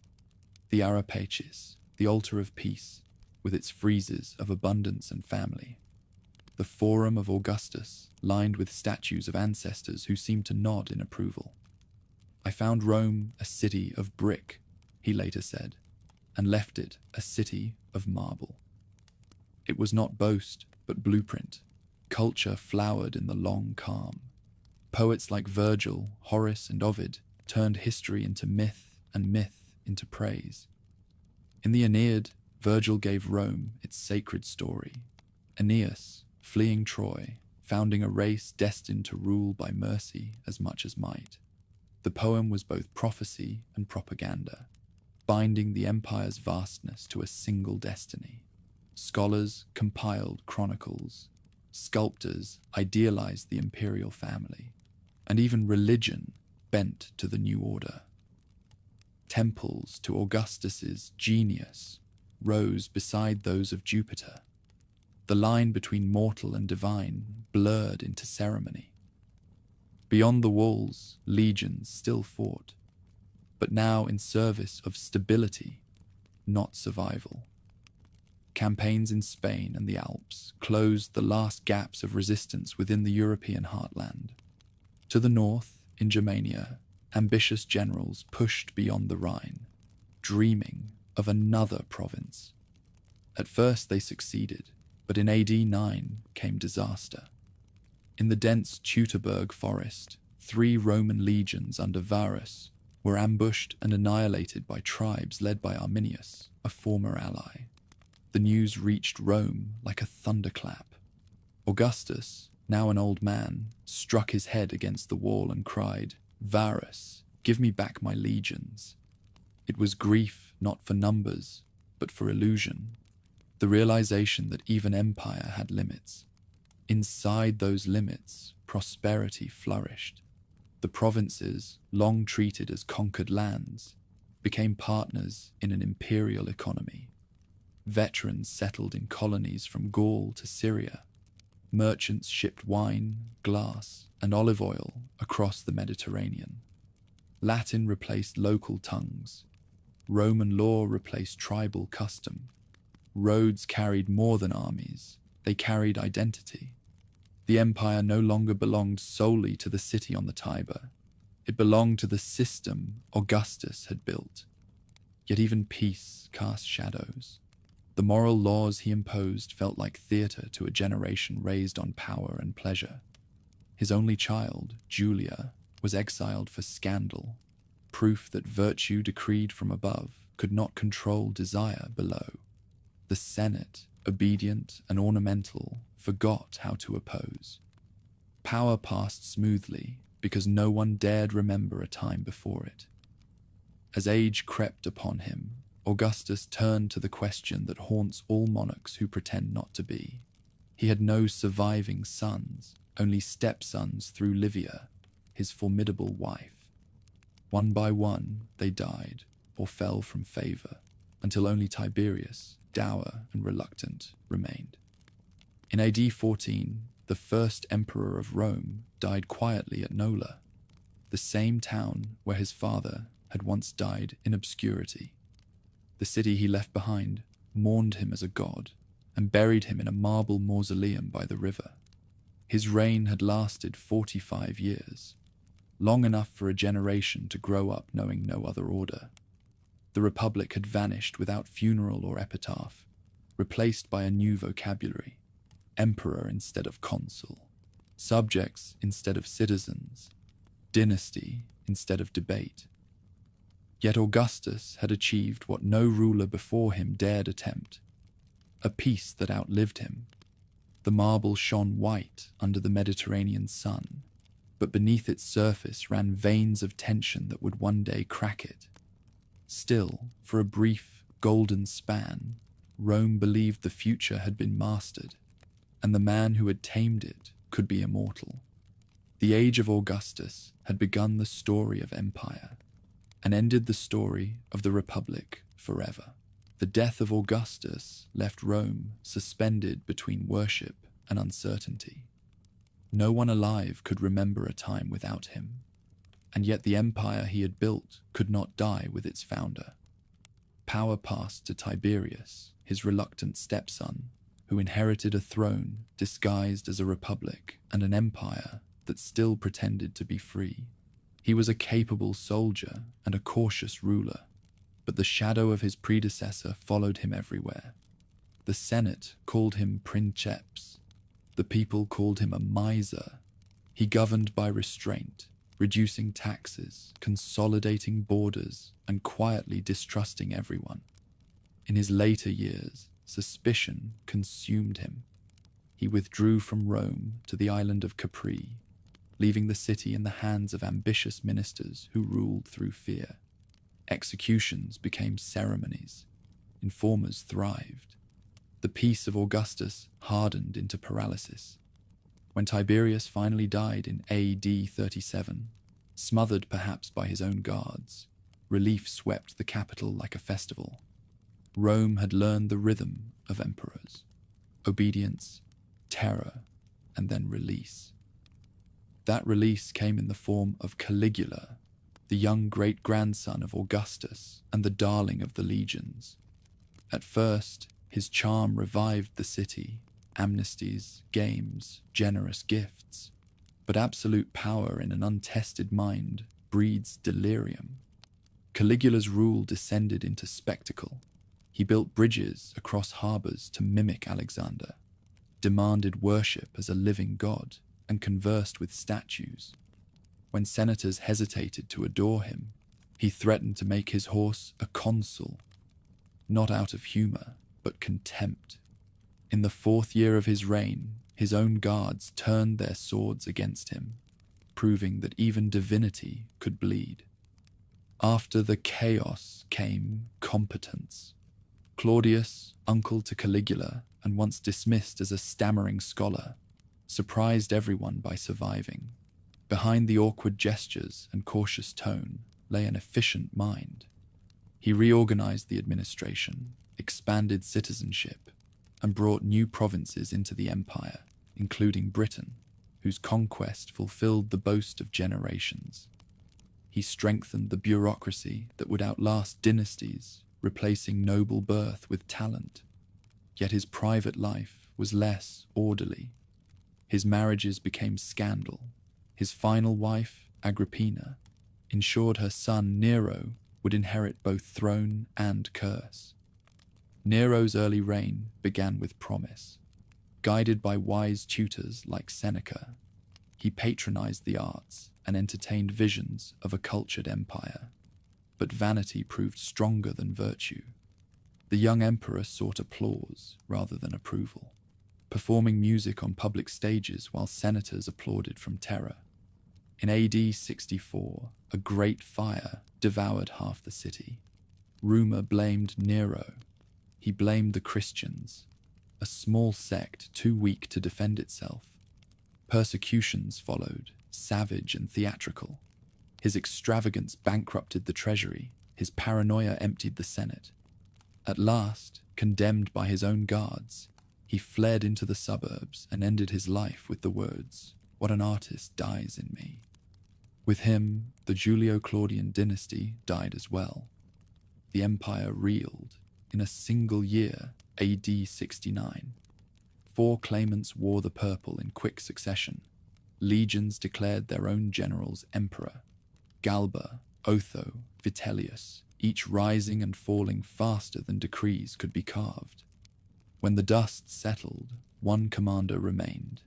The Arapacis, the altar of peace, with its friezes of abundance and family. The Forum of Augustus, lined with statues of ancestors who seemed to nod in approval. I found Rome a city of brick, he later said, and left it a city of marble. It was not boast, but blueprint. Culture flowered in the long calm. Poets like Virgil, Horace, and Ovid turned history into myth and myth into praise. In the Aeneid, Virgil gave Rome its sacred story. Aeneas, fleeing Troy, founding a race destined to rule by mercy as much as might. The poem was both prophecy and propaganda, binding the empire's vastness to a single destiny. Scholars compiled chronicles, sculptors idealized the imperial family, and even religion bent to the new order. Temples to Augustus's genius rose beside those of Jupiter. The line between mortal and divine blurred into ceremony. Beyond the walls, legions still fought, but now in service of stability, not survival. Campaigns in Spain and the Alps closed the last gaps of resistance within the European heartland. To the north, in Germania, ambitious generals pushed beyond the Rhine, dreaming of another province. At first they succeeded, but in AD 9 came disaster. In the dense Teutoburg forest, 3 Roman legions under Varus were ambushed and annihilated by tribes led by Arminius, a former ally. The news reached Rome like a thunderclap. Augustus, now an old man, struck his head against the wall and cried, "Varus, give me back my legions." It was grief not for numbers, but for illusion. The realization that even empire had limits. Inside those limits, prosperity flourished. The provinces, long treated as conquered lands, became partners in an imperial economy. Veterans settled in colonies from Gaul to Syria. Merchants shipped wine, glass, and olive oil across the Mediterranean. Latin replaced local tongues. Roman law replaced tribal custom. Roads carried more than armies. They carried identity. The empire no longer belonged solely to the city on the Tiber. It belonged to the system Augustus had built. Yet even peace cast shadows. The moral laws he imposed felt like theatre to a generation raised on power and pleasure. His only child, Julia, was exiled for scandal, proof that virtue decreed from above could not control desire below. The Senate, obedient and ornamental, forgot how to oppose. Power passed smoothly because no one dared remember a time before it. As age crept upon him, Augustus turned to the question that haunts all monarchs who pretend not to be. He had no surviving sons, only stepsons through Livia, his formidable wife. One by one, they died or fell from favor, until only Tiberius, dour and reluctant, remained. In AD 14, the first emperor of Rome died quietly at Nola, the same town where his father had once died in obscurity. The city he left behind mourned him as a god and buried him in a marble mausoleum by the river. His reign had lasted 45 years, long enough for a generation to grow up knowing no other order. The Republic had vanished without funeral or epitaph, replaced by a new vocabulary: emperor instead of consul, subjects instead of citizens, dynasty instead of debate. Yet Augustus had achieved what no ruler before him dared attempt: a peace that outlived him. The marble shone white under the Mediterranean sun, but beneath its surface ran veins of tension that would one day crack it. Still, for a brief, golden span, Rome believed the future had been mastered, and the man who had tamed it could be immortal. The age of Augustus had begun the story of empire, and ended the story of the Republic forever. The death of Augustus left Rome suspended between worship and uncertainty. No one alive could remember a time without him, and yet the empire he had built could not die with its founder. Power passed to Tiberius, his reluctant stepson, who inherited a throne disguised as a republic and an empire that still pretended to be free. He was a capable soldier and a cautious ruler, but the shadow of his predecessor followed him everywhere. The Senate called him princeps. The people called him a miser. He governed by restraint, reducing taxes, consolidating borders, and quietly distrusting everyone. In his later years, suspicion consumed him. He withdrew from Rome to the island of Capri, leaving the city in the hands of ambitious ministers who ruled through fear. Executions became ceremonies. Informers thrived. The peace of Augustus hardened into paralysis. When Tiberius finally died in AD 37, smothered perhaps by his own guards, relief swept the capital like a festival. Rome had learned the rhythm of emperors: obedience, terror, and then release. That release came in the form of Caligula, the young great-grandson of Augustus and the darling of the legions. At first, his charm revived the city: amnesties, games, generous gifts. But absolute power in an untested mind breeds delirium. Caligula's rule descended into spectacle. He built bridges across harbors to mimic Alexander, demanded worship as a living god, and conversed with statues. When senators hesitated to adore him, he threatened to make his horse a consul, not out of humor, but contempt. In the 4th year of his reign, his own guards turned their swords against him, proving that even divinity could bleed. After the chaos came competence. Claudius, uncle to Caligula and once dismissed as a stammering scholar, surprised everyone by surviving. Behind the awkward gestures and cautious tone lay an efficient mind. He reorganized the administration, expanded citizenship, and brought new provinces into the empire, including Britain, whose conquest fulfilled the boast of generations. He strengthened the bureaucracy that would outlast dynasties, replacing noble birth with talent. Yet his private life was less orderly. His marriages became scandal. His final wife, Agrippina, ensured her son Nero would inherit both throne and curse. Nero's early reign began with promise. Guided by wise tutors like Seneca, he patronized the arts and entertained visions of a cultured empire. But vanity proved stronger than virtue. The young emperor sought applause rather than approval, performing music on public stages while senators applauded from terror. In AD 64, a great fire devoured half the city. Rumor blamed Nero. He blamed the Christians, a small sect too weak to defend itself. Persecutions followed, savage and theatrical. His extravagance bankrupted the treasury. His paranoia emptied the Senate. At last, condemned by his own guards, he fled into the suburbs and ended his life with the words, "What an artist dies in me." With him, the Julio-Claudian dynasty died as well. The empire reeled. In a single year, AD 69, 4 claimants wore the purple in quick succession. Legions declared their own generals emperor. Galba, Otho, Vitellius, each rising and falling faster than decrees could be carved. When the dust settled, one commander remained.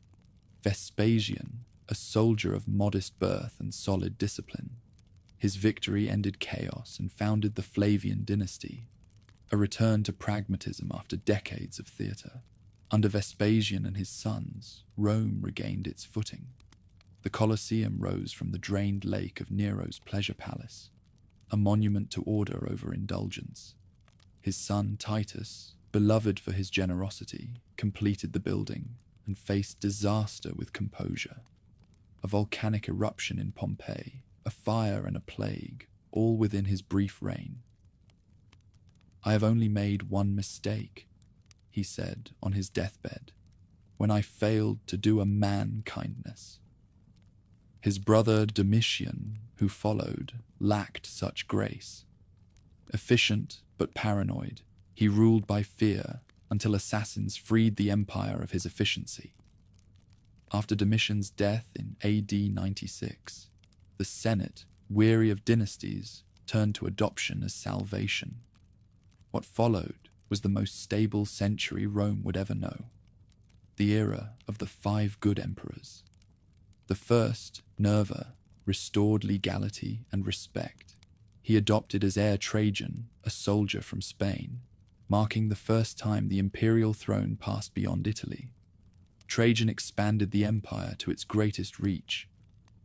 Vespasian, a soldier of modest birth and solid discipline. His victory ended chaos and founded the Flavian dynasty, a return to pragmatism after decades of theatre. Under Vespasian and his sons, Rome regained its footing. The Colosseum rose from the drained lake of Nero's pleasure palace, a monument to order over indulgence. His son Titus, beloved for his generosity, completed the building and faced disaster with composure. A volcanic eruption in Pompeii, a fire and a plague, all within his brief reign. "I have only made one mistake," he said on his deathbed, "when I failed to do a man kindness." His brother Domitian, who followed, lacked such grace. Efficient but paranoid, he ruled by fear until assassins freed the empire of his efficiency. After Domitian's death in AD 96, the Senate, weary of dynasties, turned to adoption as salvation. What followed was the most stable century Rome would ever know, the era of the 5 good emperors. The first, Nerva, restored legality and respect. He adopted as heir Trajan, a soldier from Spain, marking the first time the imperial throne passed beyond Italy. Trajan expanded the empire to its greatest reach,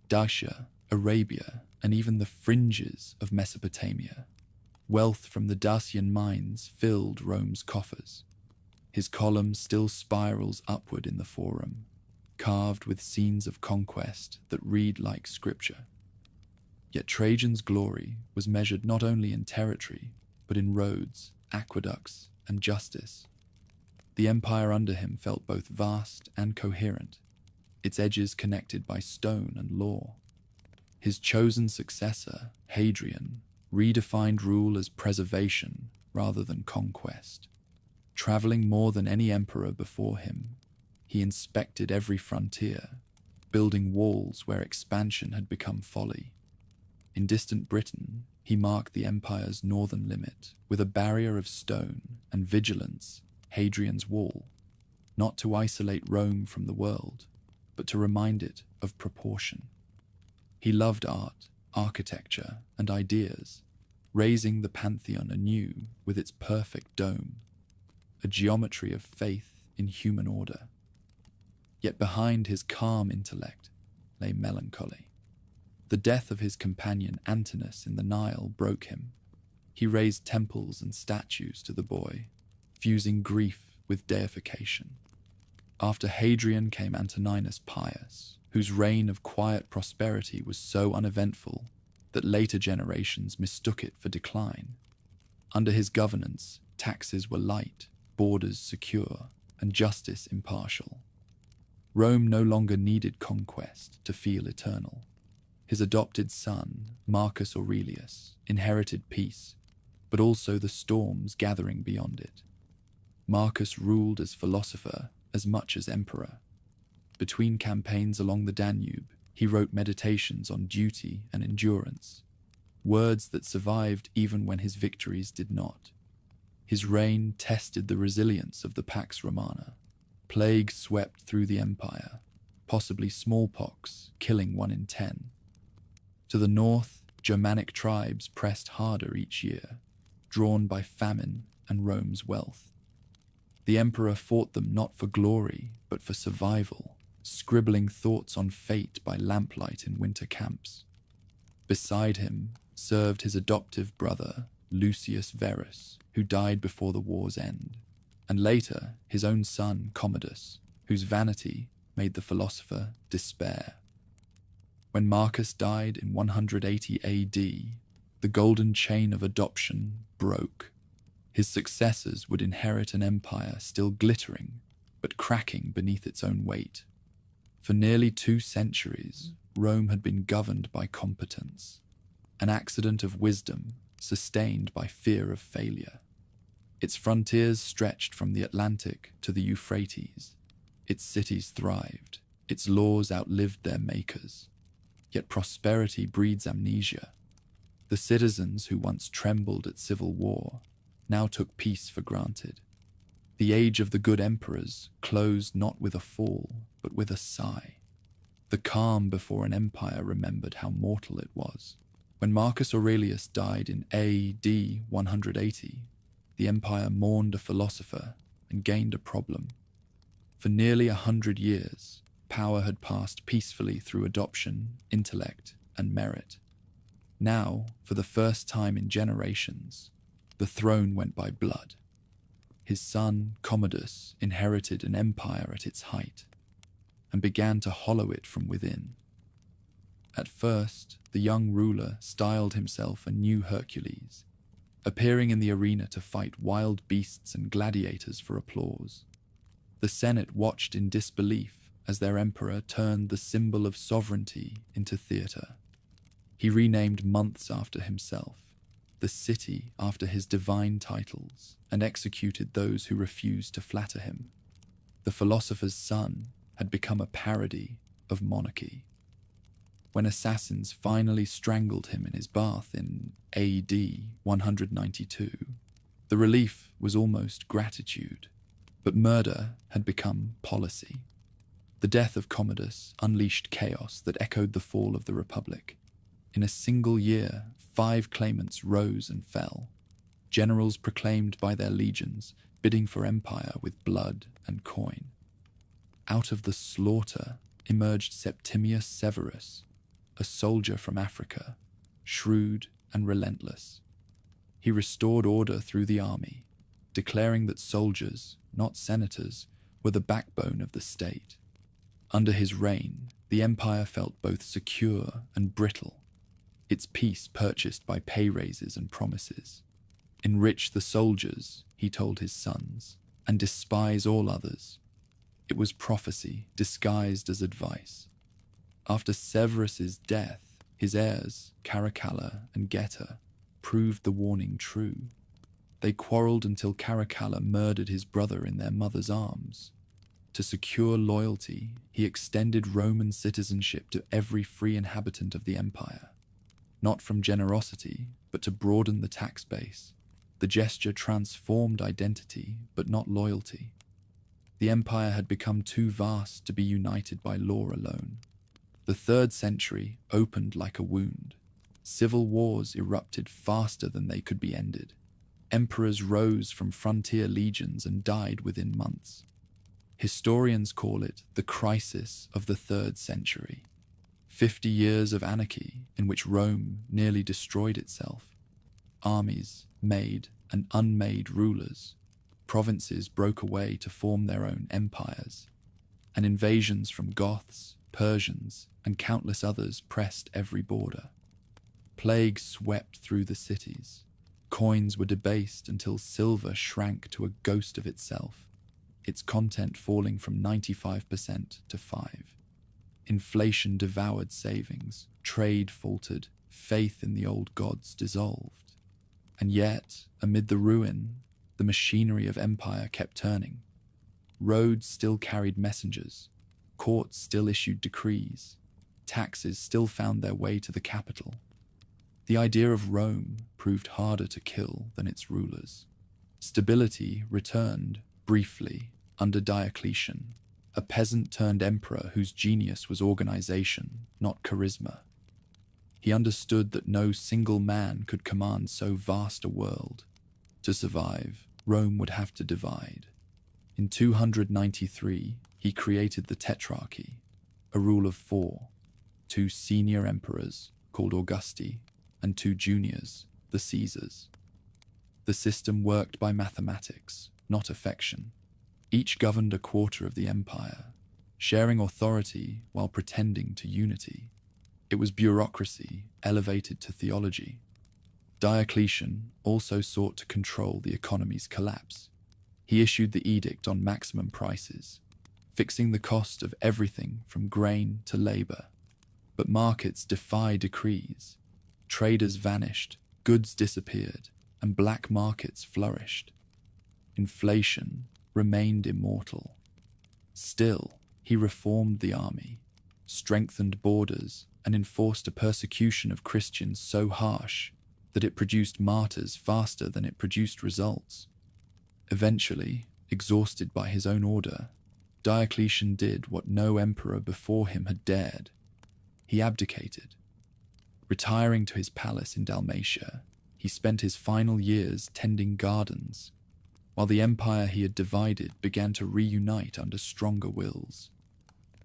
Dacia, Arabia, and even the fringes of Mesopotamia. Wealth from the Dacian mines filled Rome's coffers. His column still spirals upward in the Forum, carved with scenes of conquest that read like scripture. Yet Trajan's glory was measured not only in territory, but in roads, aqueducts, and justice. The empire under him felt both vast and coherent, its edges connected by stone and law. His chosen successor, Hadrian, redefined rule as preservation rather than conquest. Traveling more than any emperor before him, he inspected every frontier, building walls where expansion had become folly. In distant Britain, he marked the empire's northern limit with a barrier of stone and vigilance, Hadrian's Wall, not to isolate Rome from the world, but to remind it of proportion. He loved art, architecture, and ideas, raising the Pantheon anew with its perfect dome. a geometry of faith in human order. Yet behind his calm intellect lay melancholy. The death of his companion Antinous in the Nile broke him. He raised temples and statues to the boy, fusing grief with deification. After Hadrian came Antoninus Pius, whose reign of quiet prosperity was so uneventful that later generations mistook it for decline. Under his governance, taxes were light, borders secure, and justice impartial. Rome no longer needed conquest to feel eternal. His adopted son, Marcus Aurelius, inherited peace, but also the storms gathering beyond it. Marcus ruled as philosopher as much as emperor. Between campaigns along the Danube, he wrote meditations on duty and endurance, words that survived even when his victories did not. His reign tested the resilience of the Pax Romana. Plague swept through the empire, possibly smallpox, killing 1 in 10. To the north, Germanic tribes pressed harder each year, drawn by famine and Rome's wealth. The emperor fought them not for glory, but for survival, scribbling thoughts on fate by lamplight in winter camps. Beside him served his adoptive brother, Lucius Verus, who died before the war's end, and later his own son, Commodus, whose vanity made the philosopher despair. When Marcus died in 180 AD, the golden chain of adoption broke. His successors would inherit an empire still glittering, but cracking beneath its own weight. For nearly 2 centuries, Rome had been governed by competence, an accident of wisdom sustained by fear of failure. Its frontiers stretched from the Atlantic to the Euphrates. Its cities thrived. Its laws outlived their makers. Yet prosperity breeds amnesia. The citizens who once trembled at civil war now took peace for granted. The age of the good emperors closed not with a fall, but with a sigh. The calm before an empire remembered how mortal it was. When Marcus Aurelius died in AD 180, the empire mourned a philosopher and gained a problem. For nearly 100 years, power had passed peacefully through adoption, intellect, and merit. Now, for the first time in generations, the throne went by blood. His son, Commodus, inherited an empire at its height and began to hollow it from within. At first, the young ruler styled himself a new Hercules, appearing in the arena to fight wild beasts and gladiators for applause. The Senate watched in disbelief as their emperor turned the symbol of sovereignty into theater. He renamed months after himself, the city after his divine titles, and executed those who refused to flatter him. The philosopher's son had become a parody of monarchy. When assassins finally strangled him in his bath in AD 192, the relief was almost gratitude, but murder had become policy. The death of Commodus unleashed chaos that echoed the fall of the Republic. In a single year, 5 claimants rose and fell, generals proclaimed by their legions, bidding for empire with blood and coin. Out of the slaughter emerged Septimius Severus, a soldier from Africa, shrewd and relentless. He restored order through the army, declaring that soldiers, not senators, were the backbone of the state. Under his reign, the empire felt both secure and brittle, its peace purchased by pay raises and promises. Enrich the soldiers, he told his sons, and despise all others. It was prophecy disguised as advice. After Severus's death, his heirs, Caracalla and Geta, proved the warning true. They quarreled until Caracalla murdered his brother in their mother's arms. To secure loyalty, he extended Roman citizenship to every free inhabitant of the empire. Not from generosity, but to broaden the tax base. The gesture transformed identity, but not loyalty. The empire had become too vast to be united by law alone. The 3rd century opened like a wound. Civil wars erupted faster than they could be ended. Emperors rose from frontier legions and died within months. Historians call it the crisis of the 3rd century. 50 years of anarchy in which Rome nearly destroyed itself. Armies, made and unmade rulers. Provinces broke away to form their own empires. And invasions from Goths, Persians, and countless others pressed every border. Plague swept through the cities. Coins were debased until silver shrank to a ghost of itself, its content falling from 95% to 5%. Inflation devoured savings, trade faltered, faith in the old gods dissolved. And yet, amid the ruin, the machinery of empire kept turning. Roads still carried messengers, courts still issued decrees, taxes still found their way to the capital. The idea of Rome proved harder to kill than its rulers. Stability returned, briefly, under Diocletian, a peasant-turned-emperor whose genius was organization, not charisma. He understood that no single man could command so vast a world. To survive, Rome would have to divide. In 293, he created the Tetrarchy, a rule of 4, 2 senior emperors, called Augusti, and 2 juniors, the Caesars. The system worked by mathematics, not affection. Each governed a quarter of the empire, sharing authority while pretending to unity. It was bureaucracy elevated to theology. Diocletian also sought to control the economy's collapse. He issued the edict on maximum prices, fixing the cost of everything from grain to labor. But markets defy decrees. Traders vanished, goods disappeared, and black markets flourished. Inflation remained immortal. Still, he reformed the army, strengthened borders, and enforced a persecution of Christians so harsh that it produced martyrs faster than it produced results. Eventually, exhausted by his own order, Diocletian did what no emperor before him had dared. He abdicated. Retiring to his palace in Dalmatia, he spent his final years tending gardens, while the empire he had divided began to reunite under stronger wills.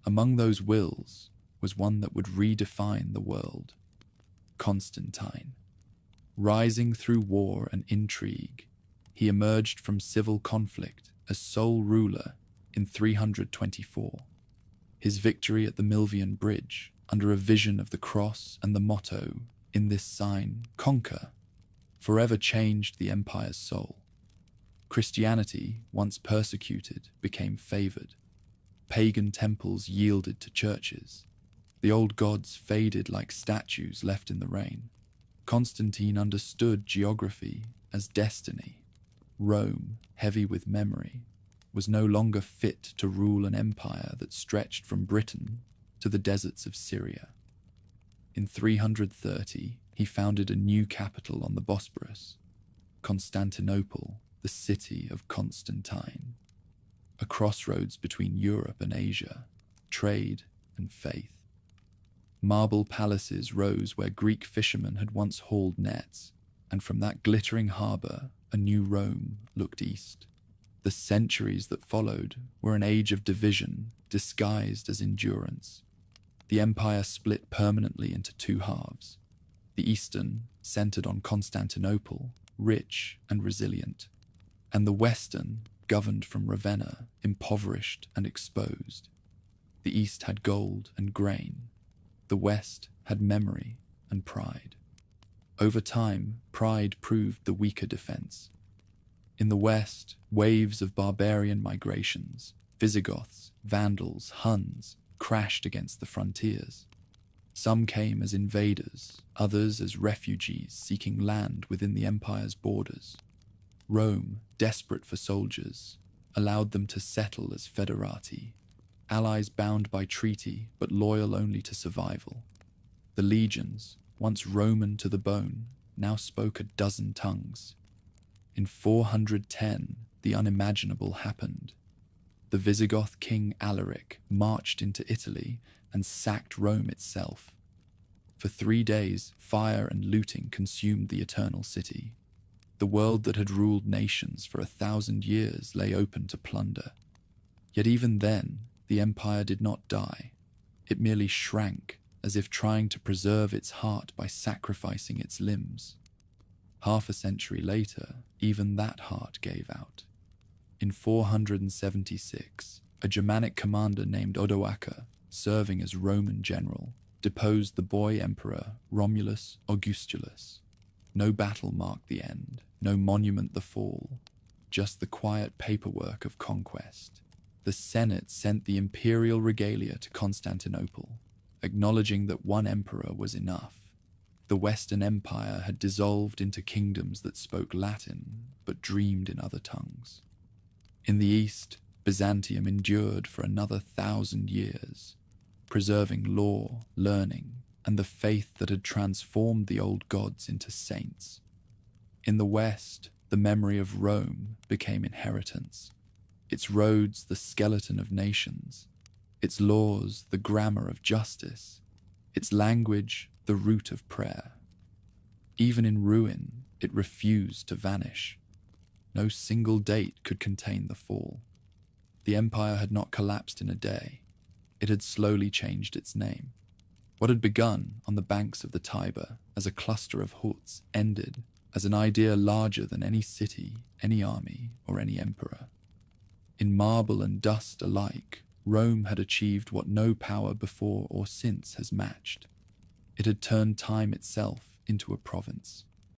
Among those wills was one that would redefine the world: Constantine. Rising through war and intrigue, he emerged from civil conflict as sole ruler in 324. His victory at the Milvian Bridge, under a vision of the cross and the motto, "In this sign, conquer," forever changed the empire's soul. Christianity, once persecuted, became favored. Pagan temples yielded to churches. The old gods faded like statues left in the rain. Constantine understood geography as destiny. Rome, heavy with memory, was no longer fit to rule an empire that stretched from Britain to the deserts of Syria. In 330, he founded a new capital on the Bosporus, Constantinople, the city of Constantine, a crossroads between Europe and Asia, trade and faith. Marble palaces rose where Greek fishermen had once hauled nets, and from that glittering harbour, a new Rome looked east. The centuries that followed were an age of division disguised as endurance. The empire split permanently into 2 halves. The eastern, centered on Constantinople, rich and resilient, and the western, governed from Ravenna, impoverished and exposed. The east had gold and grain. The west had memory and pride. Over time, pride proved the weaker defense. In the west, waves of barbarian migrations, Visigoths, Vandals, Huns, crashed against the frontiers. Some came as invaders, others as refugees seeking land within the empire's borders. Rome, desperate for soldiers, allowed them to settle as federati, allies bound by treaty but loyal only to survival. The legions, once Roman to the bone, now spoke a dozen tongues. In 410, the unimaginable happened. The Visigoth king Alaric marched into Italy and sacked Rome itself. For 3 days, fire and looting consumed the eternal city. The world that had ruled nations for 1,000 years lay open to plunder. Yet even then, the empire did not die. It merely shrank, as if trying to preserve its heart by sacrificing its limbs. Half a century later, even that heart gave out. In 476, a Germanic commander named Odoacer, serving as Roman general, deposed the boy emperor Romulus Augustulus. No battle marked the end, no monument the fall, just the quiet paperwork of conquest. The Senate sent the imperial regalia to Constantinople, acknowledging that one emperor was enough. The Western Empire had dissolved into kingdoms that spoke Latin, but dreamed in other tongues. In the East, Byzantium endured for another 1,000 years, preserving law, learning, and the faith that had transformed the old gods into saints. In the West, the memory of Rome became inheritance, its roads the skeleton of nations, its laws the grammar of justice, its language the root of prayer. Even in ruin, it refused to vanish. No single date could contain the fall. The empire had not collapsed in a day. It had slowly changed its name. What had begun on the banks of the Tiber as a cluster of huts ended as an idea larger than any city, any army, or any emperor. In marble and dust alike, Rome had achieved what no power before or since has matched. It had turned time itself into a province.